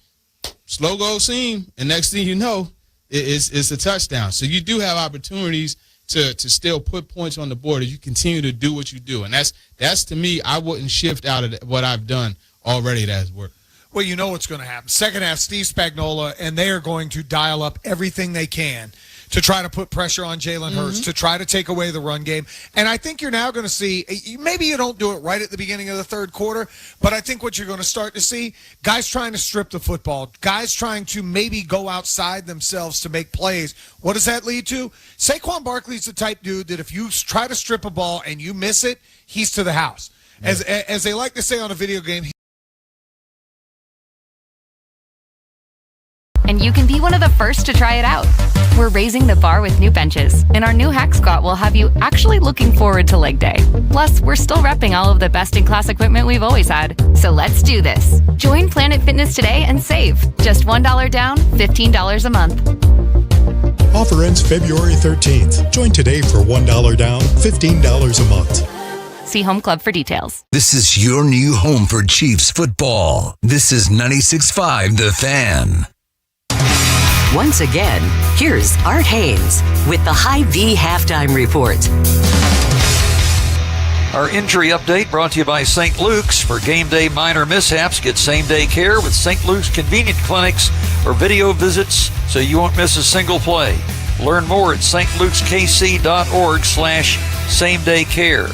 slow go seam. And next thing you know, it's a touchdown. So you do have opportunities to still put points on the board as you continue to do what you do. And that's to me, I wouldn't shift out of what I've done already that has worked. Well, you know what's going to happen. Second half, Steve Spagnuolo, and they are going to dial up everything they can to try to put pressure on Jalen Hurts, to try to take away the run game. And I think you're now going to see, maybe you don't do it right at the beginning of the third quarter, but I think what you're going to start to see, guys trying to strip the football, guys trying to maybe go outside themselves to make plays. What does that lead to? Saquon Barkley's the type dude that if you try to strip a ball and you miss it, he's to the house. As they like to say on a video game, and you can be one of the first to try it out. We're raising the bar with new benches, and our new Hack Squat will have you actually looking forward to leg day. Plus, we're still repping all of the best-in-class equipment we've always had. So let's do this. Join Planet Fitness today and save. Just $1 down, $15 a month. Offer ends February 13th. Join today for $1 down, $15 a month. See Home Club for details. This is your new home for Chiefs football. This is 96.5 The Fan. Once again, here's Art Haynes with the Hy-Vee Halftime Report. Our injury update brought to you by St. Luke's. For game day minor mishaps, get same-day care with St. Luke's convenient clinics or video visits so you won't miss a single play. Learn more at stlukeskc.org/same-day care.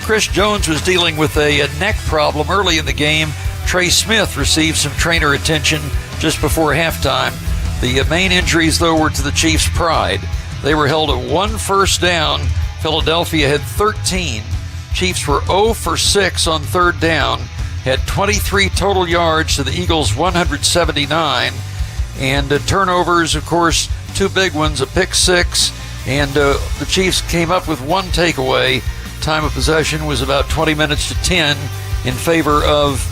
Chris Jones was dealing with a neck problem early in the game. Trey Smith received some trainer attention just before halftime. The main injuries, though, were to the Chiefs' pride. They were held at 1 first down. Philadelphia had 13. Chiefs were 0 for 6 on third down, had 23 total yards to the Eagles' 179. And turnovers, of course, 2 big ones, a pick 6, and the Chiefs came up with 1 takeaway. Time of possession was about 20 minutes to 10 in favor of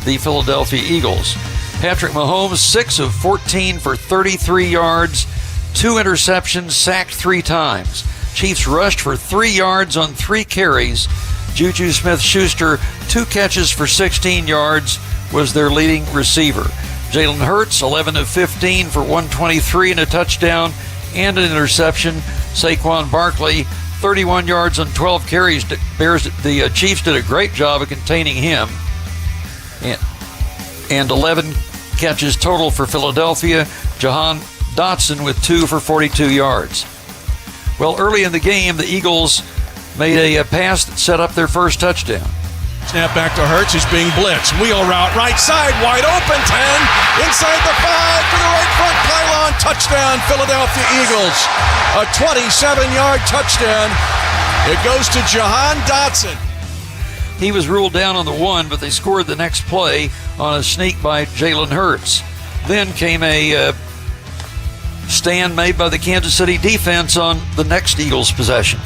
the Philadelphia Eagles. Patrick Mahomes, 6 of 14 for 33 yards, 2 interceptions, sacked 3 times. Chiefs rushed for 3 yards on 3 carries. Juju Smith-Schuster, 2 catches for 16 yards, was their leading receiver. Jalen Hurts, 11 of 15 for 123 and a touchdown and an interception. Saquon Barkley, 31 yards on 12 carries. The Chiefs did a great job of containing him. And 11 catches total for Philadelphia. Jahan Dotson with 2 for 42 yards. Well, early in the game, the Eagles made a pass that set up their first touchdown. Snap back to Hurts. He's being blitzed. Wheel route, right side, wide open, 10. Inside the 5 to the right front pylon. Touchdown, Philadelphia Eagles. A 27-yard touchdown. It goes to Jahan Dotson. He was ruled down on the 1, but they scored the next play on a sneak by Jalen Hurts. Then came a stand made by the Kansas City defense on the next Eagles possession.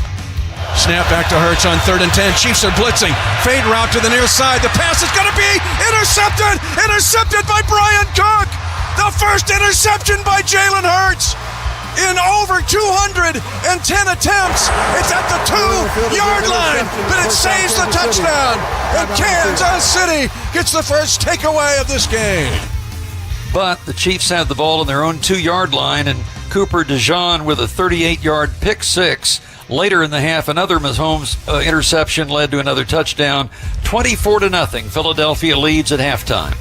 Snap back to Hurts on 3rd and 10. Chiefs are blitzing. Fade route to the near side. The pass is going to be intercepted. Intercepted by Brian Cook. The first interception by Jalen Hurts in over 210 attempts. It's at the 2-yard line, but it saves the touchdown. And Kansas City gets the first takeaway of this game. But the Chiefs had the ball on their own 2-yard line, and Cooper DeJean with a 38-yard pick six. Later in the half, another Mahomes interception led to another touchdown. 24-0. Philadelphia leads at halftime.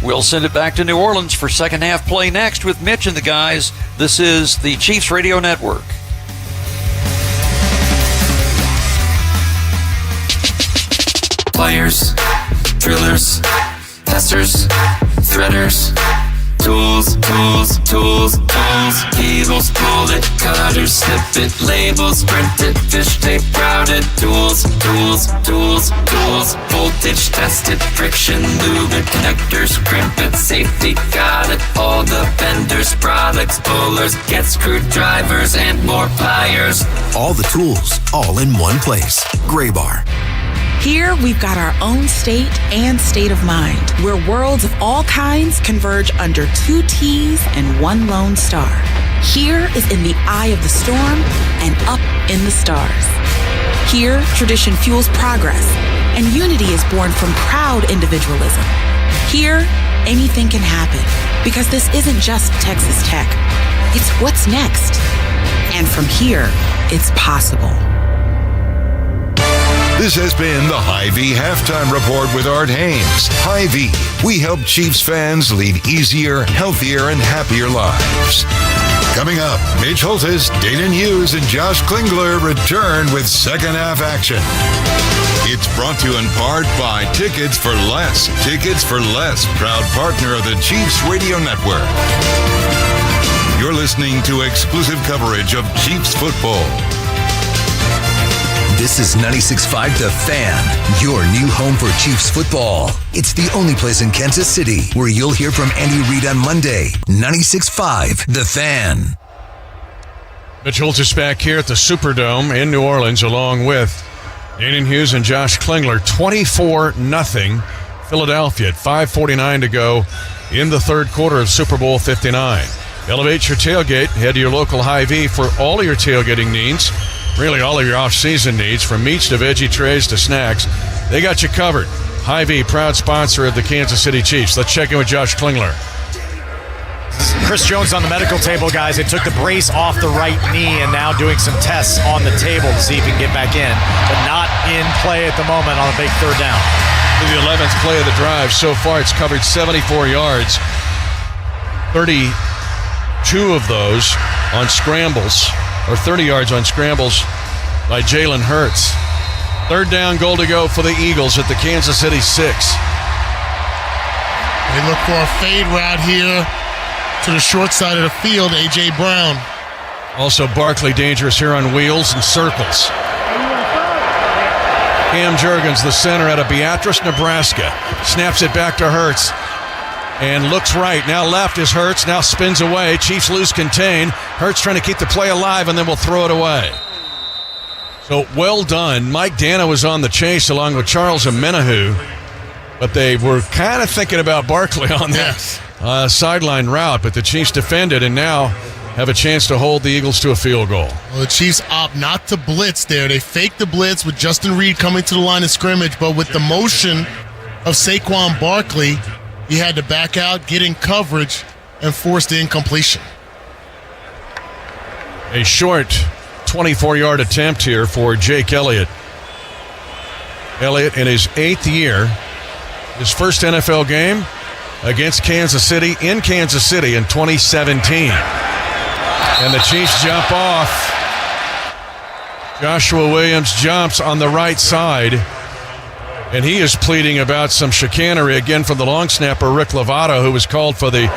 We'll send it back to New Orleans for second half play next with Mitch and the guys. This is the Chiefs Radio Network. Players, drillers, testers, threaders, tools, tools, tools, tools. Cables, pull it, cutters, snip it, labels, print it, fish tape, routed. Tools, tools, tools, tools. Voltage tested, friction, lube it, connectors, crimp it, safety, got it. All the vendors, products, pullers, get screwdrivers and more pliers. All the tools, all in one place. Graybar. Here, we've got our own state and state of mind, where worlds of all kinds converge under 2 T's and 1 lone star. Here is in the eye of the storm and up in the stars. Here, tradition fuels progress, and unity is born from proud individualism. Here, anything can happen, because this isn't just Texas Tech. It's what's next. And from here, it's possible. This has been the Hy-Vee Halftime Report with Art Hames. Hy-Vee, we help Chiefs fans lead easier, healthier, and happier lives. Coming up, Mitch Holtis, Dayton Hughes, and Josh Klingler return with second half action. It's brought to you in part by Tickets for Less. Tickets for Less, proud partner of the Chiefs Radio Network. You're listening to exclusive coverage of Chiefs football. This is 96.5 The Fan, your new home for Chiefs football. It's the only place in Kansas City where you'll hear from Andy Reid on Monday. 96.5 The Fan. Mitch Holtis back here at the Superdome in New Orleans, along with Dayton Hughes and Josh Klingler. 24-0 Philadelphia at 5:49 to go in the third quarter of Super Bowl 59. Elevate your tailgate. Head to your local Hy-Vee for all of your tailgating needs. Really all of your off-season needs, from meats to veggie trays to snacks. They got you covered. Hy-Vee, proud sponsor of the Kansas City Chiefs. Let's check in with Josh Klingler. Chris Jones on the medical table, guys. They took the brace off the right knee and now doing some tests on the table to see if he can get back in, but not in play at the moment on a big third down. The 11th play of the drive. So far, it's covered 74 yards. 32 of those on scrambles, or 30 yards on scrambles by Jalen Hurts. Third down, goal to go for the Eagles at the Kansas City 6. They look for a fade route here to the short side of the field, A.J. Brown. Also, Barkley dangerous here on wheels and circles. Cam Jurgens, the center out of Beatrice, Nebraska, snaps it back to Hurts and looks right. Now left is Hurts, now spins away. Chiefs lose contain. Hurts trying to keep the play alive, and then we'll throw it away. So well done. Mike Dana was on the chase along with Charles Amenahu, but they were kind of thinking about Barkley on that sideline route, but the Chiefs defended, and now have a chance to hold the Eagles to a field goal. Well, the Chiefs opt not to blitz there. They fake the blitz with Justin Reed coming to the line of scrimmage, but with the motion of Saquon Barkley, he had to back out, get in coverage, and force the incompletion. A short 24-yard attempt here for Jake Elliott. Elliott in his 8th year, his first NFL game against Kansas City in Kansas City in 2017. And the Chiefs jump off. Joshua Williams jumps on the right side. And he is pleading about some chicanery again from the long snapper, Rick Lovato, who was called for the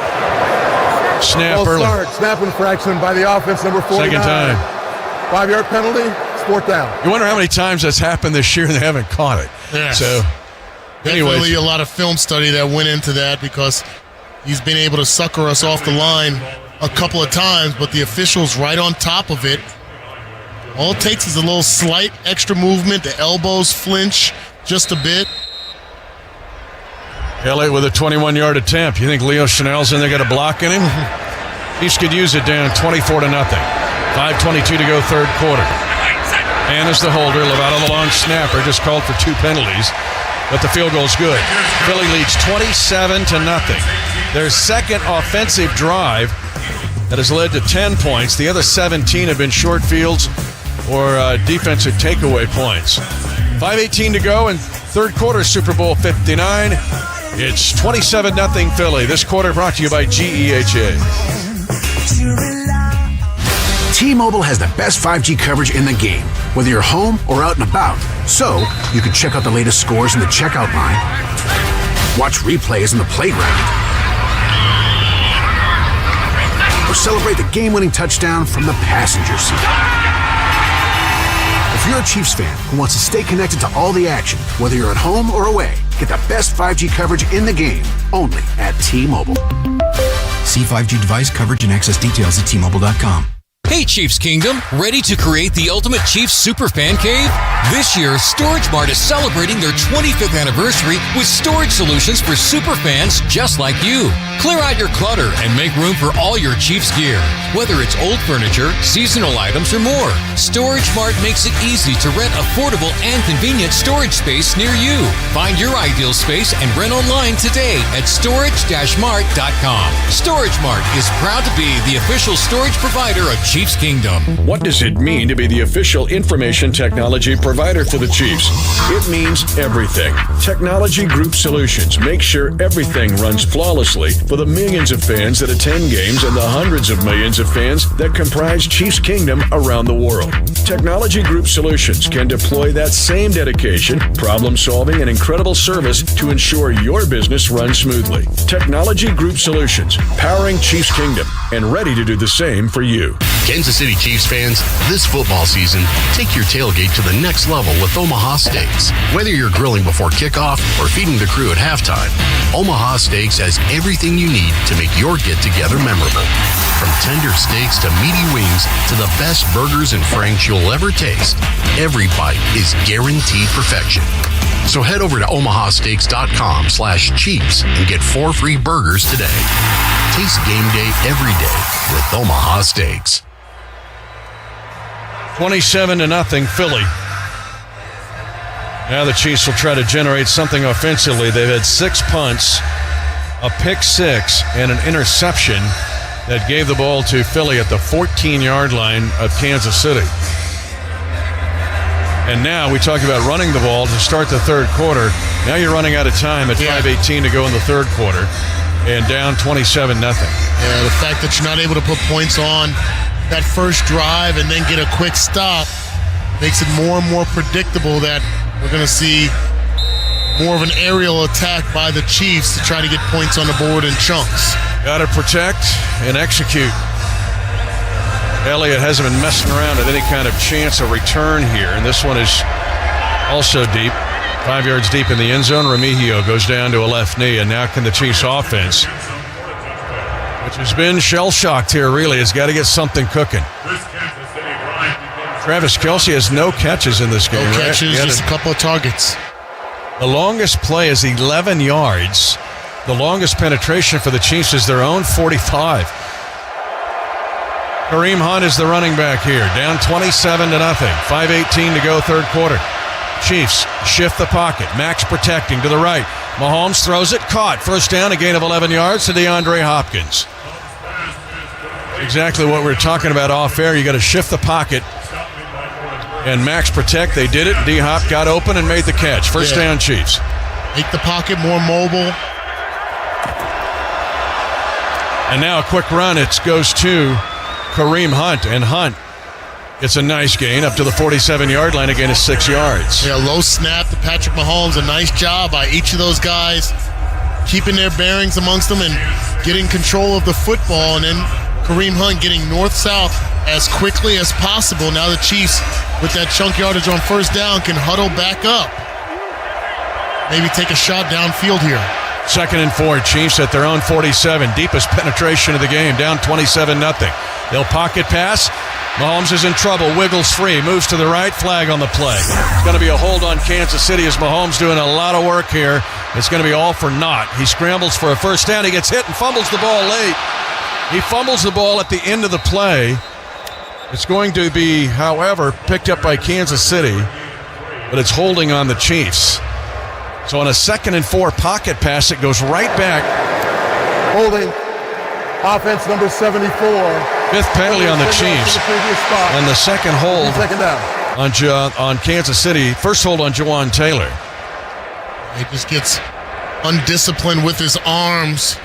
snap early. Snap infraction by the offense, number 49. Second time. 5-yard penalty, sport down. You wonder how many times that's happened this year and they haven't caught it. Yeah. So, definitely anyways. a lot of film study that went into that because he's been able to sucker us off the line a couple of times, but the official's right on top of it. All it takes is a little slight extra movement. The elbows flinch just a bit. Elliott with a 21-yard attempt. You think Leo Chanel's in there got a block in him? Chiefs could use it down 24-0. 5:22 to go, third quarter. And as the holder, Lovato, the long snapper, just called for 2 penalties, but the field goal's good. Philly leads 27-0. Their second offensive drive that has led to 10 points. The other 17 have been short fields or defensive takeaway points. 5:18 to go in third quarter, Super Bowl 59. It's 27-0 Philly. This quarter brought to you by GEHA. T-Mobile has the best 5G coverage in the game, whether you're home or out and about. So, you can check out the latest scores in the checkout line, watch replays in the playground, or celebrate the game-winning touchdown from the passenger seat. If you're a Chiefs fan who wants to stay connected to all the action, whether you're at home or away, get the best 5G coverage in the game, only at T-Mobile. See 5G device coverage and access details at T-Mobile.com. Hey Chiefs Kingdom, ready to create the ultimate Chiefs super fan cave? This year, Storage Mart is celebrating their 25th anniversary with storage solutions for super fans just like you. Clear out your clutter and make room for all your Chiefs gear. Whether it's old furniture, seasonal items, or more, Storage Mart makes it easy to rent affordable and convenient storage space near you. Find your ideal space and rent online today at storage-mart.com. Storage Mart is proud to be the official storage provider of Chiefs Kingdom. What does it mean to be the official information technology provider for the Chiefs? It means everything. Technology Group Solutions make sure everything runs flawlessly for the millions of fans that attend games and the hundreds of millions of fans that comprise Chiefs Kingdom around the world. Technology Group Solutions can deploy that same dedication, problem solving, and incredible service to ensure your business runs smoothly. Technology Group Solutions, powering Chiefs Kingdom and ready to do the same for you. Kansas City Chiefs fans, this football season, take your tailgate to the next level with Omaha Steaks. Whether you're grilling before kickoff or feeding the crew at halftime, Omaha Steaks has everything you need to make your get-together memorable. From tender steaks to meaty wings to the best burgers and franks you'll ever taste, every bite is guaranteed perfection. So head over to omahasteaks.com/Chiefs and get 4 free burgers today. Taste game day every day with Omaha Steaks. 27-0 Philly. Now the Chiefs will try to generate something offensively. They've had 6 punts, a pick 6, and an interception that gave the ball to Philly at the 14-yard line of Kansas City. And now we talk about running the ball to start the third quarter. Now you're running out of time at 5:18 to go in the third quarter and down 27-0. Yeah, the fact that you're not able to put points on that first drive and then get a quick stop makes it more and more predictable that we're going to see more of an aerial attack by the Chiefs to try to get points on the board in chunks. Got to protect and execute. Elliott hasn't been messing around at any kind of chance of return here, and this one is also deep. 5 yards deep in the end zone. Remigio goes down to a left knee, and now can the Chiefs offense, which has been shell-shocked here, really, has got to get something cooking. Travis Kelce has no catches in this game. No catches, just a couple of targets. The longest play is 11 yards. The longest penetration for the Chiefs is their own 45. Kareem Hunt is the running back here. Down 27-0. 5:18 to go, third quarter. Chiefs shift the pocket. Max protecting to the right. Mahomes throws it. Caught. First down, a gain of 11 yards to DeAndre Hopkins. Exactly what we were talking about off air. You got to shift the pocket and max protect. They did it. D-Hop got open and made the catch. First down, Chiefs. Make the pocket more mobile. And now a quick run. It goes to Kareem Hunt. And Hunt gets a nice gain up to the 47-yard line. Again, is 6 yards. Yeah, low snap to Patrick Mahomes. A nice job by each of those guys keeping their bearings amongst them and getting control of the football. And then Kareem Hunt getting north-south as quickly as possible. Now the Chiefs, with that chunk yardage on first down, can huddle back up. Maybe take a shot downfield here. 2nd and 4, Chiefs at their own 47. Deepest penetration of the game, down 27-0. They'll pocket pass. Mahomes is in trouble, wiggles free, moves to the right, flag on the play. It's going to be a hold on Kansas City as Mahomes doing a lot of work here. It's going to be all for naught. He scrambles for a first down. He gets hit and fumbles the ball late. He fumbles the ball at the end of the play. It's going to be, however, picked up by Kansas City, but it's holding on the Chiefs. So on a 2nd and 4 pocket pass, it goes right back. Holding. Offense number 74. 5th penalty on the Chiefs. And the second hold Second down. on Kansas City. First hold on Jawan Taylor. He just gets undisciplined with his arms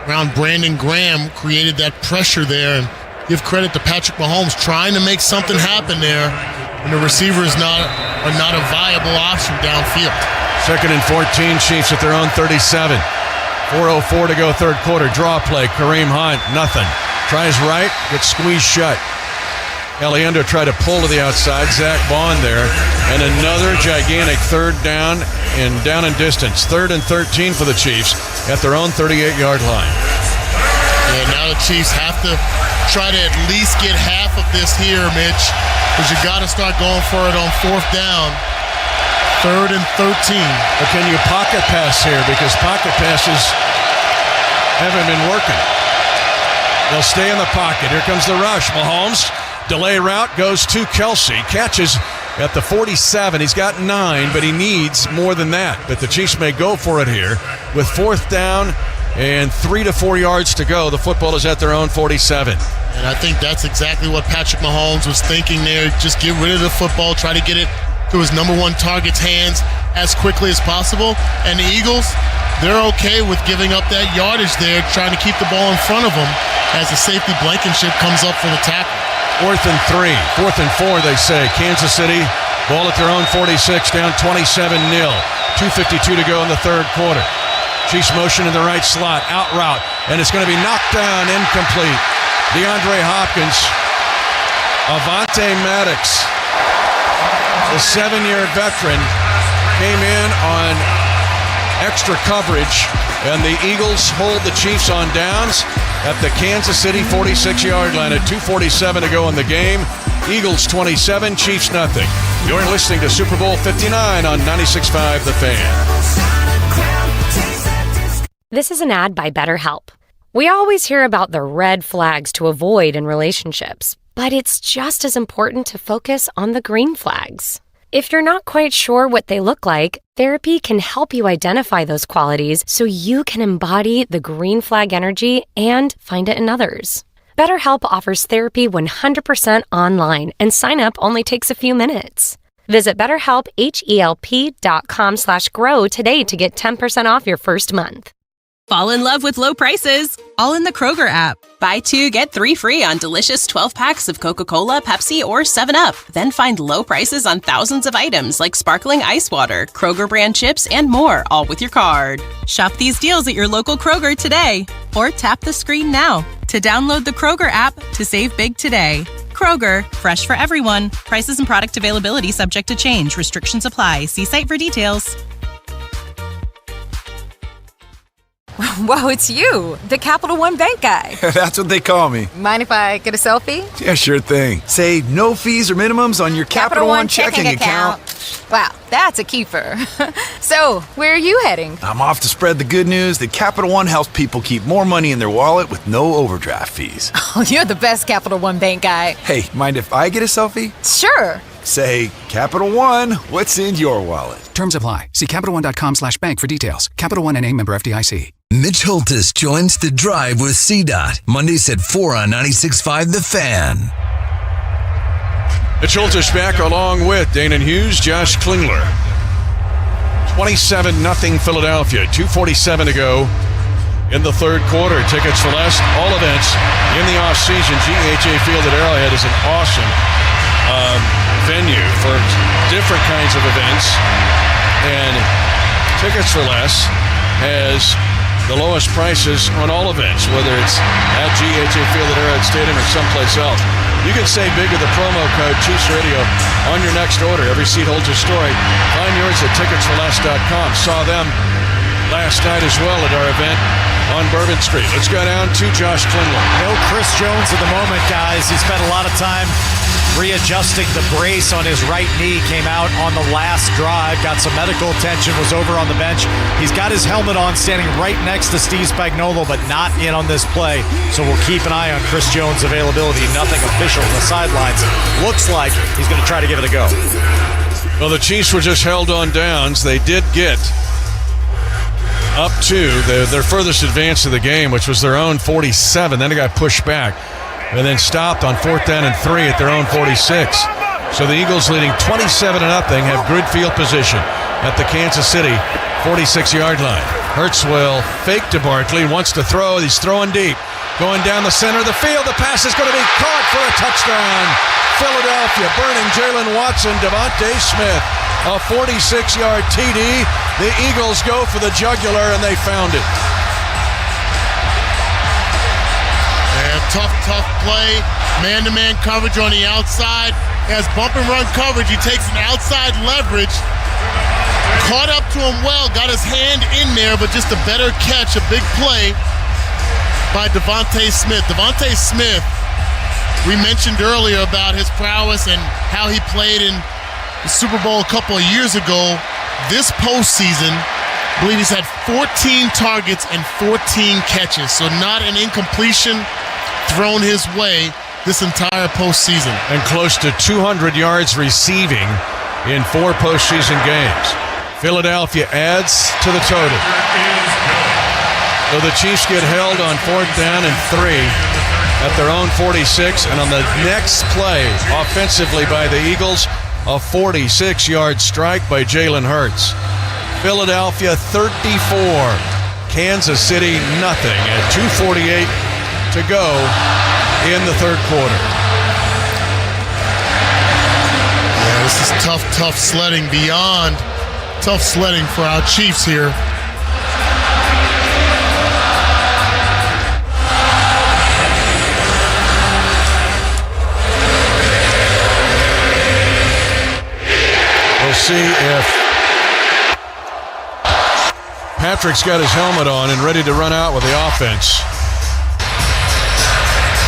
around Brandon Graham, created that pressure there. And give credit to Patrick Mahomes trying to make something happen there when the receiver is not a viable option downfield. 2nd and 14, Chiefs at their own 37. 4:04 to go, third quarter. Draw play, Kareem Hunt, nothing. Tries right, gets squeezed shut. Eliendo tried to pull to the outside. Zach Bond there. And another gigantic third down and down in distance. 3rd and 13 for the Chiefs at their own 38-yard line. Yeah, now the Chiefs have to try to at least get half of this here, Mitch, because you got to start going for it on 4th down. 3rd and 13. But can you pocket pass here? Because pocket passes haven't been working. They'll stay in the pocket. Here comes the rush. Mahomes, delay route, goes to Kelsey. Catches at the 47. He's got 9, but he needs more than that. But the Chiefs may go for it here. With 4th down and 3 to 4 yards to go, the football is at their own 47. And I think that's exactly what Patrick Mahomes was thinking there. Just get rid of the football, try to get it to his number one target's hands as quickly as possible. And the Eagles, they're okay with giving up that yardage there, trying to keep the ball in front of them as the safety Blankenship comes up for the tackle. 4th and 3. 4th and 4, they say. Kansas City, ball at their own 46, down 27-0. 2:52 to go in the third quarter. Chiefs motion in the right slot, out route, and it's going to be knocked down, incomplete. DeAndre Hopkins, Avante Maddox, the 7-year veteran, came in on extra coverage, and the Eagles hold the Chiefs on downs at the Kansas City 46-yard line at 2:47 to go in the game. Eagles 27, Chiefs nothing. You're listening to Super Bowl 59 on 96.5 The Fan. This is an ad by BetterHelp. We always hear about the red flags to avoid in relationships, but it's just as important to focus on the green flags. If you're not quite sure what they look like, therapy can help you identify those qualities so you can embody the green flag energy and find it in others. BetterHelp offers therapy 100% online, and sign up only takes a few minutes. Visit BetterHelp.com/grow today to get 10% off your first month. Fall in love with low prices, all in the Kroger app. Buy 2, get 3 free on delicious 12-packs of Coca-Cola, Pepsi, or 7-Up. Then find low prices on thousands of items like sparkling ice water, Kroger brand chips, and more, all with your card. Shop these deals at your local Kroger today, or tap the screen now to download the Kroger app to save big today. Kroger, fresh for everyone. Prices and product availability subject to change. Restrictions apply. See site for details. Whoa, it's you, the Capital One Bank guy. That's what they call me. Mind if I get a selfie? Yeah, sure thing. Say no fees or minimums on your Capital One checking account. Wow, That's a keeper. So, where are you heading? I'm off to spread the good news that Capital One helps people keep more money in their wallet with no overdraft fees. Oh, you're the best Capital One bank guy. Hey, mind if I get a selfie? Sure. Say, Capital One, what's in your wallet? Terms apply. See CapitalOne.com/bank for details. Capital One NA, member FDIC. Mitch Holthus joins The Drive with CDOT. Mondays at 4 on 96.5 The Fan. Mitch Holthus back along with Dana Hughes, Josh Klingler. 27-0 Philadelphia. 2:47 to go in the third quarter. Tickets for less, all events in the offseason. GHA Field at Arrowhead is an awesome venue for different kinds of events. And Tickets for Less has the lowest prices on all events, whether it's at GHA Field at Arrowhead Stadium or someplace else. You can save big with the promo code Chiefs Radio on your next order. Every seat holds a story. Find yours at ticketsforless.com. Saw them last night as well at our event on Bourbon Street. Let's go down to Josh Klingler. No Chris Jones at the moment, guys. He spent a lot of time readjusting the brace on his right knee. Came out on the last drive, got some medical attention, was over on the bench. He's got his helmet on, standing right next to Steve Spagnuolo, but not in on this play. So we'll keep an eye on Chris Jones' availability. Nothing official on the sidelines. Looks like he's going to try to give it a go. Well, the Chiefs were just held on downs. They did get up to their furthest advance of the game, which was their own 47. Then it got pushed back and then stopped on 4th down and 3 at their own 46. So the Eagles, leading 27-0, have good field position at the Kansas City 46-yard line. Hurts will fake to Barkley, wants to throw. He's throwing deep. Going down the center of the field. The pass is going to be caught for a touchdown. Philadelphia burning Jalen Watson, Devontae Smith. A 46-yard TD. The Eagles go for the jugular, and they found it. Tough play. Man-to-man coverage on the outside. He has bump and run coverage. He takes an outside leverage. Caught up to him well. Got his hand in there, but just a better catch. A big play by Devontae Smith. Devontae Smith, we mentioned earlier about his prowess and how he played in the Super Bowl a couple of years ago. This postseason, I believe he's had 14 targets and 14 catches. So not an incompletion thrown his way this entire postseason. And close to 200 yards receiving in 4 postseason games. Philadelphia adds to the total. So the Chiefs get held on 4th down and 3 at their own 46. And on the next play, offensively by the Eagles, a 46-yard strike by Jalen Hurts. Philadelphia 34, Kansas City nothing at 2:48 to go in the third quarter. Yeah, this is tough sledding, beyond tough sledding for our Chiefs here. We'll see if Patrick's got his helmet on and ready to run out with the offense.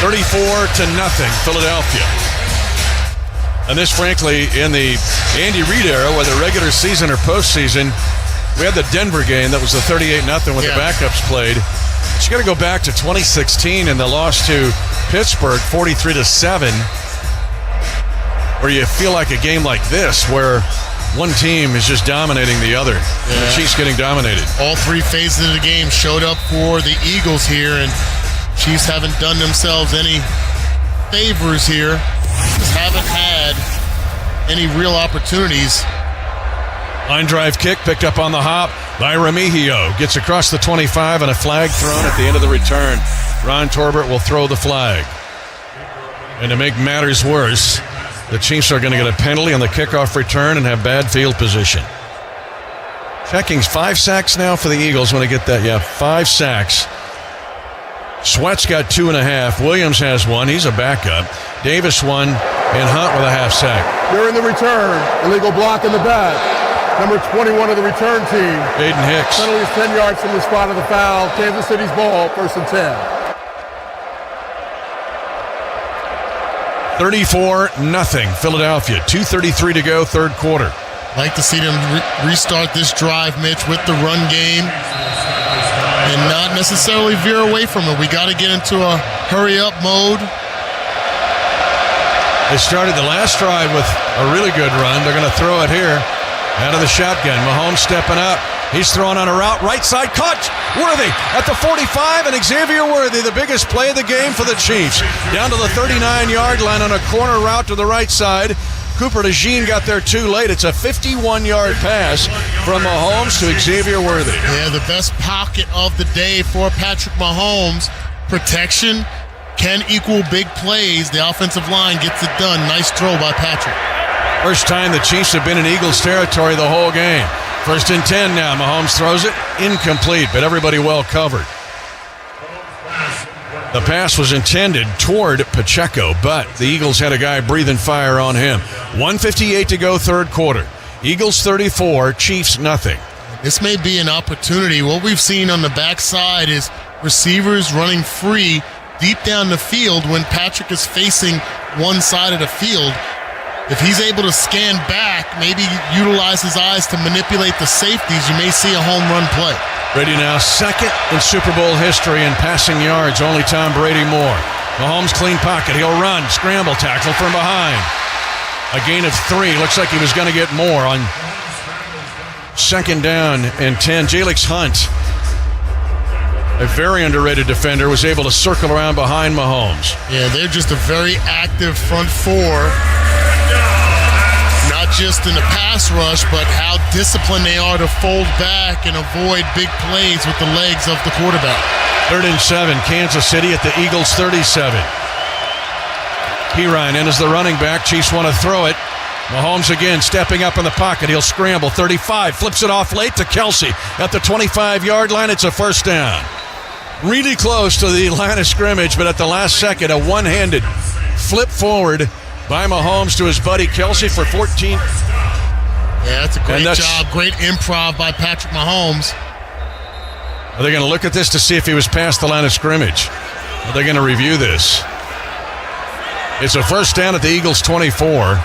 34-0, Philadelphia. And this, frankly, in the Andy Reid era, whether regular season or postseason, we had the Denver game that was the 38-0 when the backups played. But you got to go back to 2016 and the loss to Pittsburgh, 43-7, where you feel like a game like this, where one team is just dominating the other. Yeah. The Chiefs getting dominated. All 3 phases of the game showed up for the Eagles here, and Chiefs haven't done themselves any favors here. Just haven't had any real opportunities. Line drive kick picked up on the hop by Remigio. Gets across the 25 and a flag thrown at the end of the return. Ron Torbert will throw the flag. And to make matters worse, the Chiefs are going to get a penalty on the kickoff return and have bad field position. Checking 5 sacks now for the Eagles when they get that. Yeah, 5 sacks. Sweat's got 2.5. Williams has 1. He's a backup. Davis 1, and Hunt with a half sack. During the return, illegal block in the back. Number 21 of the return team. Aiden Hicks. Penalty is 10 yards from the spot of the foul. Kansas City's ball, 1st and 10. 34-0, Philadelphia. 2:33 to go, third quarter. Like to see them restart this drive, Mitch, with the run game and not necessarily veer away from it. We got to get into a hurry-up mode. They started the last drive with a really good run. They're going to throw it here out of the shotgun. Mahomes stepping up. He's throwing on a route, right side, caught. Worthy at the 45, and Xavier Worthy, the biggest play of the game for the Chiefs. Down to the 39-yard line on a corner route to the right side. Cooper DeJean got there too late. It's a 51-yard pass from Mahomes to Xavier Worthy. Yeah, the best pocket of the day for Patrick Mahomes. Protection can equal big plays. The offensive line gets it done. Nice throw by Patrick. First time the Chiefs have been in Eagles territory the whole game. First and 10 now. Mahomes throws it. Incomplete, but everybody well covered. The pass was intended toward Pacheco, but the Eagles had a guy breathing fire on him. 1:58 to go, third quarter. Eagles 34, Chiefs nothing. This may be an opportunity. What we've seen on the backside is receivers running free deep down the field when Patrick is facing one side of the field. If he's able to scan back, maybe utilize his eyes to manipulate the safeties, you may see a home run play. Brady now second in Super Bowl history in passing yards, only Tom Brady more. Mahomes clean pocket, he'll run, scramble tackle from behind. A gain of 3, looks like he was going to get more on second down and 10. Jalix Hunt, a very underrated defender, was able to circle around behind Mahomes. Yeah, they're just a very active front four. Not just in the pass rush, but how disciplined they are to fold back and avoid big plays with the legs of the quarterback. 3rd and 7, Kansas City at the Eagles 37. Pirine in as the running back. Chiefs want to throw it. Mahomes again stepping up in the pocket. He'll scramble. 35, flips it off late to Kelsey at the 25-yard line. It's a first down. Really close to the line of scrimmage, but at the last second, a one-handed flip forward by Mahomes to his buddy Kelsey for 14. Yeah, that's a great job. Great improv by Patrick Mahomes. Are they going to look at this to see if he was past the line of scrimmage? Are they going to review this? It's a first down at the Eagles 24.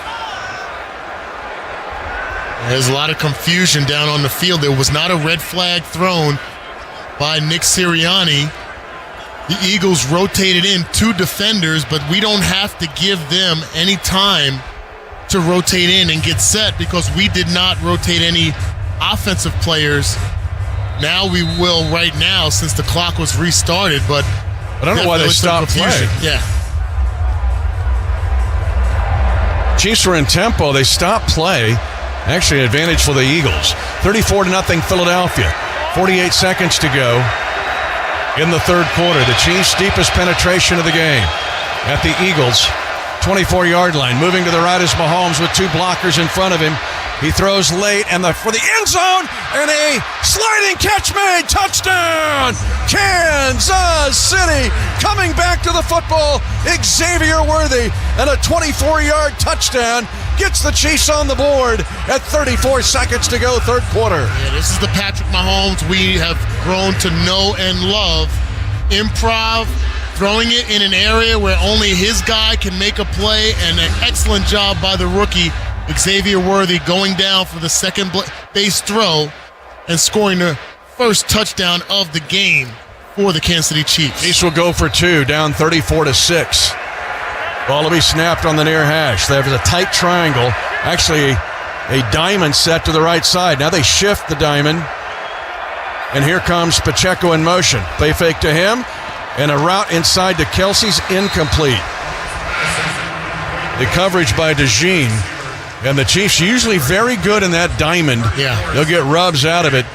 There's a lot of confusion down on the field. There was not a red flag thrown by Nick Sirianni. The Eagles rotated in 2 defenders, but we don't have to give them any time to rotate in and get set because we did not rotate any offensive players. Now we will right now since the clock was restarted, but I don't know why they stopped play. Yeah. Chiefs were in tempo. They stopped play. Actually, an advantage for the Eagles. 34-0 Philadelphia. 48 seconds to go in the third quarter. The Chiefs' deepest penetration of the game at the Eagles' 24-yard line. Moving to the right is Mahomes with 2 blockers in front of him. He throws late and for the end zone, and a sliding catch made. Touchdown! Kansas City coming back to the football. Xavier Worthy and a 24-yard touchdown gets the Chiefs on the board at 34 seconds to go, third quarter. Yeah, this is the Patrick Mahomes we have grown to know and love. Improv, throwing it in an area where only his guy can make a play, and an excellent job by the rookie, Xavier Worthy, going down for the second base throw and scoring the first touchdown of the game for the Kansas City Chiefs. Chiefs will go for 2, down 34-6. Ball will be snapped on the near hash. There's a tight triangle, actually a diamond set to the right side. Now they shift the diamond, and here comes Pacheco in motion. Play fake to him, and a route inside to Kelsey's incomplete. The coverage by DeJean, and the Chiefs usually very good in that diamond. Yeah. They'll get rubs out of it,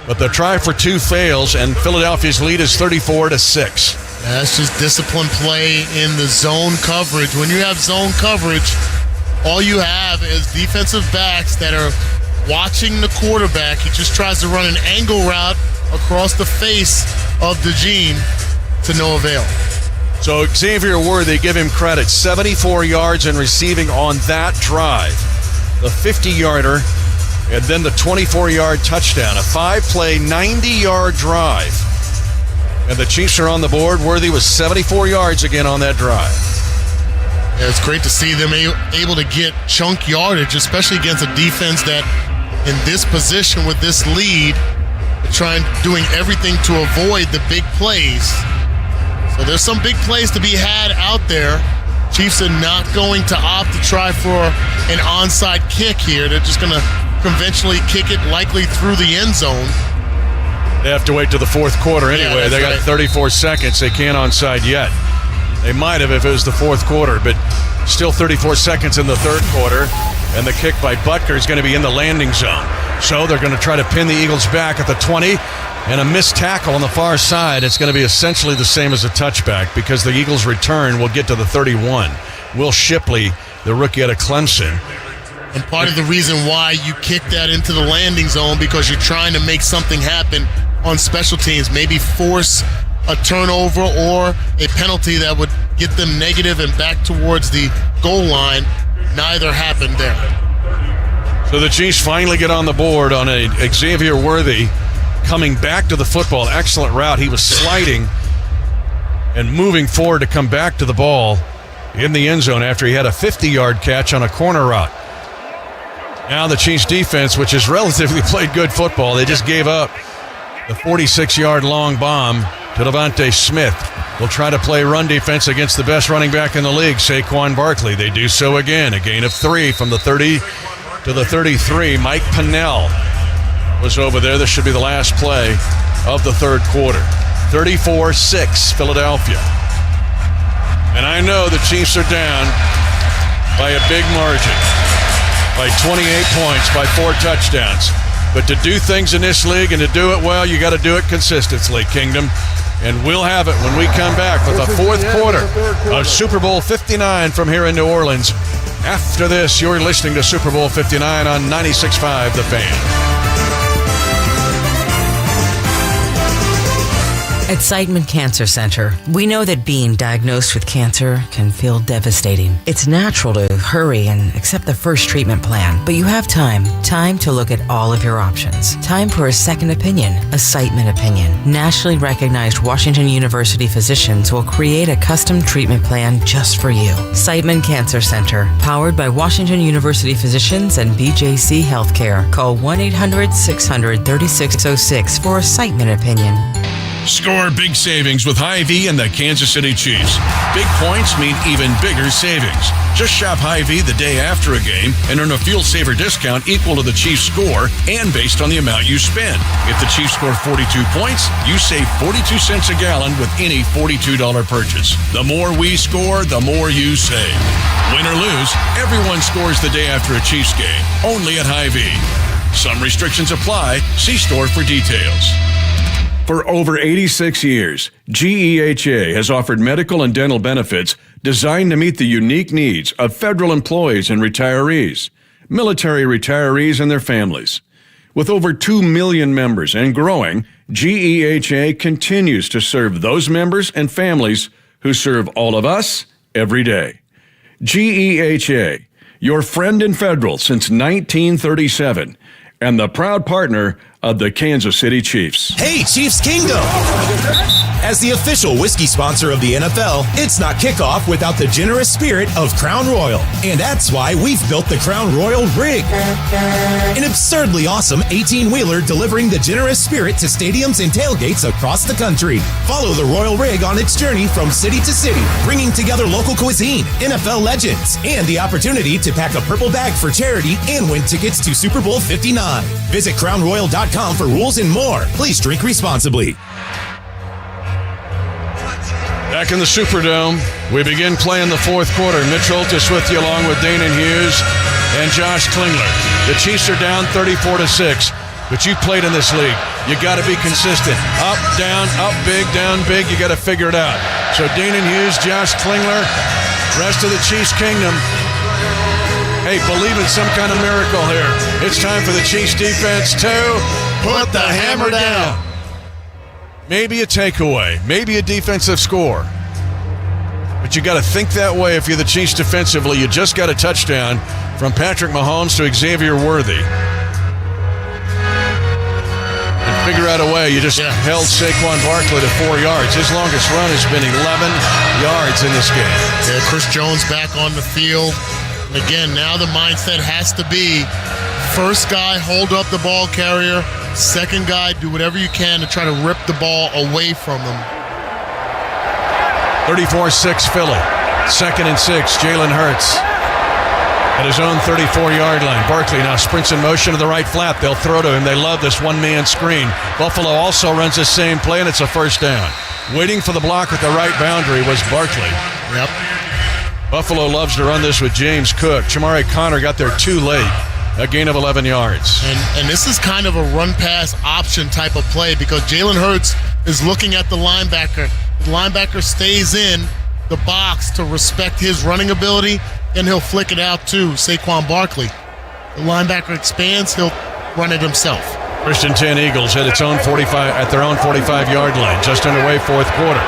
but the try for 2 fails, and Philadelphia's lead is 34-6. That's just disciplined play in the zone coverage. When you have zone coverage, all you have is defensive backs that are watching the quarterback. He just tries to run an angle route across the face of DeJean to no avail. So Xavier Worthy, give him credit, 74 yards in receiving on that drive. The 50-yarder, and then the 24-yard touchdown. A 5-play, 90-yard drive. And the Chiefs are on the board. Worthy was 74 yards again on that drive. Yeah, it's great to see them able to get chunk yardage, especially against a defense that in this position with this lead, doing everything to avoid the big plays. So there's some big plays to be had out there. Chiefs are not going to opt to try for an onside kick here. They're just going to conventionally kick it likely through the end zone. They have to wait to the fourth quarter anyway. They got 34 seconds. They can't onside yet. They might have if it was the fourth quarter, but still 34 seconds in the third quarter. And the kick by Butker is going to be in the landing zone. So they're going to try to pin the Eagles back at the 20. And a missed tackle on the far side. It's going to be essentially the same as a touchback because the Eagles' return will get to the 31. Will Shipley, the rookie out of Clemson. And part of the reason why you kick that into the landing zone because you're trying to make something happen on special teams. Maybe force a turnover or a penalty that would get them negative and back towards the goal line. Neither happened there. So the Chiefs finally get on the board on a Xavier Worthy coming back to the football. Excellent route. He was sliding and moving forward to come back to the ball in the end zone after he had a 50-yard catch on a corner route. Now the Chiefs defense, which has relatively played good football, they just gave up the 46-yard long bomb to Devontae Smith. Will try to play run defense against the best running back in the league, Saquon Barkley. They do so again. A gain of 3 from the 30 to the 33. Mike Pennell was over there. This should be the last play of the third quarter. 34-6, Philadelphia. And I know the Chiefs are down by a big margin, by 28 points, by 4 touchdowns. But to do things in this league and to do it well, you got to do it consistently, Kingdom. And we'll have it when we come back with the fourth quarter of Super Bowl 59 from here in New Orleans. After this, you're listening to Super Bowl 59 on 96.5 The Fan. At Seidman Cancer Center, we know that being diagnosed with cancer can feel devastating. It's natural to hurry and accept the first treatment plan, but you have time to look at all of your options. Time for a second opinion, a Seidman opinion. Nationally recognized Washington University physicians will create a custom treatment plan just for you. Seidman Cancer Center, powered by Washington University physicians and BJC Healthcare. Call 1-800-600-3606 for a Seidman opinion. Score big savings with Hy-Vee and the Kansas City Chiefs. Big points mean even bigger savings. Just shop Hy-Vee the day after a game and earn a fuel saver discount equal to the Chiefs score and based on the amount you spend. If the Chiefs score 42 points, you save 42 cents a gallon with any $42 purchase. The more we score, the more you save. Win or lose, everyone scores the day after a Chiefs game. Only at Hy-Vee. Some restrictions apply. See store for details. For over 86 years, GEHA has offered medical and dental benefits designed to meet the unique needs of federal employees and retirees, military retirees and their families. With over 2 million members and growing, GEHA continues to serve those members and families who serve all of us every day. GEHA, your friend in federal since 1937, and the proud partner of the Kansas City Chiefs. Hey, Chiefs Kingdom! As the official whiskey sponsor of the NFL, it's not kickoff without the generous spirit of Crown Royal. And that's why we've built the Crown Royal Rig. An absurdly awesome 18-wheeler delivering the generous spirit to stadiums and tailgates across the country. Follow the Royal Rig on its journey from city to city, bringing together local cuisine, NFL legends, and the opportunity to pack a purple bag for charity and win tickets to Super Bowl 59. Visit crownroyal.com for rules and more. Please drink responsibly. Back in the Superdome, we begin playing the fourth quarter. Mitch Holtis with you along with Dana Hughes and Josh Klingler. The Chiefs are down 34-6, but you played in this league. You got to be consistent. Up, down, down, big. You got to figure it out. So Dana Hughes, Josh Klingler, rest of the Chiefs Kingdom. Hey, believe in some kind of miracle here. It's time for the Chiefs defense to put the hammer down. Maybe a takeaway, maybe a defensive score. But you got to think that way if you're the Chiefs defensively. You just got a touchdown from Patrick Mahomes to Xavier Worthy. And figure out a way. You just held Saquon Barkley to 4 yards. His longest run has been 11 yards in this game. Yeah, Chris Jones back on the field. And again, now the mindset has to be first guy, hold up the ball carrier. Second guy, do whatever you can to try to rip the ball away from them. 34-6 Philly. 2nd and 6, Jalen Hurts at his own 34-yard line. Barkley now sprints in motion to the right flat. They'll throw to him. They love this one-man screen. Buffalo also runs the same play, and it's a first down. Waiting for the block at the right boundary was Barkley. Yep. Buffalo loves to run this with James Cook. Jamari Conner got there too late. A gain of 11 yards. And this is kind of a run-pass option type of play because Jalen Hurts is looking at the linebacker. The linebacker stays in the box to respect his running ability, and he'll flick it out to Saquon Barkley. The linebacker expands, he'll run it himself. 1st and 10 Eagles at their own 45-yard line, just underway fourth quarter.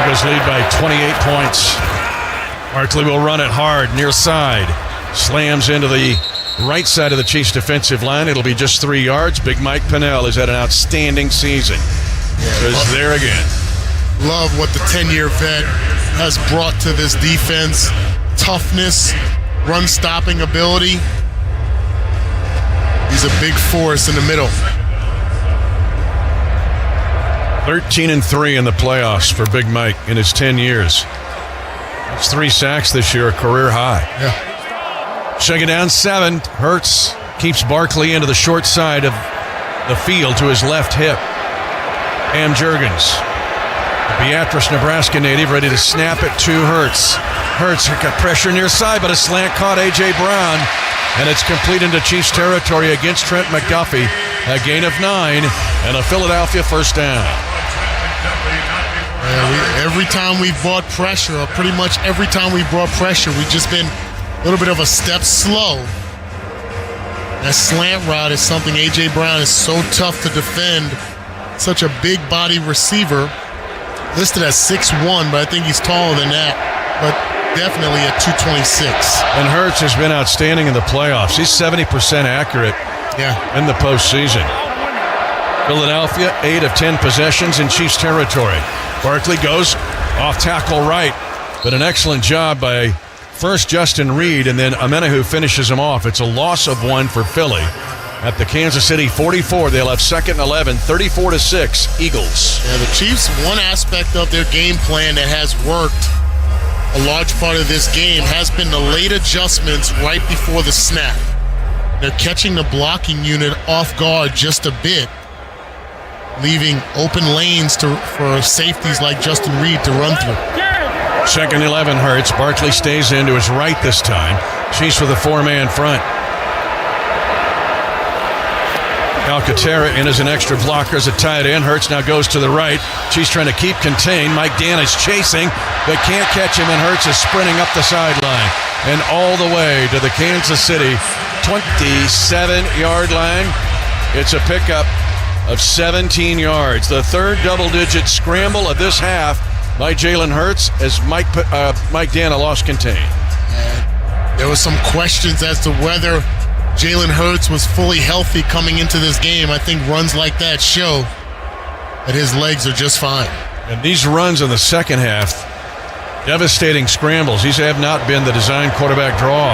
Eagles lead by 28 points. Barkley will run it hard, near side. Slams into the right side of the Chiefs' defensive line. It'll be just 3 yards. Big Mike Pennell has had an outstanding season. Is there again. Love what the 10-year vet has brought to this defense. Toughness, run-stopping ability. He's a big force in the middle. 13-3 in the playoffs for Big Mike in his 10 years. That's 3 sacks this year, a career high. Yeah. 2nd down, 7. Hurts keeps Barkley into the short side of the field to his left hip. Cam Jurgens, a Beatrice, Nebraska native, ready to snap it to Hurts. Hurts got pressure near side, but a slant caught A.J. Brown, and it's complete into Chiefs territory against Trent McDuffie. A gain of 9 and a Philadelphia first down. Every time we've brought pressure, or pretty much every time we've brought pressure, we've just been a little bit of a step slow. That slant route is something A.J. Brown is so tough to defend. Such a big body receiver. Listed as 6'1", but I think he's taller than that. But definitely at 226. And Hurts has been outstanding in the playoffs. He's 70% accurate in the postseason. Philadelphia, 8 of 10 possessions in Chiefs territory. Barkley goes off tackle right, but an excellent job by first Justin Reed, and then Amenahu finishes him off. It's a loss of 1 for Philly. At the Kansas City 44, they'll have 2nd and 11, 34-6, Eagles. Yeah, the Chiefs, one aspect of their game plan that has worked a large part of this game has been the late adjustments right before the snap. They're catching the blocking unit off guard just a bit, leaving open lanes for safeties like Justin Reed to run through. 2nd 11 Hurts. Barkley stays in to his right this time. Chiefs with a 4-man front. Alcantara in as an extra blocker as a tight end. Hurts now goes to the right. Chiefs trying to keep contained. Mike Dan is chasing, but can't catch him, and Hurts is sprinting up the sideline and all the way to the Kansas City 27-yard line. It's a pickup of 17 yards. The third double-digit scramble of this half by Jalen Hurts as Mike Dana lost contain. There was some questions as to whether Jalen Hurts was fully healthy coming into this game. I think runs like that show that his legs are just fine. And these runs in the second half, devastating scrambles. These have not been the design quarterback draw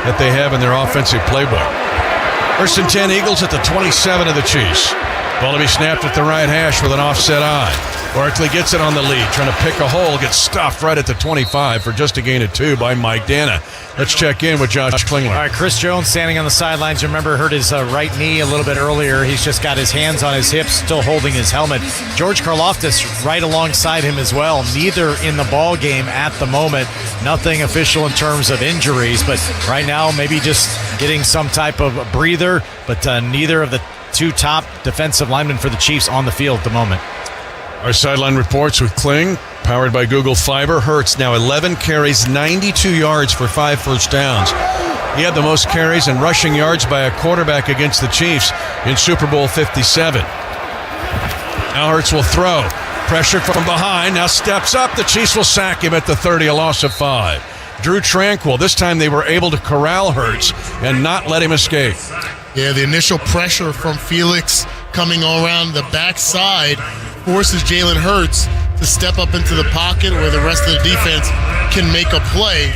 that they have in their offensive playbook. 1st and 10 Eagles at the 27 of the Chiefs. Ball to be snapped at the right hash with an offset eye. Barkley gets it on the lead, trying to pick a hole, gets stuffed right at the 25 for just a gain of 2 by Mike Dana. Let's check in with Josh Klingler. All right, Chris Jones standing on the sidelines. You remember, hurt his right knee a little bit earlier. He's just got his hands on his hips, still holding his helmet. George Karlaftis right alongside him as well. Neither in the ball game at the moment. Nothing official in terms of injuries, but right now maybe just getting some type of breather, but neither of the 2 top defensive linemen for the Chiefs on the field at the moment. Our sideline reports with Kling, powered by Google Fiber. Hurts now 11 carries, 92 yards for 5 first downs. He had the most carries and rushing yards by a quarterback against the Chiefs in Super Bowl 57. Now Hurts will throw. Pressure from behind, now steps up. The Chiefs will sack him at the 30, a loss of 5. Drew Tranquil, this time they were able to corral Hurts and not let him escape. Yeah, the initial pressure from Felix coming around the backside forces Jalen Hurts to step up into the pocket where the rest of the defense can make a play.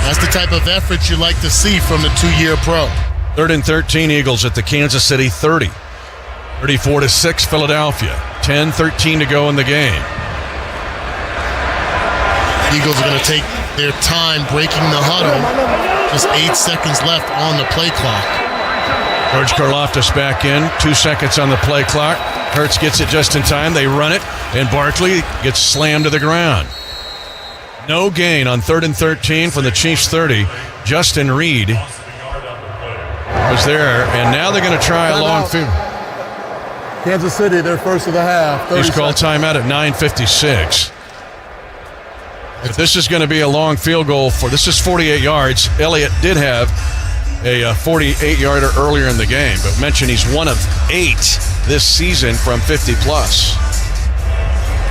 That's the type of effort you like to see from the 2-year pro. 3rd and 13, Eagles at the Kansas City 30. 34-6, Philadelphia. 10-13 to go in the game. Eagles are going to take their time breaking the huddle. Just 8 seconds left on the play clock. George Karlaftis back in. 2 seconds on the play clock. Hurts gets it just in time. They run it, and Barkley gets slammed to the ground. No gain on 3rd and 13 from the Chiefs 30. Justin Reed was there, and now they're going to try a long field. Kansas City, their first of the half. He's called timeout at 9:56. If this is going to be a long field goal this is 48 yards. Elliott did have a 48-yarder earlier in the game, but mentioned he's 1 of 8 this season from 50-plus.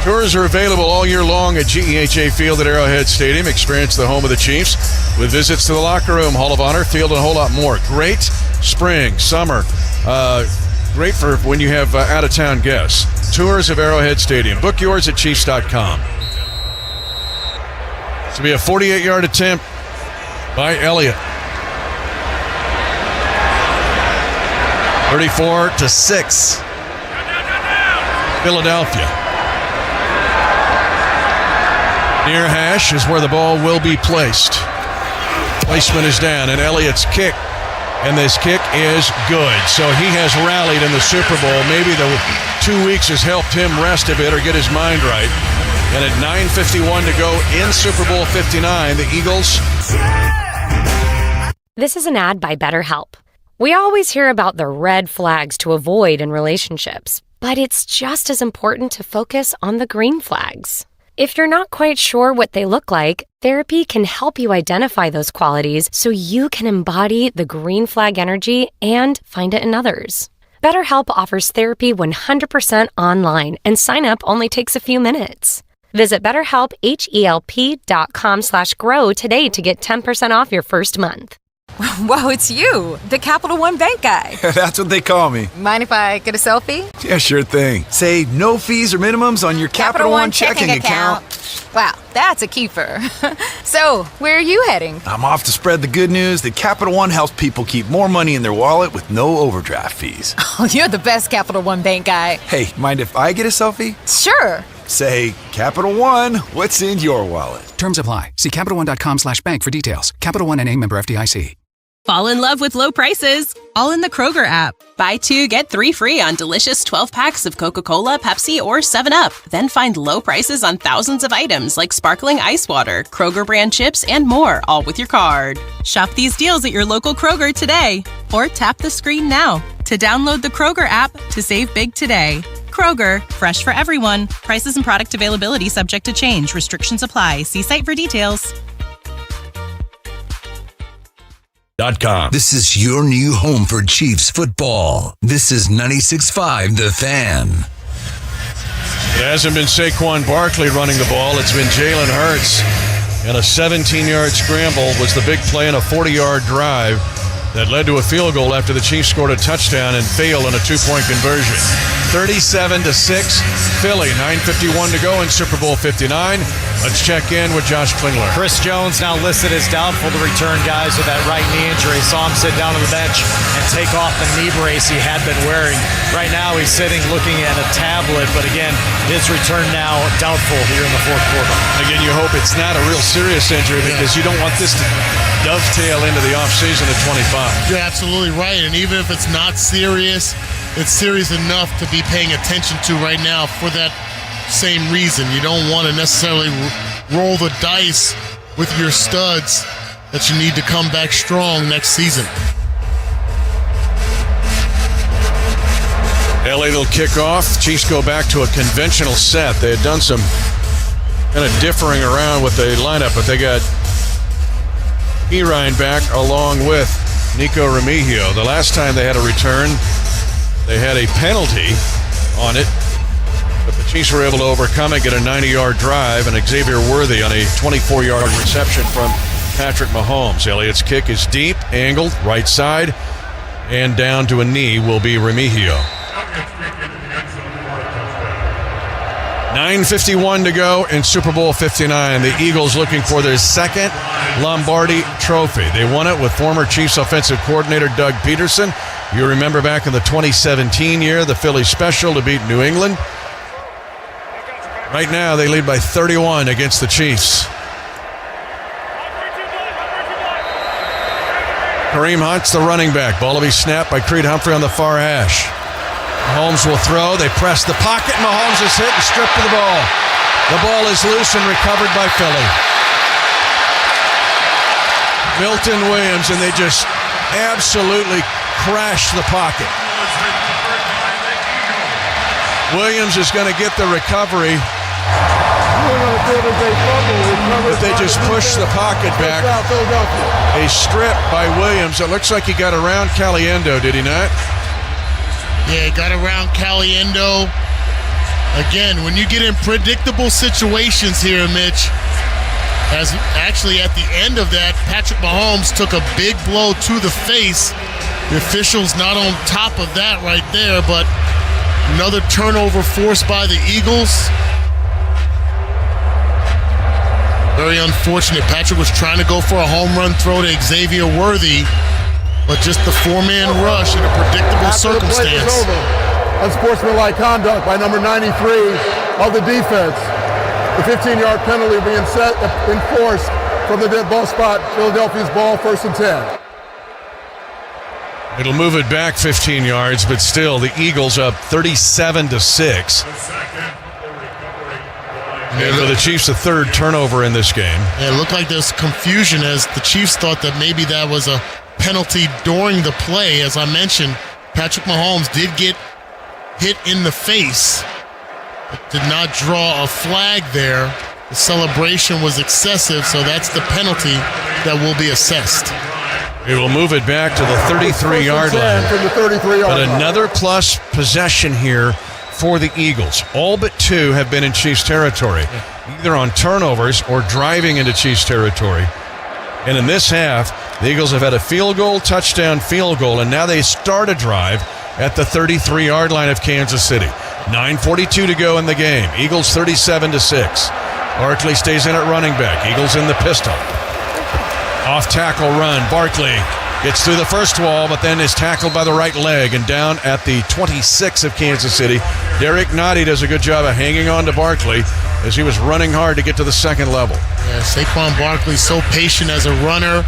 Tours are available all year long at GEHA Field at Arrowhead Stadium. Experience the home of the Chiefs with visits to the locker room, Hall of Honor, field, and a whole lot more. Great spring, summer, great for when you have out-of-town guests. Tours of Arrowhead Stadium. Book yours at Chiefs.com. This will be a 48-yard attempt by Elliott. 34-6. Philadelphia. Near hash is where the ball will be placed. Placement is down, and Elliott's kick, and this kick is good. So he has rallied in the Super Bowl. Maybe the 2 weeks has helped him rest a bit or get his mind right. And at 9:51 to go in Super Bowl 59, the Eagles. This is an ad by BetterHelp. We always hear about the red flags to avoid in relationships, but it's just as important to focus on the green flags. If you're not quite sure what they look like, therapy can help you identify those qualities so you can embody the green flag energy and find it in others. BetterHelp offers therapy 100% online, and sign up only takes a few minutes. Visit BetterHelp.com/grow today to get 10% off your first month. Wow, it's you, the Capital One Bank guy. That's what they call me. Mind if I get a selfie? Yeah, sure thing. Say no fees or minimums on your Capital One checking account. Wow, that's a keeper. So, where are you heading? I'm off to spread the good news that Capital One helps people keep more money in their wallet with no overdraft fees. Oh, you're the best Capital One Bank guy. Hey, mind if I get a selfie? Sure. Say, Capital One, what's in your wallet? Terms apply. See CapitalOne.com/bank for details. Capital One N.A. member FDIC. Fall in love with low prices, all in the Kroger app. Buy 2, get 3 free on delicious 12-packs of Coca-Cola, Pepsi, or 7-Up. Then find low prices on thousands of items like sparkling ice water, Kroger brand chips, and more, all with your card. Shop these deals at your local Kroger today, or tap the screen now to download the Kroger app to save big today. Kroger, fresh for everyone. Prices and product availability subject to change. Restrictions apply. See site for details. This is your new home for Chiefs football. This is 96.5 The Fan. It hasn't been Saquon Barkley running the ball. It's been Jalen Hurts. And a 17-yard scramble was the big play in a 40-yard drive that led to a field goal after the Chiefs scored a touchdown and failed on a 2-point conversion. 37-6, Philly. 9:51 to go in Super Bowl 59. Let's check in with Josh Klingler. Chris Jones now listed as doubtful to return, guys, with that right knee injury. Saw him sit down on the bench and take off the knee brace he had been wearing. Right now he's sitting looking at a tablet, but again, his return now doubtful here in the fourth quarter. Again, you hope it's not a real serious injury because you don't want this to dovetail into the offseason at 25. You're absolutely right, and even if it's not serious, it's serious enough to be paying attention to right now for that same reason. You don't want to necessarily roll the dice with your studs that you need to come back strong next season. LA will kick off. Chiefs go back to a conventional set. They had done some kind of differing around with the lineup, but they got Ryan back along with Nico Remigio. The last time they had a return, they had a penalty on it, but the Chiefs were able to overcome it, get a 90-yard drive, and Xavier Worthy on a 24-yard reception from Patrick Mahomes. Elliott's kick is deep, angled, right side, and down to a knee will be Remigio. 9:51 to go in Super Bowl 59. The Eagles looking for their second Lombardi trophy. They won it with former Chiefs offensive coordinator Doug Peterson. You remember back in the 2017 year, the Philly special to beat New England. Right now, they lead by 31 against the Chiefs. Kareem Hunt's the running back. Ball will be snapped by Creed Humphrey on the far hash. Mahomes will throw. They press the pocket. Mahomes is hit and stripped of the ball. The ball is loose and recovered by Philly. Milton Williams, and they just absolutely crash the pocket. Williams is going to get the recovery, but they just push the pocket back. A strip by Williams. It looks like he got around Caliendo, did he not? Yeah, he got around Caliendo. Again, when you get in predictable situations here, Mitch, as actually at the end of that, Patrick Mahomes took a big blow to the face. The officials not on top of that right there, but another turnover forced by the Eagles. Very unfortunate. Patrick was trying to go for a home run throw to Xavier Worthy, but just the four-man rush in a predictable circumstance. Unsportsmanlike conduct by number 93 of the defense. The 15-yard penalty being enforced from the dead ball spot. Philadelphia's ball, 1st and 10. It'll move it back 15 yards, but still the Eagles up 37-6. And for the Chiefs, the third turnover in this game. It looked like there's confusion as the Chiefs thought that maybe that was a penalty during the play. As I mentioned, Patrick Mahomes did get hit in the face, but did not draw a flag there. The celebration was excessive, so that's the penalty that will be assessed. It will move it back to the 33-yard line. From the 33-yard but line. another plus possession here for the Eagles. All but two have been in Chiefs territory, either on turnovers or driving into Chiefs territory. And in this half, the Eagles have had a field goal, touchdown, field goal, and now they start a drive at the 33-yard line of Kansas City. 9:42 to go in the game. Eagles 37-6. Barkley stays in at running back. Eagles in the pistol. Off tackle run. Barkley gets through the first wall, but then is tackled by the right leg and down at the 26 of Kansas City. Derek Nottie does a good job of hanging on to Barkley as he was running hard to get to the second level. Yeah, Saquon Barkley so patient as a runner.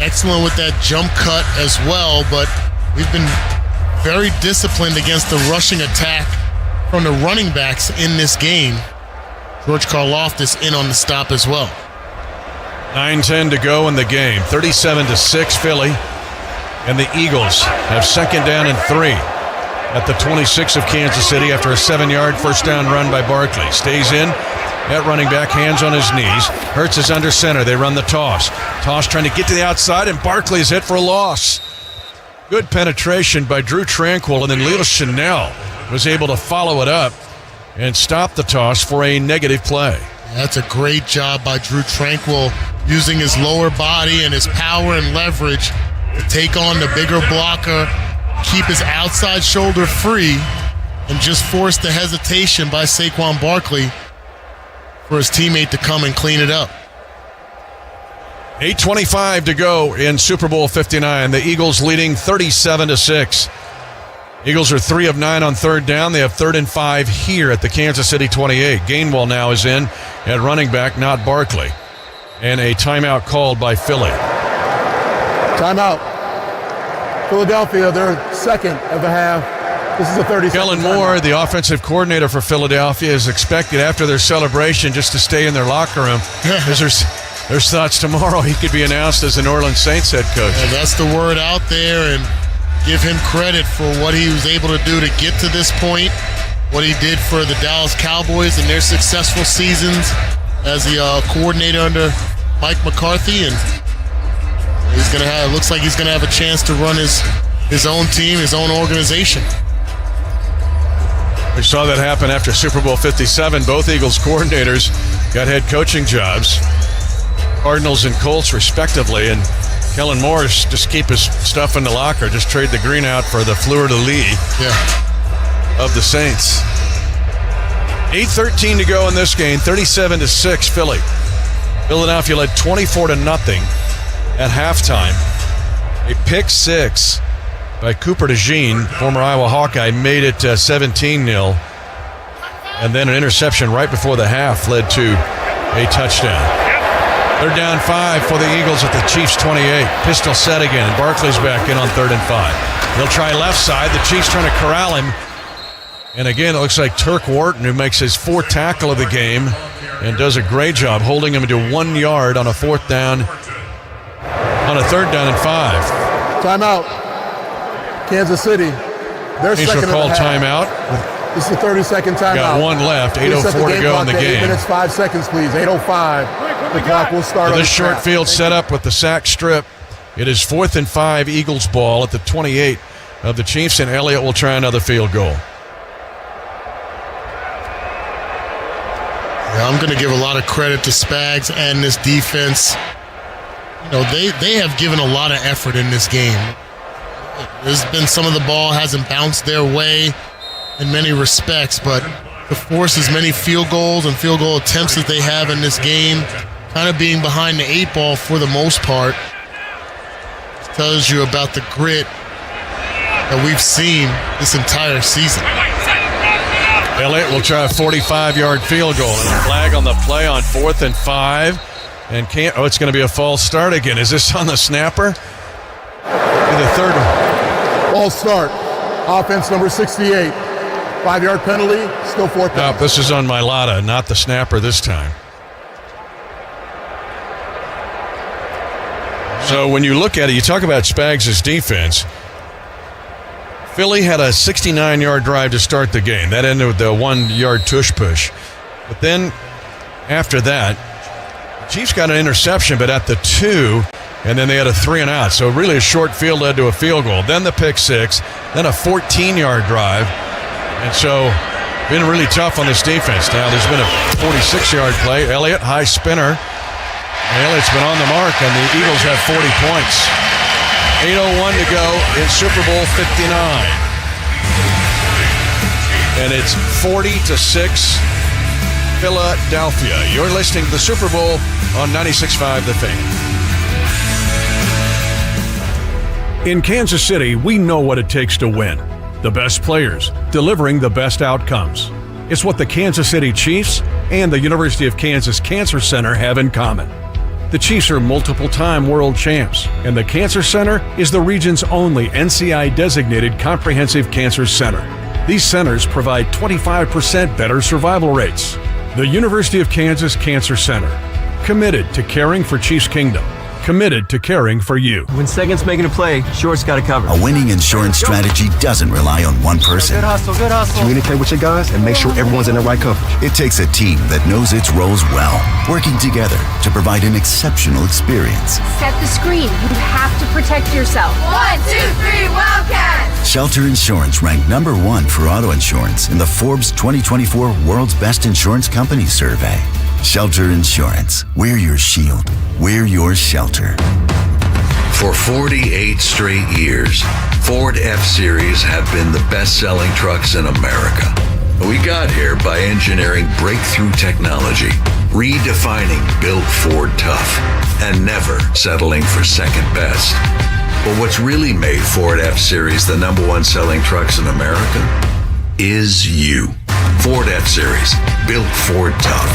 Excellent with that jump cut as well, but we've been very disciplined against the rushing attack from the running backs in this game. George Karlaftis in on the stop as well. 9:10 to go in the game. 37-6 Philly. And the Eagles have second down and 3 at the 26 of Kansas City after a 7-yard first down run by Barkley. Stays in at running back, hands on his knees. Hurts is under center. They run the toss. Toss trying to get to the outside, and Barkley's hit for a loss. Good penetration by Drew Tranquill, and then Leo Chanel was able to follow it up and stop the toss for a negative play. That's a great job by Drew Tranquill, using his lower body and his power and leverage to take on the bigger blocker, keep his outside shoulder free, and just force the hesitation by Saquon Barkley for his teammate to come and clean it up. 8:25 to go in Super Bowl 59. The Eagles leading 37-6. Eagles are 3 of 9 on third down. They have 3rd and 5 here at the Kansas City 28. Gainwell now is in at running back, not Barkley. And a timeout called by Philly. Timeout. Philadelphia, their second of the half. This is a 30-second Kellen Moore, the offensive coordinator for Philadelphia, is expected after their celebration just to stay in their locker room. There's thoughts tomorrow he could be announced as the New Orleans Saints head coach. Yeah, that's the word out there, and give him credit for what he was able to do to get to this point, what he did for the Dallas Cowboys in their successful seasons as the coordinator under Mike McCarthy, and he's gonna have. It looks like he's gonna have a chance to run his own team, his own organization. We saw that happen after Super Bowl 57. Both Eagles coordinators got head coaching jobs, Cardinals and Colts respectively, and Kellen Moore's just keep his stuff in the locker. Just trade the green out for the fleur-de-lis of the Saints. 8:13 to go in this game. 37-6 Philly. Philadelphia led 24-0 at halftime. A pick six by Cooper DeJean, former Iowa Hawkeye, made it 17-0. And then an interception right before the half led to a touchdown. They're down 5 for the Eagles at the Chiefs' 28. Pistol set again. Barkley's back in on 3rd and 5. They'll try left side. The Chiefs trying to corral him. And again, it looks like Turk Wharton, who makes his 4th tackle of the game and does a great job holding him to 1 yard on a 4th down, on a 3rd down and 5. Timeout. Kansas City. They're Chiefs will call timeout. This is the 30-second timeout. Got 1 left. 8:04 to go in the game. 8 minutes, 5 seconds, please. 8:05. The clock will start. This short field set up with the sack strip. It is 4th and 5 Eagles ball at the 28 of the Chiefs, and Elliott will try another field goal. Yeah, I'm going to give a lot of credit to Spags and this defense. You know, they have given a lot of effort in this game. There's been some of the ball hasn't bounced their way in many respects, but to force as many field goals and field goal attempts as they have in this game, kind of being behind the 8 ball for the most part, tells you about the grit that we've seen this entire season. Elliott will try a 45-yard field goal. And a flag on the play on 4th and 5. And it's going to be a false start again. Is this on the snapper? The third one. False start. Offense number 68. 5-yard penalty, still 4th down. No, this is on Mailata, not the snapper this time. So when you look at it, you talk about Spags' defense. Philly had a 69-yard drive to start the game. That ended with the 1-yard tush push. But then after that, the Chiefs got an interception, but at the 2, and then they had a 3 and out. So really a short field led to a field goal. Then the pick 6, then a 14-yard drive. And so been really tough on this defense. Now there's been a 46-yard play. Elliott, high spinner. And Elliott's been on the mark, and the Eagles have 40 points. 8:01 to go in Super Bowl 59. And it's 40-6 Philadelphia. You're listening to the Super Bowl on 96.5 The Fan. In Kansas City, we know what it takes to win. The best players, delivering the best outcomes. It's what the Kansas City Chiefs and the University of Kansas Cancer Center have in common. The Chiefs are multiple-time world champs, and the Cancer Center is the region's only NCI-designated comprehensive cancer center. These centers provide 25% better survival rates. The University of Kansas Cancer Center, committed to caring for Chiefs Kingdom, committed to caring for you. When second's making a play, short's got to cover. A winning insurance strategy doesn't rely on one person. Good hustle, good hustle. Communicate with your guys and make sure everyone's in the right coverage. It takes a team that knows its roles well, working together to provide an exceptional experience. Set the screen. You have to protect yourself. 1, 2, 3, Wildcats! Shelter Insurance ranked number 1 for auto insurance in the Forbes 2024 World's Best Insurance Companies survey. Shelter Insurance. We're your shield. We're your shelter. For 48 straight years, Ford F-Series have been the best-selling trucks in America. We got here by engineering breakthrough technology, redefining Built Ford Tough, and never settling for second best. But what's really made Ford F-Series the number 1 selling trucks in America is you. Ford F-Series, Built Ford Tough.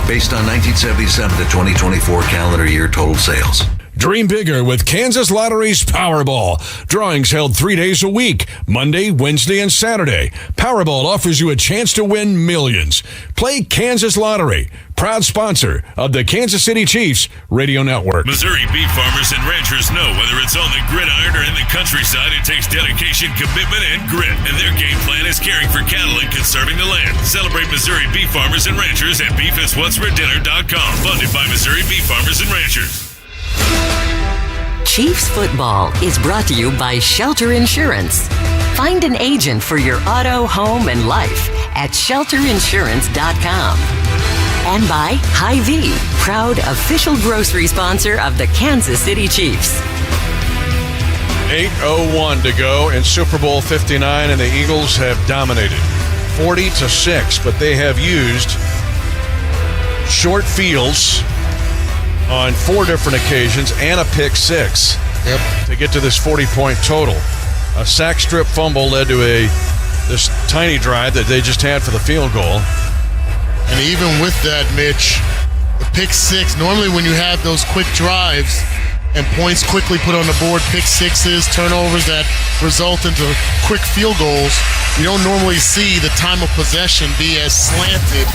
Based on 1977 to 2024 calendar year total sales. Dream bigger with Kansas Lottery's Powerball. Drawings held 3 days a week, Monday, Wednesday, and Saturday. Powerball offers you a chance to win millions. Play Kansas Lottery, proud sponsor of the Kansas City Chiefs Radio Network. Missouri beef farmers and ranchers know whether it's on the gridiron or in the countryside, it takes dedication, commitment, and grit. And their game plan is caring for cattle and conserving the land. Celebrate Missouri beef farmers and ranchers at beefiswhatsfordinner.com. Funded by Missouri beef farmers and ranchers. Chiefs football is brought to you by Shelter Insurance. Find an agent for your auto, home, and life at shelterinsurance.com. And by Hy-Vee, proud official grocery sponsor of the Kansas City Chiefs. 8:01 to go in Super Bowl 59, and the Eagles have dominated 40-6, but they have used short fields on 4 different occasions and a pick 6 to get to this 40-point total. A sack strip fumble led to this tiny drive that they just had for the field goal. And even with that, Mitch, the pick 6, normally when you have those quick drives and points quickly put on the board, pick 6s, turnovers that result into quick field goals, you don't normally see the time of possession be as slanted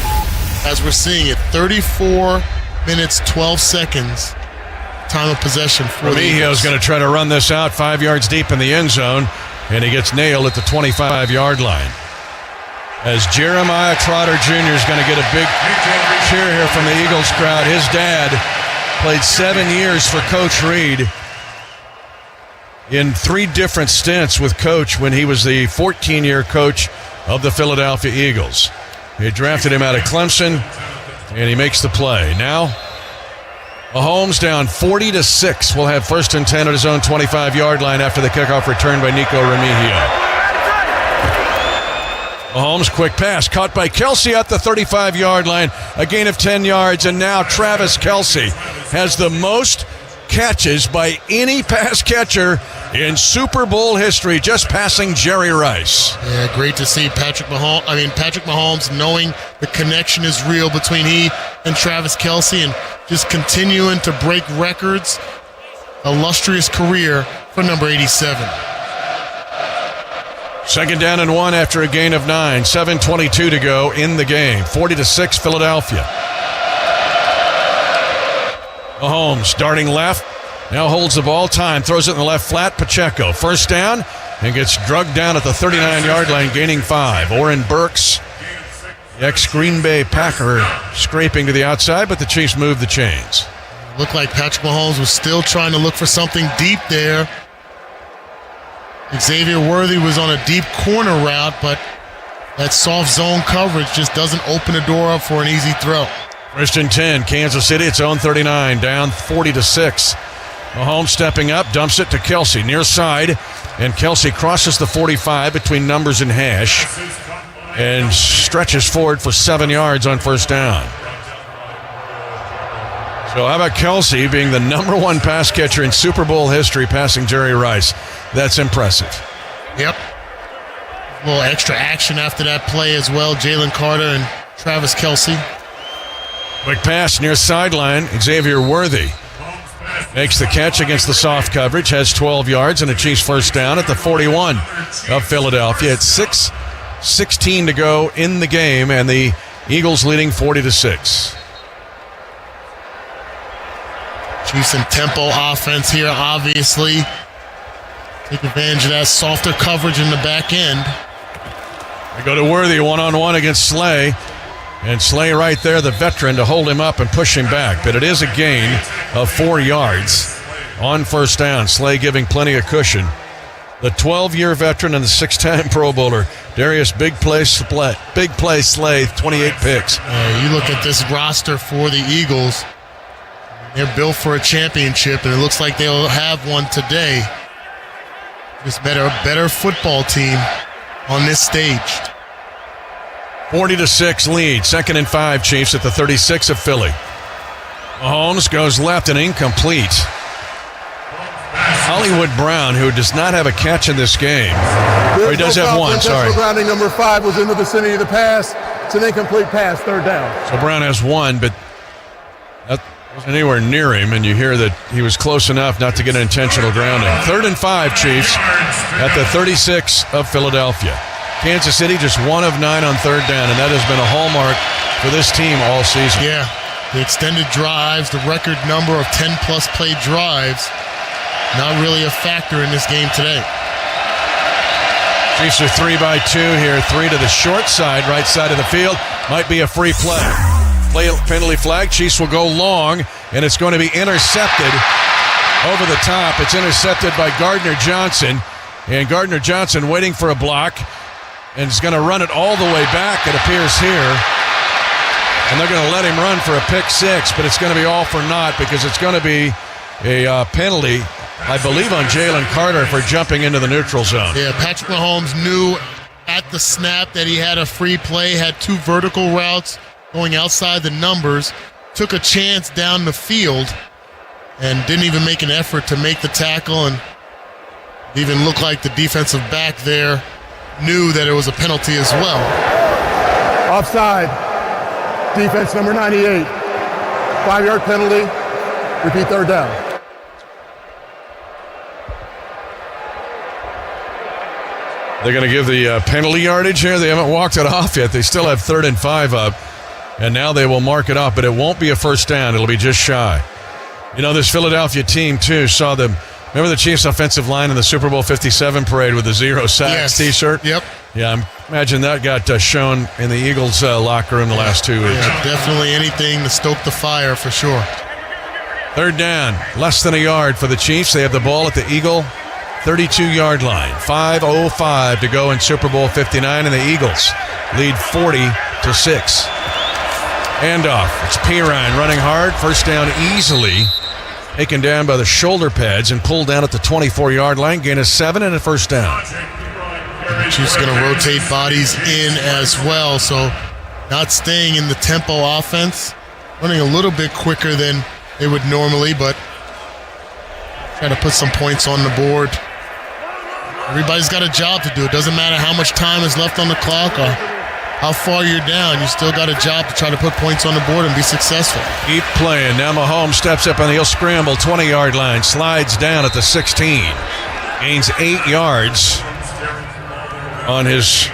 as we're seeing it. 34 minutes, 12 seconds, time of possession for the Eagles. Remigio's going to try to run this out 5 yards deep in the end zone, and he gets nailed at the 25-yard line. As Jeremiah Trotter Jr. is going to get a big cheer here from the Eagles crowd. His dad played 7 years for Coach Reed in 3 different stints with Coach when he was the 14-year coach of the Philadelphia Eagles. He drafted him out of Clemson, and he makes the play. Now, Mahomes down 40-6. Will have 1st and 10 at his own 25-yard line after the kickoff return by Nico Remigio. Mahomes, quick pass, caught by Kelce at the 35-yard line, a gain of 10 yards, and now Travis Kelce has the most catches by any pass catcher in Super Bowl history, just passing Jerry Rice. Yeah, great to see Patrick Mahomes knowing the connection is real between he and Travis Kelce and just continuing to break records. Illustrious career for number 87. 2nd down and 1 after a gain of 9. 7:22 to go in the game. 40-6 Philadelphia. Mahomes darting left. Now holds the ball. Time. Throws it in the left flat. Pacheco. 1st down and gets drugged down at the 39-yard line, gaining 5. Oren Burks, the ex-Green Bay Packer, scraping to the outside, but the Chiefs move the chains. Looked like Patrick Mahomes was still trying to look for something deep there. Xavier Worthy was on a deep corner route, but that soft zone coverage just doesn't open the door up for an easy throw. 1st and 10, Kansas City, its own 39, down 40-6. Mahomes stepping up, dumps it to Kelce, near side, and Kelce crosses the 45 between numbers and hash and stretches forward for 7 yards on 1st down. So how about Kelce being the number 1 pass catcher in Super Bowl history, passing Jerry Rice? That's impressive. Yep. A little extra action after that play as well. Jalen Carter and Travis Kelce. Quick pass near sideline. Xavier Worthy makes the catch against the soft coverage, has 12 yards and a Chiefs 1st down at the 41 of Philadelphia. It's 6:16 to go in the game, and the Eagles leading 40-6. Chiefs in tempo offense here, obviously. Take advantage of that softer coverage in the back end. They go to Worthy one-on-one against Slay. And Slay right there, the veteran, to hold him up and push him back. But it is a gain of 4 yards on 1st down. Slay giving plenty of cushion. The 12-year veteran and the 6-time Pro Bowler, Darius Big Play Slay, 28 picks. You look at this roster for the Eagles. They're built for a championship, and it looks like they'll have one today. Just better football team on this stage. 40-6 lead. 2nd and 5, Chiefs at the 36 of Philly. Mahomes goes left and incomplete. Hollywood Brown, who does not have a catch in this game. He does have one, sorry. Grounding number 5 was in the vicinity of the pass. It's an incomplete pass, 3rd down. So Brown has one, but that wasn't anywhere near him, and you hear that he was close enough not to get an intentional grounding. 3rd and 5, Chiefs at the 36 of Philadelphia. Kansas City just 1 of 9 on 3rd down, and that has been a hallmark for this team all season. Yeah, the extended drives, the record number of 10-plus play drives, not really a factor in this game today. Chiefs are 3 by 2 here, 3 to the short side, right side of the field. Might be a free play. Penalty flag. Chiefs will go long, and it's going to be intercepted over the top. It's intercepted by Gardner Johnson, and Gardner Johnson waiting for a block, and is going to run it all the way back, it appears here. And they're going to let him run for a pick six, but it's going to be all for naught because it's going to be a penalty, I believe, on Jalen Carter for jumping into the neutral zone. Yeah, Patrick Mahomes knew at the snap that he had a free play, had two vertical routes going outside the numbers, took a chance down the field, and didn't even make an effort to make the tackle, and it even looked like the defensive back there knew that it was a penalty as well. Offside. Defense number 98. 5-yard penalty. Repeat, third down. They're going to give the penalty yardage here. They haven't walked it off yet. They still have 3rd and 5 up. And now they will mark it off, but it won't be a first down. It'll be just shy. You know, this Philadelphia team, too, saw them. Remember the Chiefs' offensive line in the Super Bowl 57 parade with the 0 sacks T-shirt? Yep. Yeah, imagine that got shown in the Eagles' locker room the last 2 weeks. Yeah, definitely anything to stoke the fire for sure. 3rd down, less than a yard for the Chiefs. They have the ball at the Eagle 32-yard line. 5:05 to go in Super Bowl 59, and the Eagles lead 40-6. Handoff. It's Pirine running hard. First down easily. Taken down by the shoulder pads and pulled down at the 24-yard line. Gain of 7 and a first down. And the Chiefs going to rotate bodies in as well, so not staying in the tempo offense. Running a little bit quicker than they would normally, but trying to put some points on the board. Everybody's got a job to do. It doesn't matter how much time is left on the clock or how far you're down. You still got a job to try to put points on the board and be successful. Keep playing. Now Mahomes steps up and he'll scramble. 20-yard line. Slides down at the 16. Gains 8 yards on his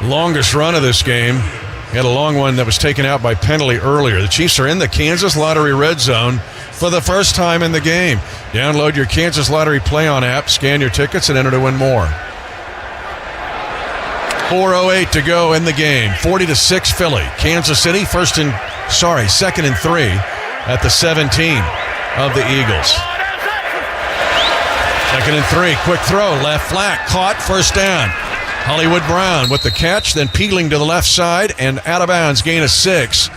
longest run of this game. He had a long one that was taken out by penalty earlier. The Chiefs are in the Kansas Lottery red zone for the first time in the game. Download your Kansas Lottery Play-On app, scan your tickets, and enter to win more. 4:08 to go in the game. 40-6 Philly. Kansas City, 2nd and 3 at the 17 of the Eagles. 2nd and 3, quick throw, left flat, caught, first down. Hollywood Brown with the catch, then peeling to the left side and out of bounds, gain of 6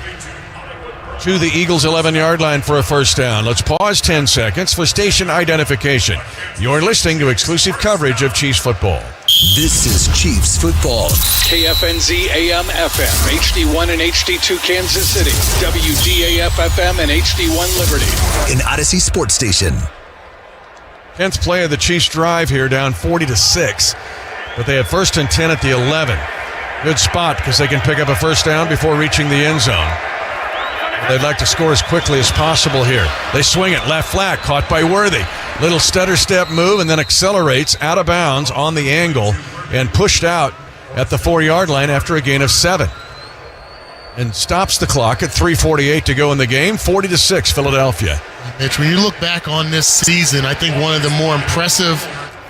to the Eagles' 11-yard line for a first down. Let's pause 10 seconds for station identification. You're listening to exclusive coverage of Chiefs football. This is Chiefs football. KFNZ AM FM, HD1 and HD2 Kansas City, WGAF FM and HD1 Liberty. An Odyssey Sports Station. 10th play of the Chiefs drive here, down 40-6. But they had 1st and 10 at the 11. Good spot because they can pick up a first down before reaching the end zone. They'd like to score as quickly as possible here. They swing it left flat, caught by Worthy. Little stutter step move and then accelerates out of bounds on the angle and pushed out at the 4-yard line after a gain of 7. And stops the clock at 3:48 to go in the game. 40-6 Philadelphia. Mitch, when you look back on this season, I think one of the more impressive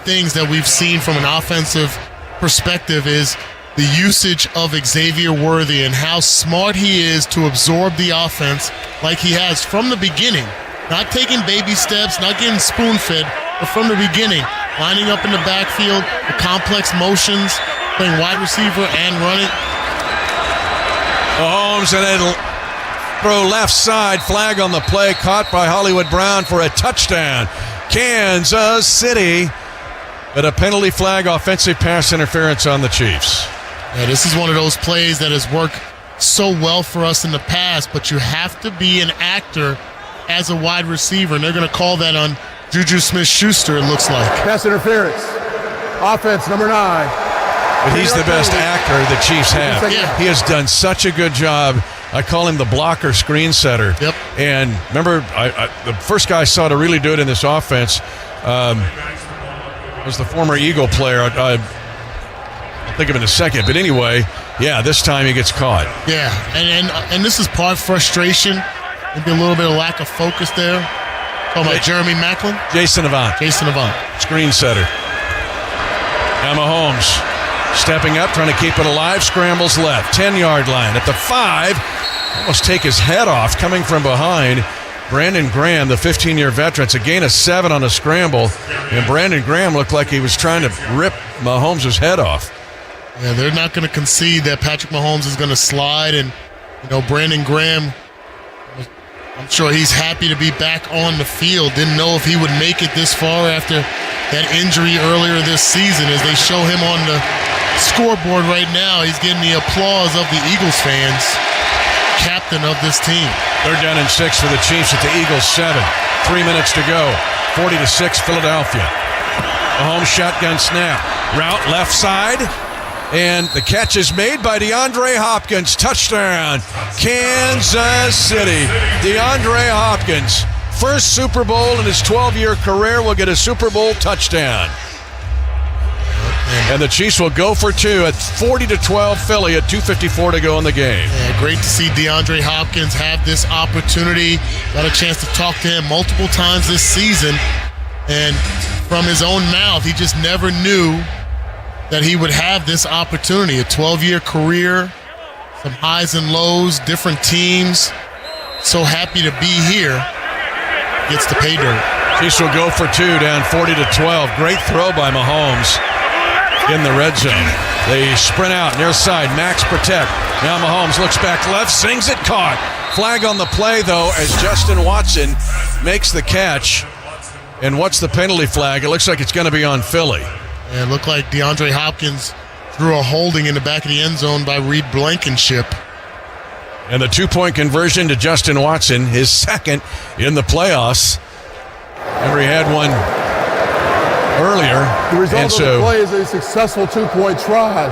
things that we've seen from an offensive perspective is the usage of Xavier Worthy and how smart he is to absorb the offense like he has from the beginning. Not taking baby steps, not getting spoon-fed, but from the beginning, lining up in the backfield, the complex motions, playing wide receiver and running. Mahomes and it'll throw left side, flag on the play, caught by Hollywood Brown for a touchdown. Kansas City, but a penalty flag, offensive pass interference on the Chiefs. Yeah, this is one of those plays that has worked so well for us in the past, but you have to be an actor as a wide receiver, and they're going to call that on Juju Smith-Schuster, it looks like. Pass interference. Offense, number 9. But he's the best actor the Chiefs have. Yeah. He has done such a good job. I call him the blocker screen setter. Yep. And remember, the first guy I saw to really do it in this offense was the former Eagle player. I'll think of it in a second. But anyway, yeah, this time he gets caught. Yeah, and this is part frustration. Maybe a little bit of lack of focus there. Talking about Jeremy Maclin. Jason Avant. Screen setter. Now Mahomes stepping up, trying to keep it alive. Scrambles left. 10-yard line. At the 5, almost take his head off coming from behind. Brandon Graham, the 15-year veteran. It's a gain of 7 on a scramble. And Brandon Graham looked like he was trying to rip Mahomes' head off. Yeah, they're not going to concede that Patrick Mahomes is going to slide and Brandon Graham, I'm sure he's happy to be back on the field. Didn't know if he would make it this far after that injury earlier this season. As they show him on the scoreboard right now, he's getting the applause of the Eagles fans. Captain of this team. 3rd down and 6 for the Chiefs at the Eagles 7. 3 minutes to go. 40-6 Philadelphia. Mahomes shotgun snap. Route left side. And the catch is made by DeAndre Hopkins. Touchdown, Kansas City. DeAndre Hopkins, first Super Bowl in his 12-year career, will get a Super Bowl touchdown. And the Chiefs will go for 2 at 40-12 Philly at 2:54 to go in the game. Yeah, great to see DeAndre Hopkins have this opportunity. Got a chance to talk to him multiple times this season. And from his own mouth, he just never knew that he would have this opportunity. A 12-year career, some highs and lows, different teams. So happy to be here. Gets to pay dirt. Chiefs will go for 2 down 40-12. Great throw by Mahomes in the red zone. They sprint out near side. Max protect. Now Mahomes looks back left, sings it, caught. Flag on the play, though, as Justin Watson makes the catch. And what's the penalty flag? It looks like it's going to be on Philly. And it looked like DeAndre Hopkins drew a holding in the back of the end zone by Reed Blankenship. And the 2-point conversion to Justin Watson, his second in the playoffs. Remember, he had one earlier. The result of the play is a successful 2-point try.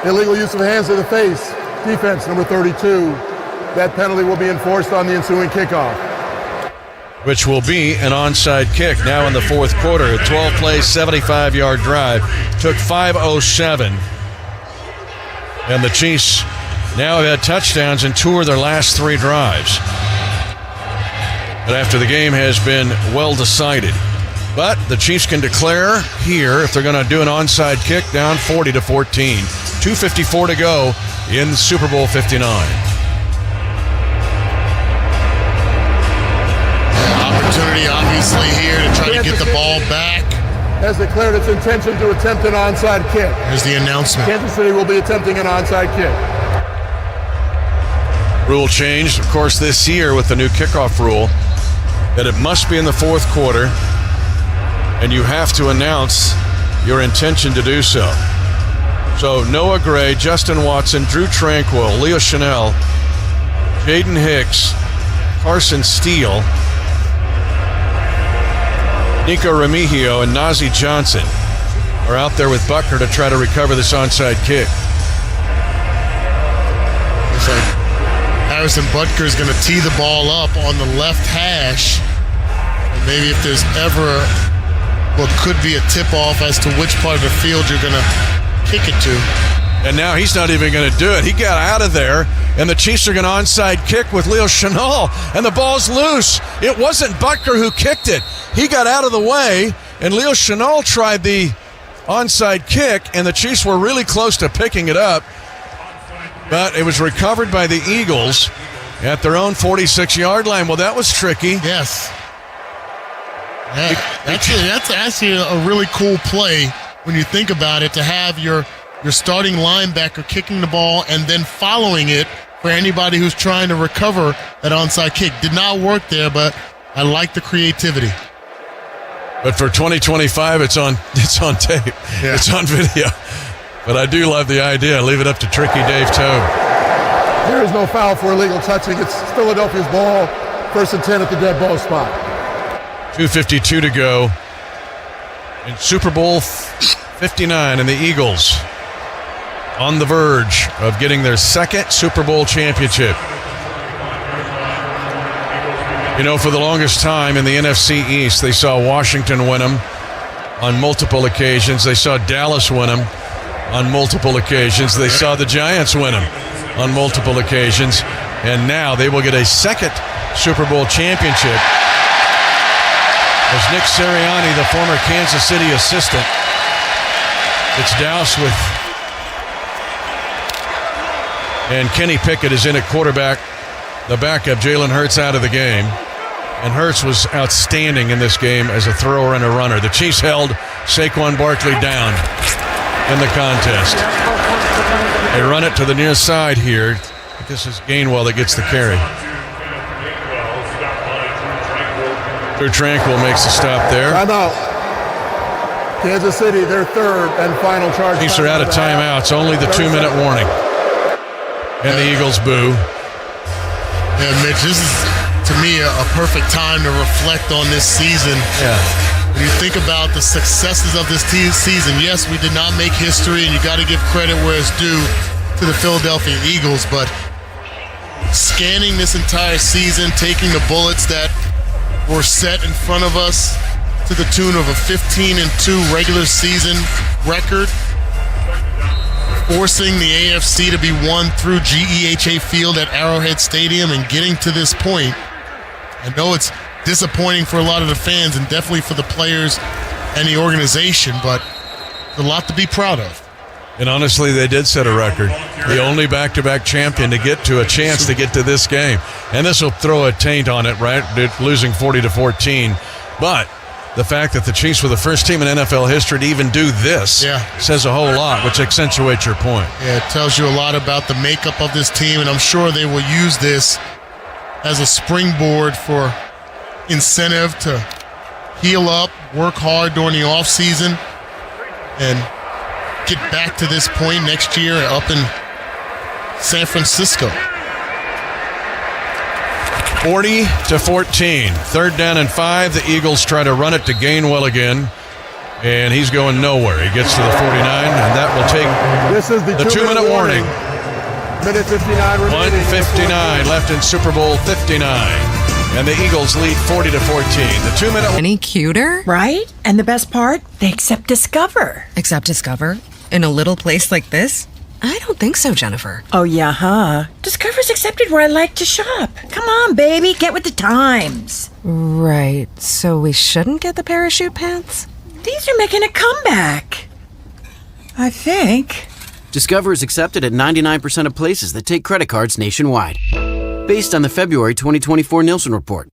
Illegal use of hands to the face. Defense number 32. That penalty will be enforced on the ensuing kickoff. Which will be an onside kick now in the fourth quarter. A 12-play, 75-yard drive. Took 5:07. And the Chiefs now have had touchdowns in 2 of their last 3 drives. But after the game has been well decided. But the Chiefs can declare here if they're going to do an onside kick down 40-14. 2:54 to go in Super Bowl 59. Opportunity obviously here to try to get the ball back. Has declared its intention to attempt an onside kick. Here's the announcement. Kansas City will be attempting an onside kick. Rule changed, of course, this year with the new kickoff rule that it must be in the fourth quarter and you have to announce your intention to do so. So Noah Gray, Justin Watson, Drew Tranquil, Leo Chanel, Jaden Hicks, Carson Steele, Nico Remigio, and Nazeeh Johnson are out there with Butker to try to recover this onside kick. Looks like Harrison Butker is going to tee the ball up on the left hash. And maybe if there's ever what could be a tip-off as to which part of the field you're going to kick it to. And now he's not even going to do it. He got out of there, and the Chiefs are going to onside kick with Leo Chanel, and the ball's loose. It wasn't Butker who kicked it. He got out of the way, and Leo Chanel tried the onside kick, and the Chiefs were really close to picking it up, but it was recovered by the Eagles at their own 46-yard line. Well, that was tricky. Yes. Yeah, that's actually a really cool play when you think about it, to have your starting linebacker kicking the ball and then following it for anybody who's trying to recover that onside kick. Did not work there, but I like the creativity. But for 2025, it's on tape. Yeah. It's on video. But I do love the idea. Leave it up to Tricky Dave Tobe. There is no foul for illegal touching. It's Philadelphia's ball. 1st and 10 at the dead ball spot. 2:52 to go in Super Bowl 59, and the Eagles on the verge of getting their second Super Bowl championship. You know, for the longest time in the NFC East, they saw Washington win them on multiple occasions. They saw Dallas win them on multiple occasions. They saw the Giants win them on multiple occasions. And now they will get a second Super Bowl championship as Nick Sirianni, the former Kansas City assistant, gets doused with. And Kenny Pickett is in at quarterback. The backup, Jalen Hurts, out of the game. And Hurts was outstanding in this game as a thrower and a runner. The Chiefs held Saquon Barkley down in the contest. They run it to the near side here. This is Gainwell that gets the carry. Drew Tranquil makes the stop there. Timeout. Kansas City, their third and final charge. Chiefs are out of timeouts. Only the 2-minute warning. And the Eagles boo. Yeah, Mitch, this is, to me, a perfect time to reflect on this season. Yeah. When you think about the successes of this season, yes, we did not make history, and you got to give credit where it's due to the Philadelphia Eagles, but scanning this entire season, taking the bullets that were set in front of us to the tune of a 15-2 regular season record, forcing the AFC to be won through GEHA Field at Arrowhead Stadium and getting to this point. I know it's disappointing for a lot of the fans and definitely for the players and the organization, but a lot to be proud of. And honestly, they did set a record. The only back-to-back champion to get to a chance to get to this game. And this will throw a taint on it, right? They're losing 40-14. But the fact that the Chiefs were the first team in NFL history to even do this says a whole lot, which accentuates your point. Yeah, it tells you a lot about the makeup of this team, and I'm sure they will use this as a springboard for incentive to heal up, work hard during the offseason, and get back to this point next year up in San Francisco. 40-14. 3rd down and 5. The Eagles try to run it to Gainwell again, and he's going nowhere. He gets to the 49, and that will take the 2-minute warning. Minute 59 remaining. 1:59 left in Super Bowl 59. And the Eagles lead 40-14. The 2-minute. Any cuter? Right? And the best part? They accept Discover. Accept Discover? In a little place like this? I don't think so, Jennifer. Oh, yeah, huh? Discover's accepted where I like to shop. Come on, baby, get with the times. Right, so we shouldn't get the parachute pants? These are making a comeback. I think. Discover is accepted at 99% of places that take credit cards nationwide. Based on the February 2024 Nielsen report.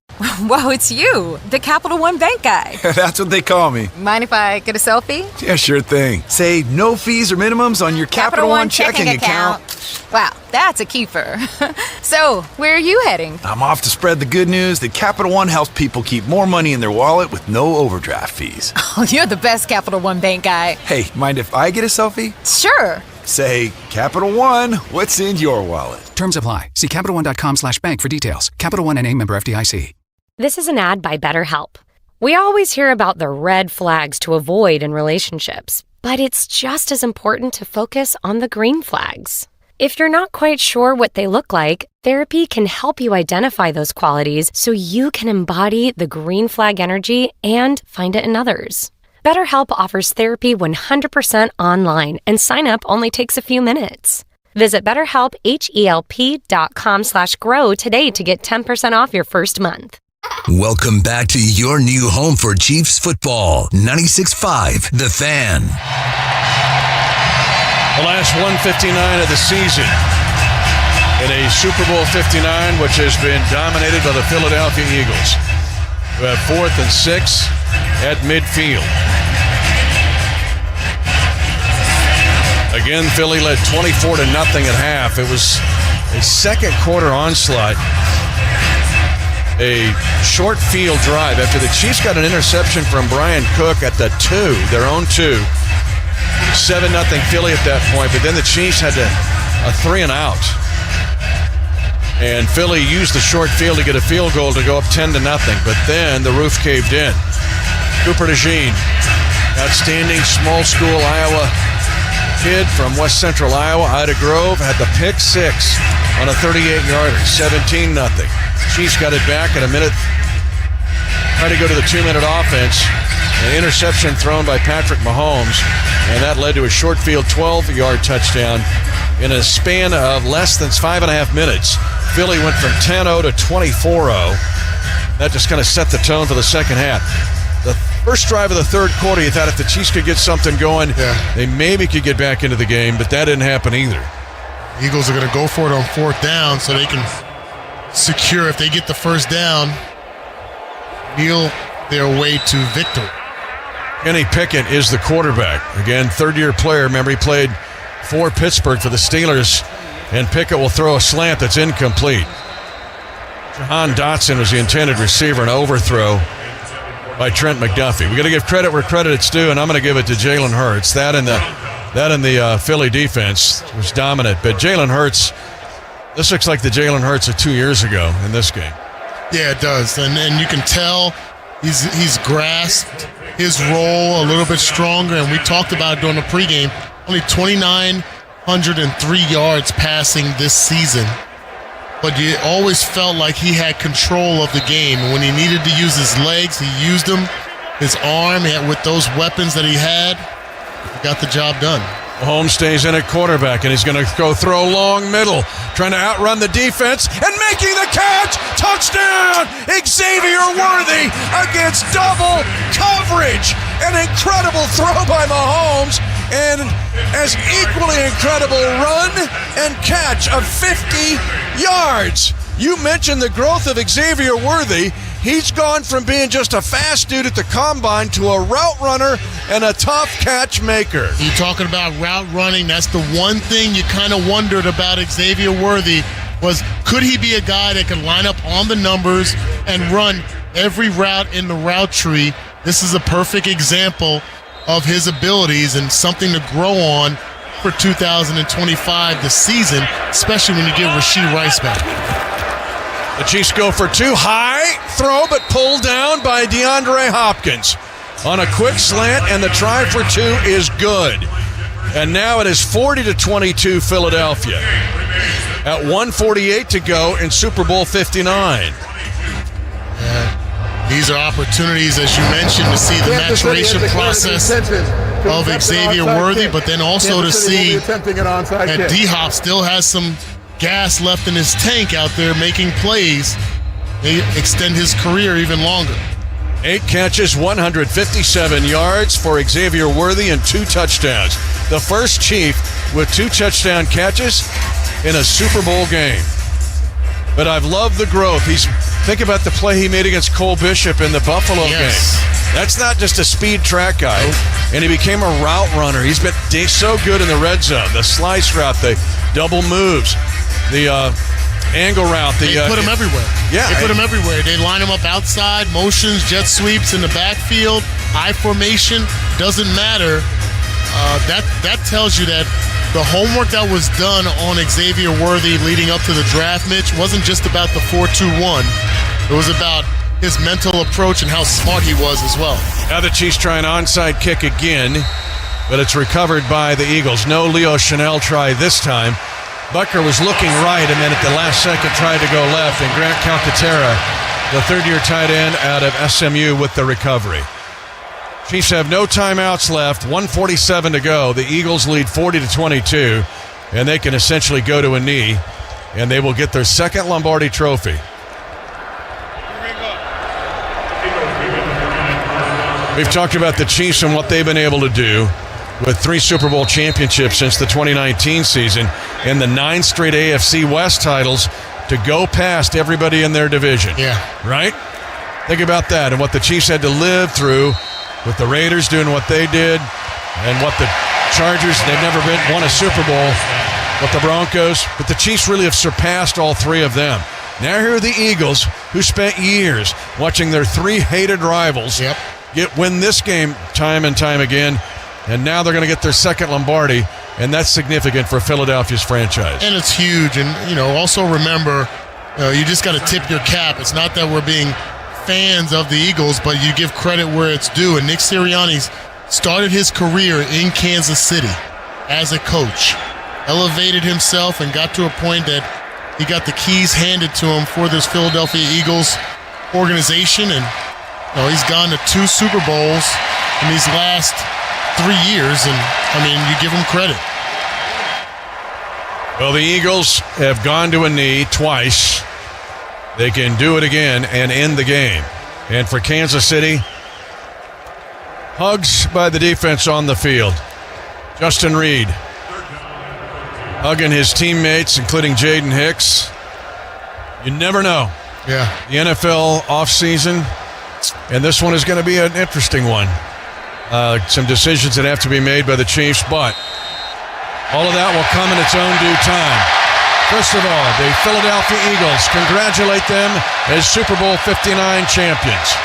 Wow, it's you, the Capital One Bank guy. That's what they call me. Mind if I get a selfie? Yeah, sure thing. Say no fees or minimums on your Capital One checking account. Wow, that's a keeper. So, where are you heading? I'm off to spread the good news that Capital One helps people keep more money in their wallet with no overdraft fees. Oh, you're the best Capital One Bank guy. Hey, mind if I get a selfie? Sure. Say, Capital One, what's in your wallet? Terms apply. See CapitalOne.com/bank for details. Capital One NA, member FDIC. This is an ad by BetterHelp. We always hear about the red flags to avoid in relationships, but it's just as important to focus on the green flags. If you're not quite sure what they look like, therapy can help you identify those qualities so you can embody the green flag energy and find it in others. BetterHelp offers therapy 100% online, and sign up only takes a few minutes. Visit BetterHelp.com/grow today to get 10% off your first month. Welcome back to your new home for Chiefs football. 96.5 The Fan. The last 159 of the season in a Super Bowl 59, which has been dominated by the Philadelphia Eagles, who have 4th and 6 at midfield. Again, Philly led 24-0 at half. It was a second quarter onslaught. A short field drive after the Chiefs got an interception from Brian Cook at the 2, their own 2. 7-0 Philly at that point, but then the Chiefs had a 3 and out. And Philly used the short field to get a field goal to go up 10-0, but then the roof caved in. Cooper DeJean, outstanding small school Iowa kid from West Central Iowa, Ida Grove, had the pick 6 on a 38-yarder, 17-0. Chiefs got it back at a minute. Tried to go to the 2-minute offense. An interception thrown by Patrick Mahomes, and that led to a short field 12-yard touchdown in a span of less than 5.5 minutes. Philly went from 10-0 to 24-0. That just kind of set the tone for the second half. The first drive of the third quarter, you thought if the Chiefs could get something going, they maybe could get back into the game, but that didn't happen either. Eagles are going to go for it on 4th down so they can secure, if they get the first down, kneel their way to victory. Kenny Pickett is the quarterback. Again, third-year player. Remember, he played for Pittsburgh for the Steelers and Pickett will throw a slant that's incomplete. Jahan Dotson was the intended receiver, an overthrow by Trent McDuffie. We got to give credit where credit it's due, and I'm going to give it to Jalen Hurts. That and the Philly defense was dominant, but Jalen Hurts, this looks like the Jalen Hurts of 2 years ago in this game. Yeah, it does, and you can tell he's grasped his role a little bit stronger, and we talked about it during the pregame. Only 2,903 yards passing this season, but you always felt like he had control of the game. And when he needed to use his legs, he used them, his arm, with those weapons that he had, he got the job done. Mahomes stays in at quarterback, and he's going to go throw long middle, trying to outrun the defense, and making the catch! Touchdown! Xavier Worthy against double coverage! An incredible throw by Mahomes, and as equally incredible run and catch of 50 yards. You mentioned the growth of Xavier Worthy. He's gone from being just a fast dude at the combine to a route runner and a tough catch maker. You're talking about route running. That's the one thing you kind of wondered about Xavier Worthy was, could he be a guy that could line up on the numbers and run every route in the route tree? This is a perfect example of his abilities and something to grow on for 2025, the season, especially when you get Rashee Rice back. The Chiefs go for two. High throw, but pulled down by DeAndre Hopkins on a quick slant, and the try for two is good. And now it is 40-22 Philadelphia. At 1:48 to go in Super Bowl 59. These are opportunities, as you mentioned, to see the maturation process of Xavier Worthy, but then also to see that D-Hop still has some gas left in his tank out there making plays. They extend his career even longer. 8 catches, 157 yards for Xavier Worthy and 2 touchdowns. The first Chief with 2 touchdown catches in a Super Bowl game. But I've loved the growth. Think about the play he made against Cole Bishop in the Buffalo game. That's not just a speed track guy. And he became a route runner. He's been so good in the red zone. The slice route, the double moves, the angle route. They put him everywhere. Yeah. They put him everywhere. They line him up outside, motions, jet sweeps in the backfield, I formation, doesn't matter. That tells you that the homework that was done on Xavier Worthy leading up to the draft, Mitch, wasn't just about the 4-2-1. It was about his mental approach and how smart he was as well. Now the Chiefs try an onside kick again, but it's recovered by the Eagles. No Leo Chanel try this time. Butker was looking right, and then at the last second tried to go left, and Grant Calcaterra, the third-year tight end out of SMU, with the recovery. Chiefs have no timeouts left, 1:47 to go. The Eagles lead 40-22, and they can essentially go to a knee, and they will get their second Lombardi trophy. We've talked about the Chiefs and what they've been able to do with 3 Super Bowl championships since the 2019 season and the 9 straight AFC West titles to go past everybody in their division. Yeah. Right? Think about that and what the Chiefs had to live through with the Raiders doing what they did and what the Chargers, they've never won a Super Bowl, with the Broncos, but the Chiefs really have surpassed all 3 of them. Now here are the Eagles, who spent years watching their 3 hated rivals win this game time and time again, and now they're going to get their second Lombardi, and that's significant for Philadelphia's franchise. And it's huge, and also remember, you just got to tip your cap. It's not that we're being fans of the Eagles, but you give credit where it's due, and Nick Sirianni's started his career in Kansas City as a coach, elevated himself, and got to a point that he got the keys handed to him for this Philadelphia Eagles organization, and he's gone to 2 Super Bowls in these last 3 years, and you give him credit. Well, the Eagles have gone to a knee twice. They can do it again and end the game. And for Kansas City, hugs by the defense on the field. Justin Reed hugging his teammates, including Jaden Hicks. You never know. Yeah. The NFL offseason, and this one is going to be an interesting one. Some decisions that have to be made by the Chiefs, but all of that will come in its own due time. First of all, the Philadelphia Eagles congratulate them as Super Bowl 59 champions.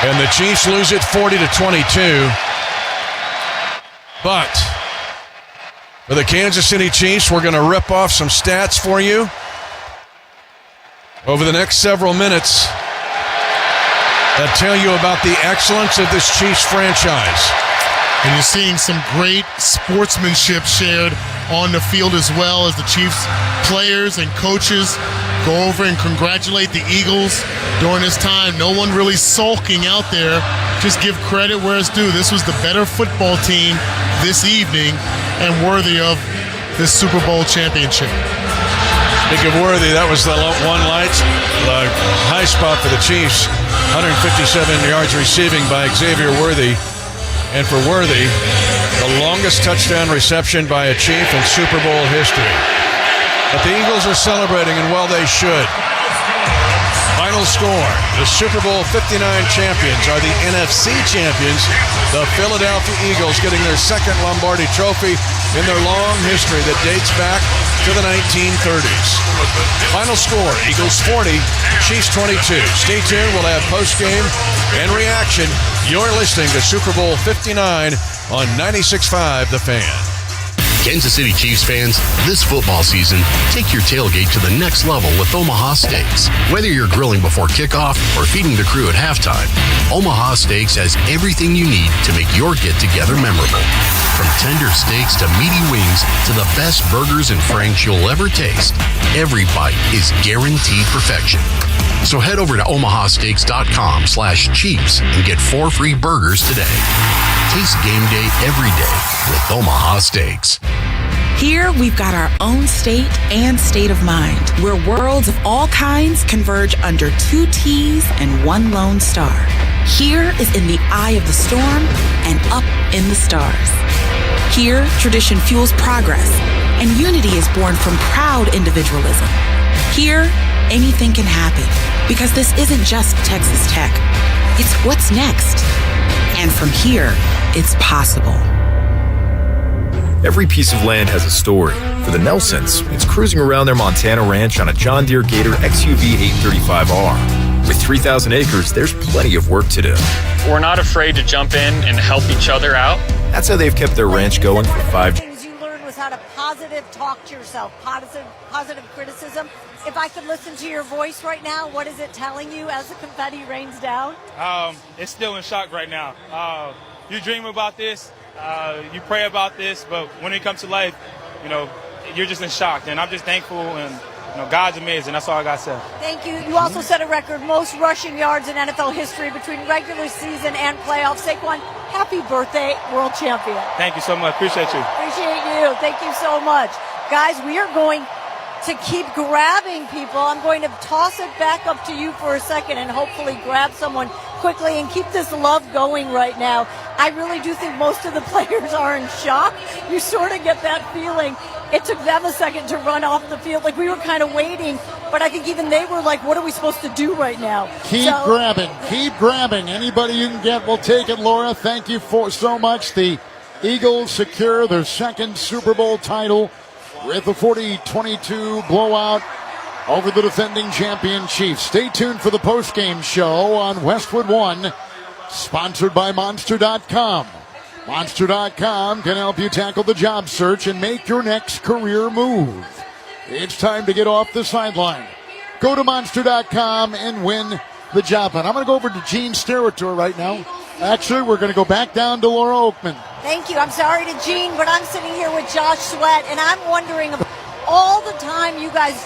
And the Chiefs lose it 40-22. But for the Kansas City Chiefs, we're going to rip off some stats for you over the next several minutes that tell you about the excellence of this Chiefs franchise. And you're seeing some great sportsmanship shared on the field as well as the Chiefs players and coaches go over and congratulate the Eagles during this time. No one really sulking out there. Just give credit where it's due. This was the better football team this evening and worthy of this Super Bowl championship. Speaking of worthy, that was the the high spot for the Chiefs. 157 yards receiving by Xavier Worthy. And for Worthy, the longest touchdown reception by a Chief in Super Bowl history. But the Eagles are celebrating, and well, they should. Final score, the Super Bowl 59 champions are the NFC champions, the Philadelphia Eagles, getting their second Lombardi trophy in their long history that dates back to the 1930s. Final score, Eagles 40, Chiefs 22. Stay tuned, we'll have postgame and reaction. You're listening to Super Bowl 59 on 96.5 The Fan. Kansas City Chiefs fans, this football season, take your tailgate to the next level with Omaha Steaks. Whether you're grilling before kickoff or feeding the crew at halftime, Omaha Steaks has everything you need to make your get-together memorable. From tender steaks to meaty wings to the best burgers and franks you'll ever taste, every bite is guaranteed perfection. So head over to omahasteaks.com/Chiefs and get 4 free burgers today. Taste game day every day with Omaha Steaks. Here, we've got our own state and state of mind, where worlds of all kinds converge under 2 T's and 1 lone star. Here is in the eye of the storm and up in the stars. Here, tradition fuels progress, and unity is born from proud individualism. Here, anything can happen, because this isn't just Texas Tech. It's what's next. And from here, it's possible. Every piece of land has a story. For the Nelsons, it's cruising around their Montana ranch on a John Deere Gator XUV 835R. With 3,000 acres, there's plenty of work to do. We're not afraid to jump in and help each other out. That's how they've kept their ranch going for 5 years. Things you learned was how to positive talk to yourself, positive criticism. If I could listen to your voice right now, what is it telling you as the confetti rains down? It's still in shock right now. You dream about this, you pray about this, but when it comes to life, you're just in shock. And I'm just thankful, and God's amazing. That's all I got to say. Thank you. You also set a record, most rushing yards in NFL history between regular season and playoffs. Saquon, happy birthday, world champion. Thank you so much. Appreciate you. Appreciate you. Thank you so much. Guys, we are going to keep grabbing people. I'm going to toss it back up to you for a second and hopefully grab someone quickly and keep this love going right now. I really do think most of the players are in shock. You sort of get that feeling. It took them a second to run off the field. Like, we were kind of waiting, but I think even they were like, what are we supposed to do right now? Keep grabbing. Anybody you can get will take it, Laura. Thank you so much. The Eagles secure their second Super Bowl title with a 40-22 blowout over the defending champion Chiefs. Stay tuned for the postgame show on Westwood One, sponsored by Monster.com. Monster.com can help you tackle the job search and make your next career move. It's time to get off the sideline. Go to Monster.com and win the job. And I'm going to go over to Gene's territory right now. Actually, we're going to go back down to Laura Oakman. Thank you. I'm sorry to Gene, but I'm sitting here with Josh Sweat, and I'm wondering of all the time you guys